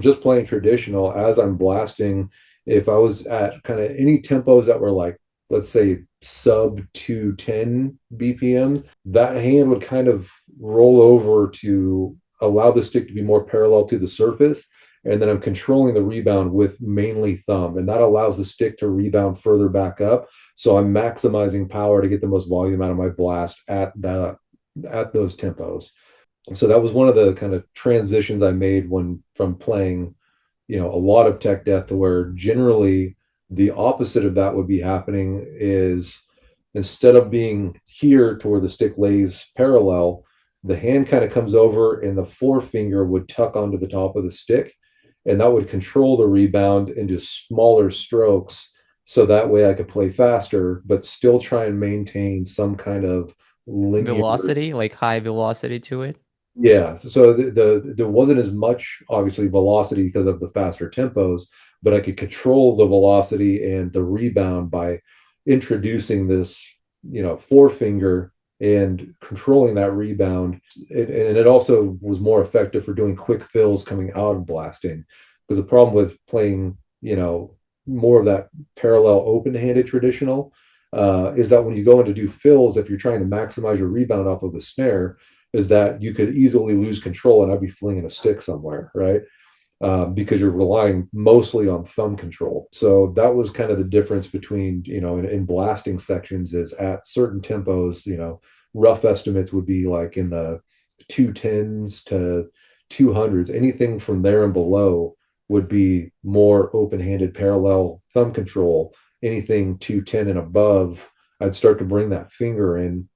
just playing traditional as I'm blasting, if I was at kind of any tempos that were like, let's say sub 210 BPMs, that hand would kind of roll over to allow the stick to be more parallel to the surface. And then I'm controlling the rebound with mainly thumb. And that allows the stick to rebound further back up. So I'm maximizing power to get the most volume out of my blast at those tempos. So that was one of the kind of transitions I made when from playing, a lot of tech death to where generally the opposite of that would be happening is instead of being here to where the stick lays parallel, the hand kind of comes over and the forefinger would tuck onto the top of the stick, and that would control the rebound into smaller strokes. So that way I could play faster, but still try and maintain some kind of linear. Velocity, like high velocity to it? Yeah, so there wasn't as much obviously velocity because of the faster tempos, but I could control the velocity and the rebound by introducing this, forefinger and controlling that rebound. And it also was more effective for doing quick fills coming out of blasting. Because the problem with playing, more of that parallel open-handed traditional is that when you go in to do fills, if you're trying to maximize your rebound off of the snare, is that you could easily lose control and I'd be flinging a stick somewhere, right? Because you're relying mostly on thumb control. So that was kind of the difference between, in blasting sections is at certain tempos, rough estimates would be like in the 210s to 200s. Anything from there and below would be more open-handed parallel thumb control. Anything 210 and above, I'd start to bring that finger in,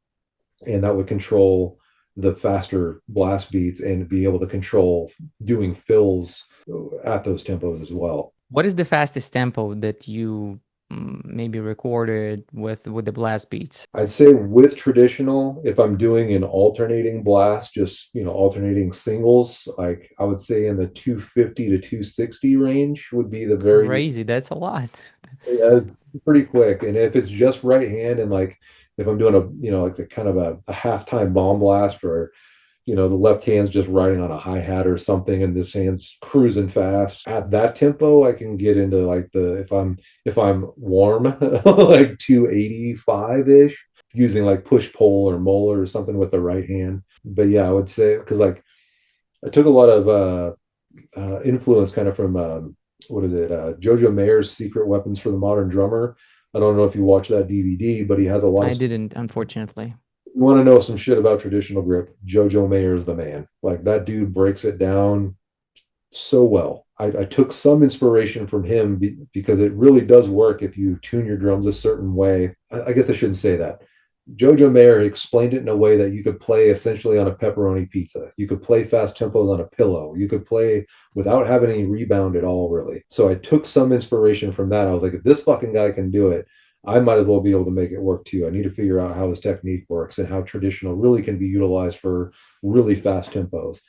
and that would control the faster blast beats and be able to control doing fills at those tempos as well. What is the fastest tempo that you maybe recorded with the blast beats? I'd say with traditional, if I'm doing an alternating blast, just alternating singles, like I would say in the 250 to 260 range would be the very Crazy, that's a lot. yeah, pretty quick. And if it's just right hand and like if I'm doing like a kind of a halftime bomb blast or the left hand's just riding on a hi-hat or something and this hand's cruising fast at that tempo, I can get into like the if I'm warm like 285-ish using like push pull or molar or something with the right hand. But yeah, I would say because like I took a lot of influence kind of from what is it, Jojo Mayer's Secret Weapons for the Modern Drummer. I don't know if you watch that DVD, but he has a lot I of. didn't, unfortunately. You want to know some shit about traditional grip? Jojo Mayer is the man. Like that dude breaks it down so well. I took some inspiration from him because it really does work if you tune your drums a certain way. I guess I shouldn't say that. Jojo Mayer explained it in a way that you could play essentially on a pepperoni pizza. You could play fast tempos on a pillow. You could play without having any rebound at all, really. So I took some inspiration from that. I was like, if this fucking guy can do it, I might as well be able to make it work too. I need to figure out how his technique works and how traditional really can be utilized for really fast tempos.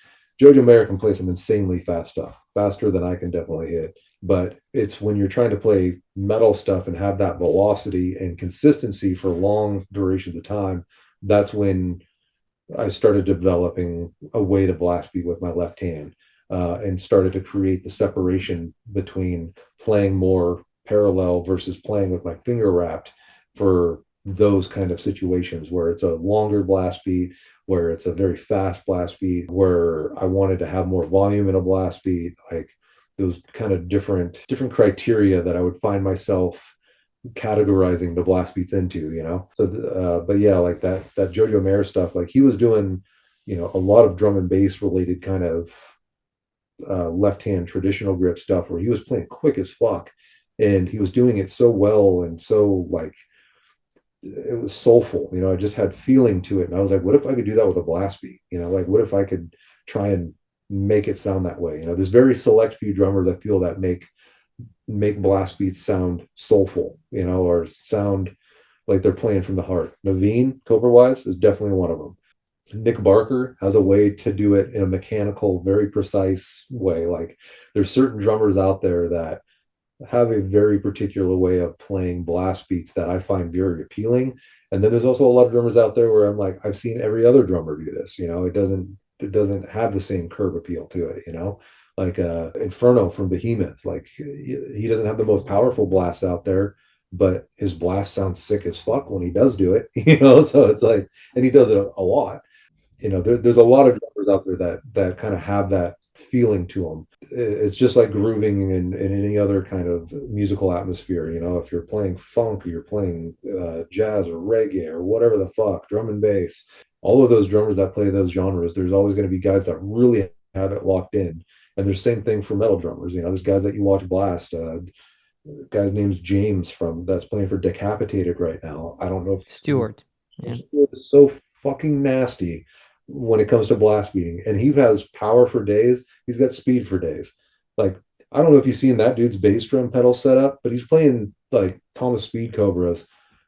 Jojo Mayer can play some insanely fast stuff, faster than I can definitely hit. but it's when you're trying to play metal stuff and have that velocity and consistency for long durations of time, that's when I started developing a way to blast beat with my left hand, and started to create the separation between playing more parallel versus playing with my finger wrapped for those kind of situations where it's a longer blast beat, where it's a very fast blast beat, where I wanted to have more volume in a blast beat. Like those kind of different criteria that I would find myself categorizing the blast beats into, so but yeah, like that Jojo Mayer stuff, like he was doing a lot of drum and bass related kind of left hand traditional grip stuff where he was playing quick as fuck, and he was doing it so well and so like it was soulful. I just had feeling to it, and I was like, what if I could do that with a blast beat? Like what if I could try and make it sound that way? There's very select few drummers I feel that make blast beats sound soulful, or sound like they're playing from the heart. Naveen Cobra Wise is definitely one of them. Nick Barker has a way to do it in a mechanical, very precise way. Like there's certain drummers out there that have a very particular way of playing blast beats that I find very appealing. And then there's also a lot of drummers out there where I'm like, I've seen every other drummer do this. It doesn't have the same curve appeal to it. Like Inferno from Behemoth. Like he doesn't have the most powerful blasts out there, but his blast sounds sick as fuck when he does do it. So it's like, and he does it a lot. There's a lot of drummers out there that kind of have that feeling to them. It's just like grooving in any other kind of musical atmosphere. If you're playing funk or you're playing jazz or reggae or whatever the fuck, drum and bass, all of those drummers that play those genres, there's always going to be guys that really have it locked in. And there's the same thing for metal drummers. There's guys that you watch blast. Guy's name's James from that's playing for Decapitated right now. I don't know if Stewart. Yeah. Stewart is so fucking nasty when it comes to blast beating, and he has power for days. He's got speed for days. Like I don't know if you've seen that dude's bass drum pedal setup, but he's playing like Thomas Speed Cobras.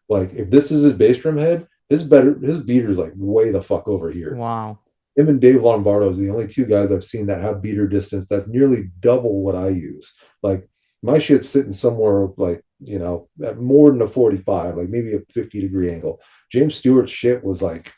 Like if this is his bass drum head, his beater's like way the fuck over here. Wow. Him and Dave Lombardo is the only two guys I've seen that have beater distance that's nearly double what I use. Like my shit's sitting somewhere like, at more than a 45, like maybe a 50-degree angle. James Stewart's shit was like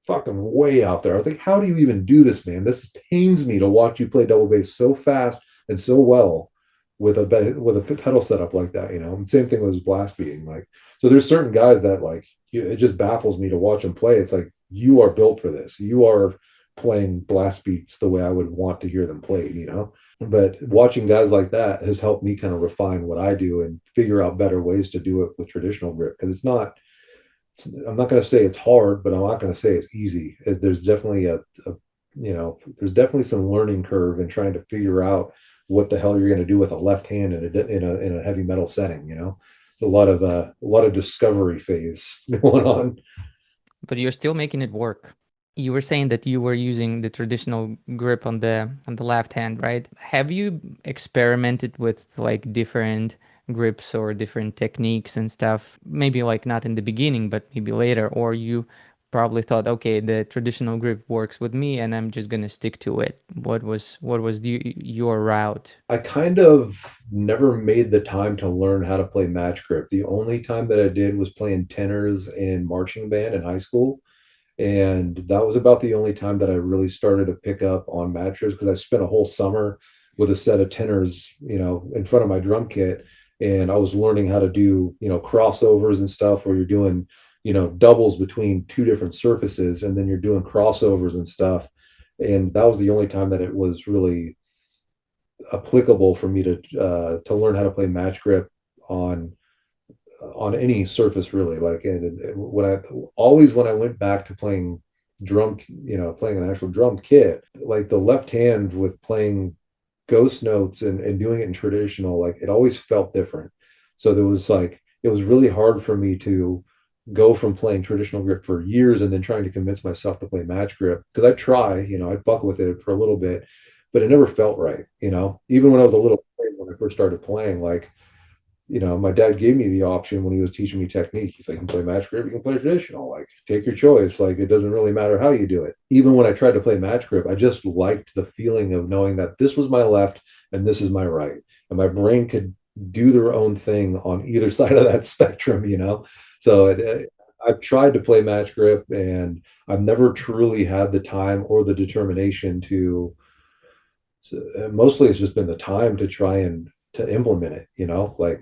fucking way out there. I was like, how do you even do this, man? This pains me to watch you play double bass so fast and so well with a pedal setup like that, And same thing with blast beating. Like, so there's certain guys that like, it just baffles me to watch them play. It's like, you are built for this. You are playing blast beats the way I would want to hear them played. But watching guys like that has helped me kind of refine what I do and figure out better ways to do it with traditional grip. Because I'm not going to say it's hard, but I'm not going to say it's easy. There's definitely there's definitely some learning curve in trying to figure out what the hell you're going to do with a left hand in a heavy metal setting. A lot of discovery phase going on. But you're still making it work. You were saying that you were using the traditional grip on the left hand, right? Have you experimented with like different grips or different techniques and stuff? Maybe like not in the beginning, but maybe later, or you probably thought, okay, the traditional grip works with me and I'm just gonna stick to it. What was your route? I kind of never made the time to learn how to play match grip. The only time that I did was playing tenors in marching band in high school. And that was about the only time that I really started to pick up on match grips, because I spent a whole summer with a set of tenors, in front of my drum kit. And I was learning how to do, crossovers and stuff where you're doing, doubles between two different surfaces, and then you're doing crossovers and stuff. And that was the only time that it was really applicable for me to learn how to play match grip on any surface, really. Like, and when I went back to playing drum, playing an actual drum kit, like the left hand with playing ghost notes and doing it in traditional, like it always felt different. So it was really hard for me to go from playing traditional grip for years and then trying to convince myself to play match grip, because I'd fuck with it for a little bit, but it never felt right. Even when I was a little kid, when I first started playing, like, my dad gave me the option when he was teaching me technique. He's like, you can play match grip, you can play traditional, like take your choice. Like, it doesn't really matter how you do it. Even when I tried to play match grip, I just liked the feeling of knowing that this was my left and this is my right. and my brain could do their own thing on either side of that spectrum, So I've tried to play match grip, and I've never truly had the time or the determination mostly it's just been the time to try and to implement it, like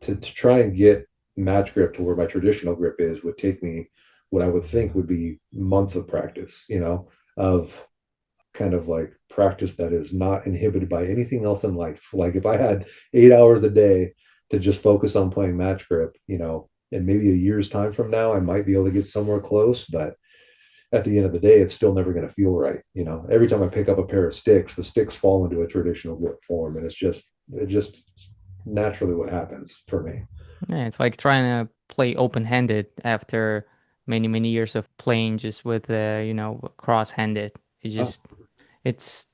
to try and get match grip to where my traditional grip is would take me what I would think would be months of practice, of kind of like practice that is not inhibited by anything else in life. Like if I had 8 hours a day to just focus on playing match grip, and maybe a year's time from now, I might be able to get somewhere close, but at the end of the day, it's still never going to feel right. Every time I pick up a pair of sticks, the sticks fall into a traditional grip form, and it just naturally what happens for me. Yeah, it's like trying to play open-handed after many, many years of playing just with cross-handed. It Oh, just it's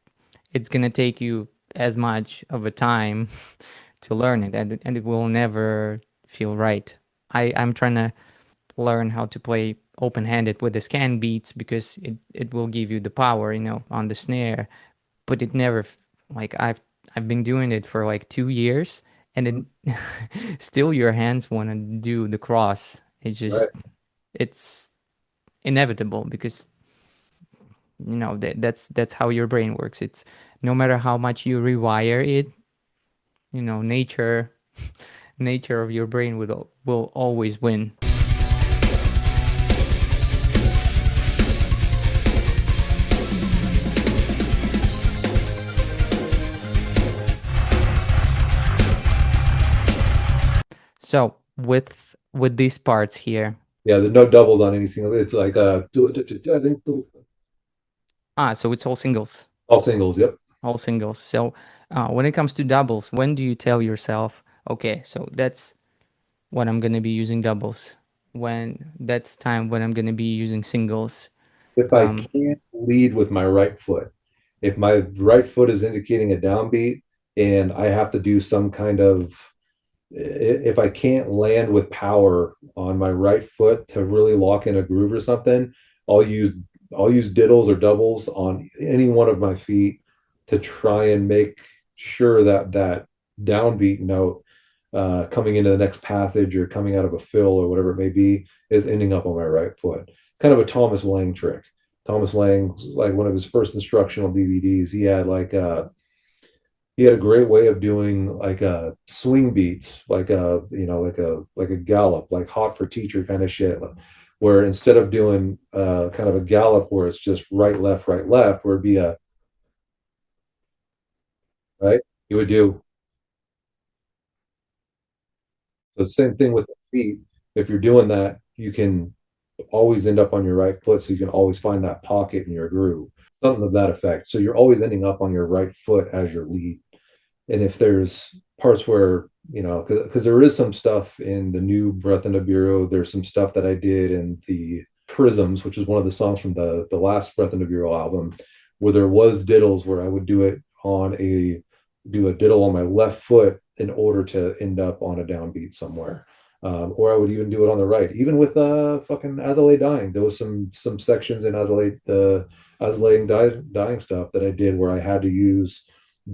it's gonna take you as much of a time to learn it, and it will never feel right. I'm trying to learn how to play open-handed with the scan beats because it will give you the power, on the snare, but it never like I've been doing it for like 2 years, and mhm. then still your hands want to do the cross. Right. It's inevitable because that's how your brain works. It's no matter how much you rewire it, nature nature of your brain will always win. So with these parts here, Yeah, there's no doubles on anything. It's like I think so it's all singles. all singles. Yep. All singles. So when it comes to doubles, when do you tell yourself, okay, so that's when I'm gonna be using doubles, when that's time when I'm gonna be using singles? If I Um, can't lead with my right foot, if my right foot is indicating a downbeat and I have to do some kind of, if I can't land with power on my right foot to really lock in a groove or something, I'll use I'll use diddles or doubles on any one of my feet to try and make sure that that downbeat note coming into the next passage or coming out of a fill or whatever it may be is ending up on my right foot. Kind of a Thomas Lang trick. Thomas Lang, like one of his first instructional DVDs, he had a great way of doing like a swing beats, like a like a gallop, like hot for teacher kind of shit, where instead of doing kind of a gallop where it's just right left, where it'd be a right, you would do the same thing with the feet. If you're doing that, you can always end up on your right foot, so you can always find that pocket in your groove, something of that effect. So you're always ending up on your right foot as your lead. And if there's parts where because there is some stuff in the new Breath in the Bureau, there's some stuff that I did in the Prisms, which is one of the songs from the last Breath in the Bureau album, where there was diddles where I would do a diddle on my left foot in order to end up on a downbeat somewhere. Or I would even do it on the right. Even with fucking Azalea Dying, there was some sections in Azalea dying stuff that I did where I had to use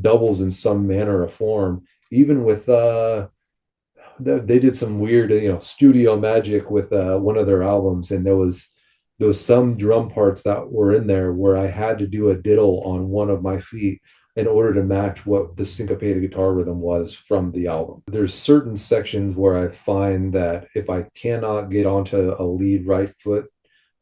doubles in some manner or form. Even with they did some weird studio magic with one of their albums, and there was some drum parts that were in there where I had to do a diddle on one of my feet in order to match what the syncopated guitar rhythm was from the album. There's certain sections where I find that if I cannot get onto a lead right foot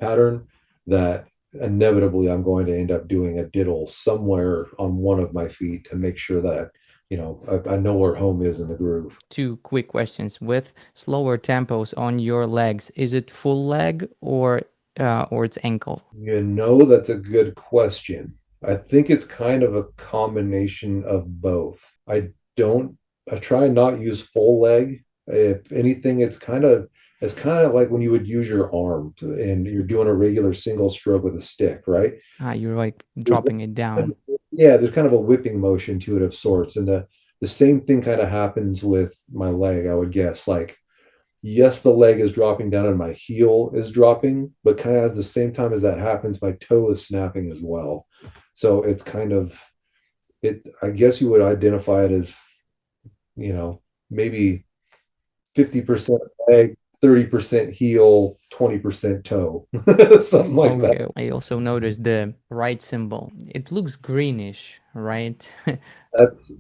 pattern, that inevitably I'm going to end up doing a diddle somewhere on one of my feet to make sure that I know where home is in the groove. Two quick questions. With slower tempos on your legs, is it full leg or it's ankle? That's a good question. I think it's kind of a combination of both. Don't, I try not use full leg. If anything, it's kind of like when you would use your arm and you're doing a regular single stroke with a stick, right? You're like There's dropping it down. yeah, there's kind of a whipping motion to it of sorts. And the same thing kind of happens with my leg, I would guess. Like, yes, the leg is dropping down and my heel is dropping, but kind of at the same time as that happens, my toe is snapping as well. So it's kind of it. I guess you would identify it as you know, maybe 50% leg, 30% heel, 20% toe, something like that. Okay, I also noticed the right symbol. It looks greenish, right? That's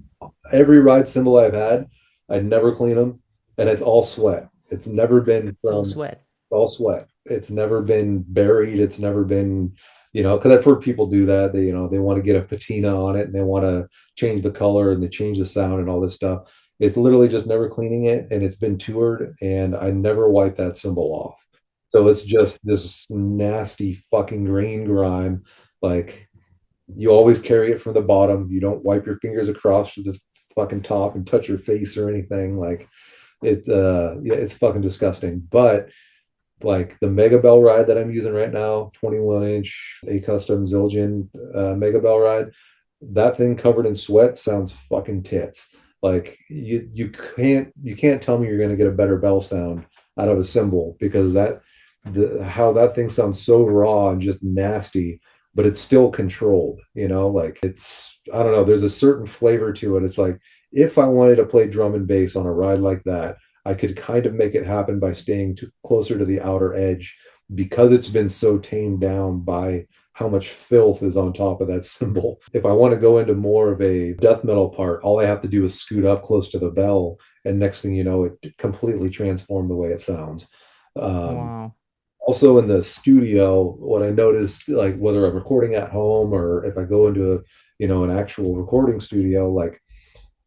every ride cymbal I've had. I never clean them, and it's all sweat. It's never been It's all from sweat. all sweat. It's never been buried. It's never been, because I've heard people do that. They want to get a patina on it and they want to change the color and they change the sound and all this stuff. It's literally just never cleaning it, and it's been toured, and I never wipe that cymbal off. So it's just this nasty fucking green grime. Like, you always carry it from the bottom. You don't wipe your fingers across to the fucking top and touch your face or anything. Like, yeah, it's fucking disgusting. But like the Mega Bell ride that I'm using right now, 21-inch A Custom Zildjian Mega Bell ride, that thing covered in sweat sounds fucking tits. Like, you can't tell me you're gonna get a better bell sound out of a cymbal, because how that thing sounds so raw and just nasty, but it's still controlled, like, I don't know, there's a certain flavor to it. It's like, if I wanted to play drum and bass on a ride like that, I could kind of make it happen by staying closer to the outer edge, because it's been so tamed down by how much filth is on top of that cymbal. If I want to go into more of a death metal part, all I have to do is scoot up close to the bell, and next thing you know, it completely transformed the way it sounds. Um, Wow. Also in the studio, what I noticed, like whether I'm recording at home or if I go into an actual recording studio, like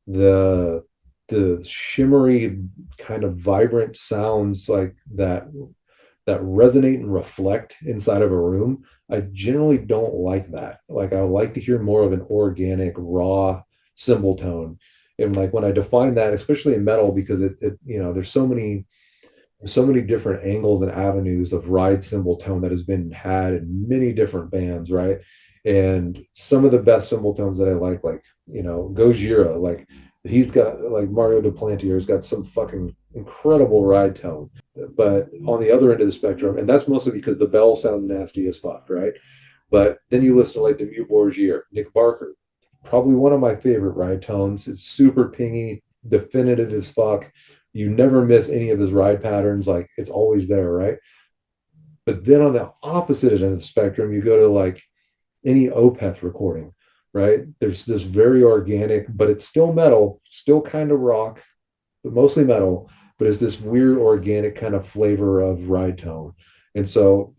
the the shimmery kind of vibrant sounds like that resonate and reflect inside of a room. I generally don't like that. Like, I like to hear more of an organic, raw cymbal tone. And like when I define that, especially in metal, because there's so many different angles and avenues of ride cymbal tone that has been had in many different bands, right? And some of the best cymbal tones that I like, Gojira, like he's got, like Mario Duplantier has got some fucking incredible ride tone. But on the other end of the spectrum, and that's mostly because the bells sound nasty as fuck, right? But then you listen to like Dimmu Borgir, Nick Barker, probably one of my favorite ride tones. It's super pingy, definitive as fuck. You never miss any of his ride patterns. Like, it's always there, right? But then on the opposite end of the spectrum, you go to like any Opeth recording, right? There's this very organic, but it's still metal, still kind of rock, but mostly metal. But it's this weird organic kind of flavor of ride tone. And so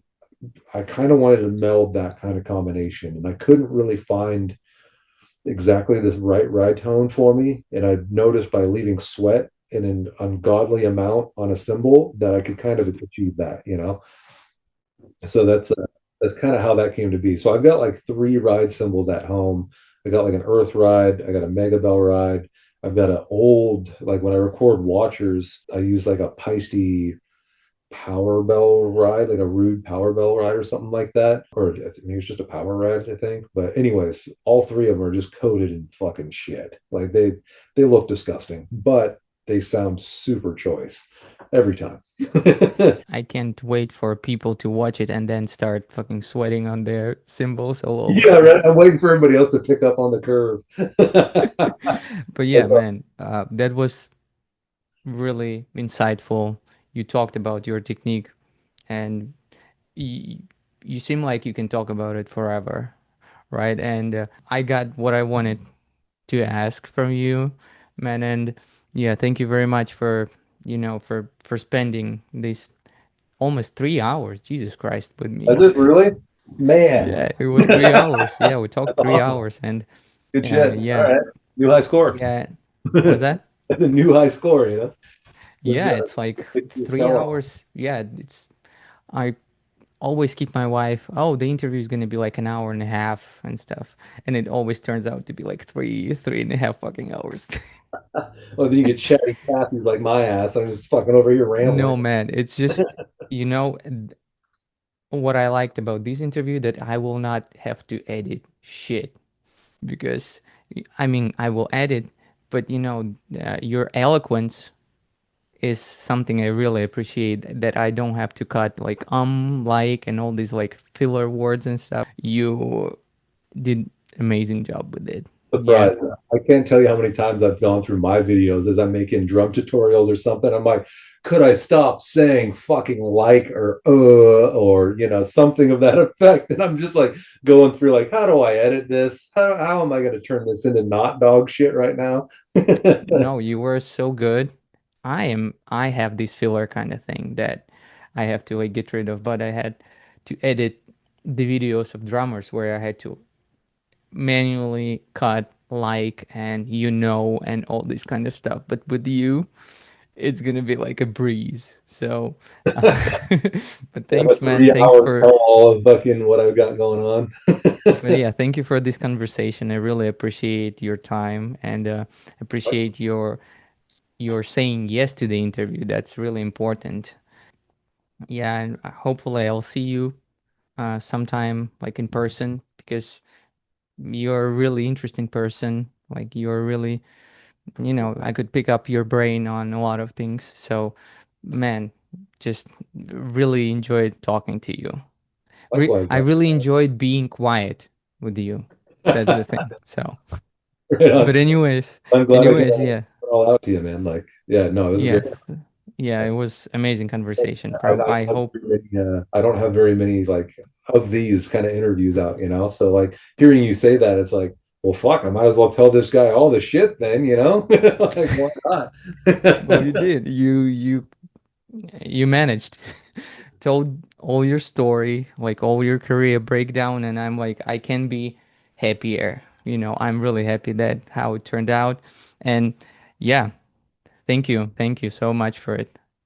I kind of wanted to meld that kind of combination. And I couldn't really find exactly this right ride tone for me. And I noticed by leaving sweat in an ungodly amount on a cymbal that I could kind of achieve that. So that's kind of how that came to be. So I've got like three ride cymbals at home. I got like an Earth ride, I got a Mega Bell ride, I've got an old, like when I record Watchers, I use like a Peisty power bell ride, like a rude power bell ride or something like that. Or I think maybe it's just a power ride, I think. But anyways, all three of them are just coated in fucking shit. Like, they look disgusting, but they sound super choice every time. I can't wait for people to watch it and then start fucking sweating on their cymbals all Yeah, over. right. I'm waiting for everybody else to pick up on the curve. But yeah, man, that was really insightful. You talked about your technique, and y you seem like you can talk about it forever, right? And I got what I wanted to ask from you, man. And yeah, thank you very much for, for spending these almost 3 hours, Jesus Christ, with Is me. it really? Man. Yeah, it was 3 hours. Yeah, we talked That's three awesome. hours, and Good shit. All yeah, right. New high score. yeah. What's that? That's a new high score. This Yeah, guy it's like you three fell off. hours. Yeah, it's I always keep my wife, oh, the interview is gonna be like an hour and a half and stuff, and it always turns out to be like three and a half fucking hours. Oh, then you get chatty Cathy's like my ass. I'm just fucking over here rambling. No, man, it's just, what I liked about this interview, that I will not have to edit shit, because I mean, I will edit, but your eloquence is something I really appreciate, that I don't have to cut like like and all these like filler words and stuff. You did amazing job with it. Yeah. surprised. I can't tell you how many times I've gone through my videos as I'm making drum tutorials or something. I'm like, could I stop saying fucking like or something of that effect? And I'm just like going through like, how do I edit this? How am I going to turn this into not dog shit right now? No, you were so good. I have this filler kind of thing that I have to like get rid of, but I had to edit the videos of drummers where I had to manually cut like and and all this kind of stuff. But with you, it's gonna be like a breeze. So, but I have a thanks, man. Thanks 3 hour for, tell all of fucking what I've got going on. but yeah, thank you for this conversation. I really appreciate your time and appreciate your saying yes to the interview. That's really important. Yeah, and hopefully I'll see you sometime like in person because you're a really interesting person. Like you're really, I could pick up your brain on a lot of things. So, man, just really enjoyed talking to you. Likewise, I man. really enjoyed being quiet with you. That's the thing. So, Right on. but I'm glad I could anyways, yeah, put it all out to you, man. Like, yeah, no, it was a yeah, great. yeah. It was amazing conversation. I I don't have hope. very many, I don't have very many like of these kind of interviews out. So like hearing you say that, it's like, well, fuck, I might as well tell this guy all the shit then. Like, why not? Well, you did. You managed. Told all your story, like all your career breakdown, and I'm like, I can be happier. I'm really happy that how it turned out. And yeah, thank you. Thank you so much for it.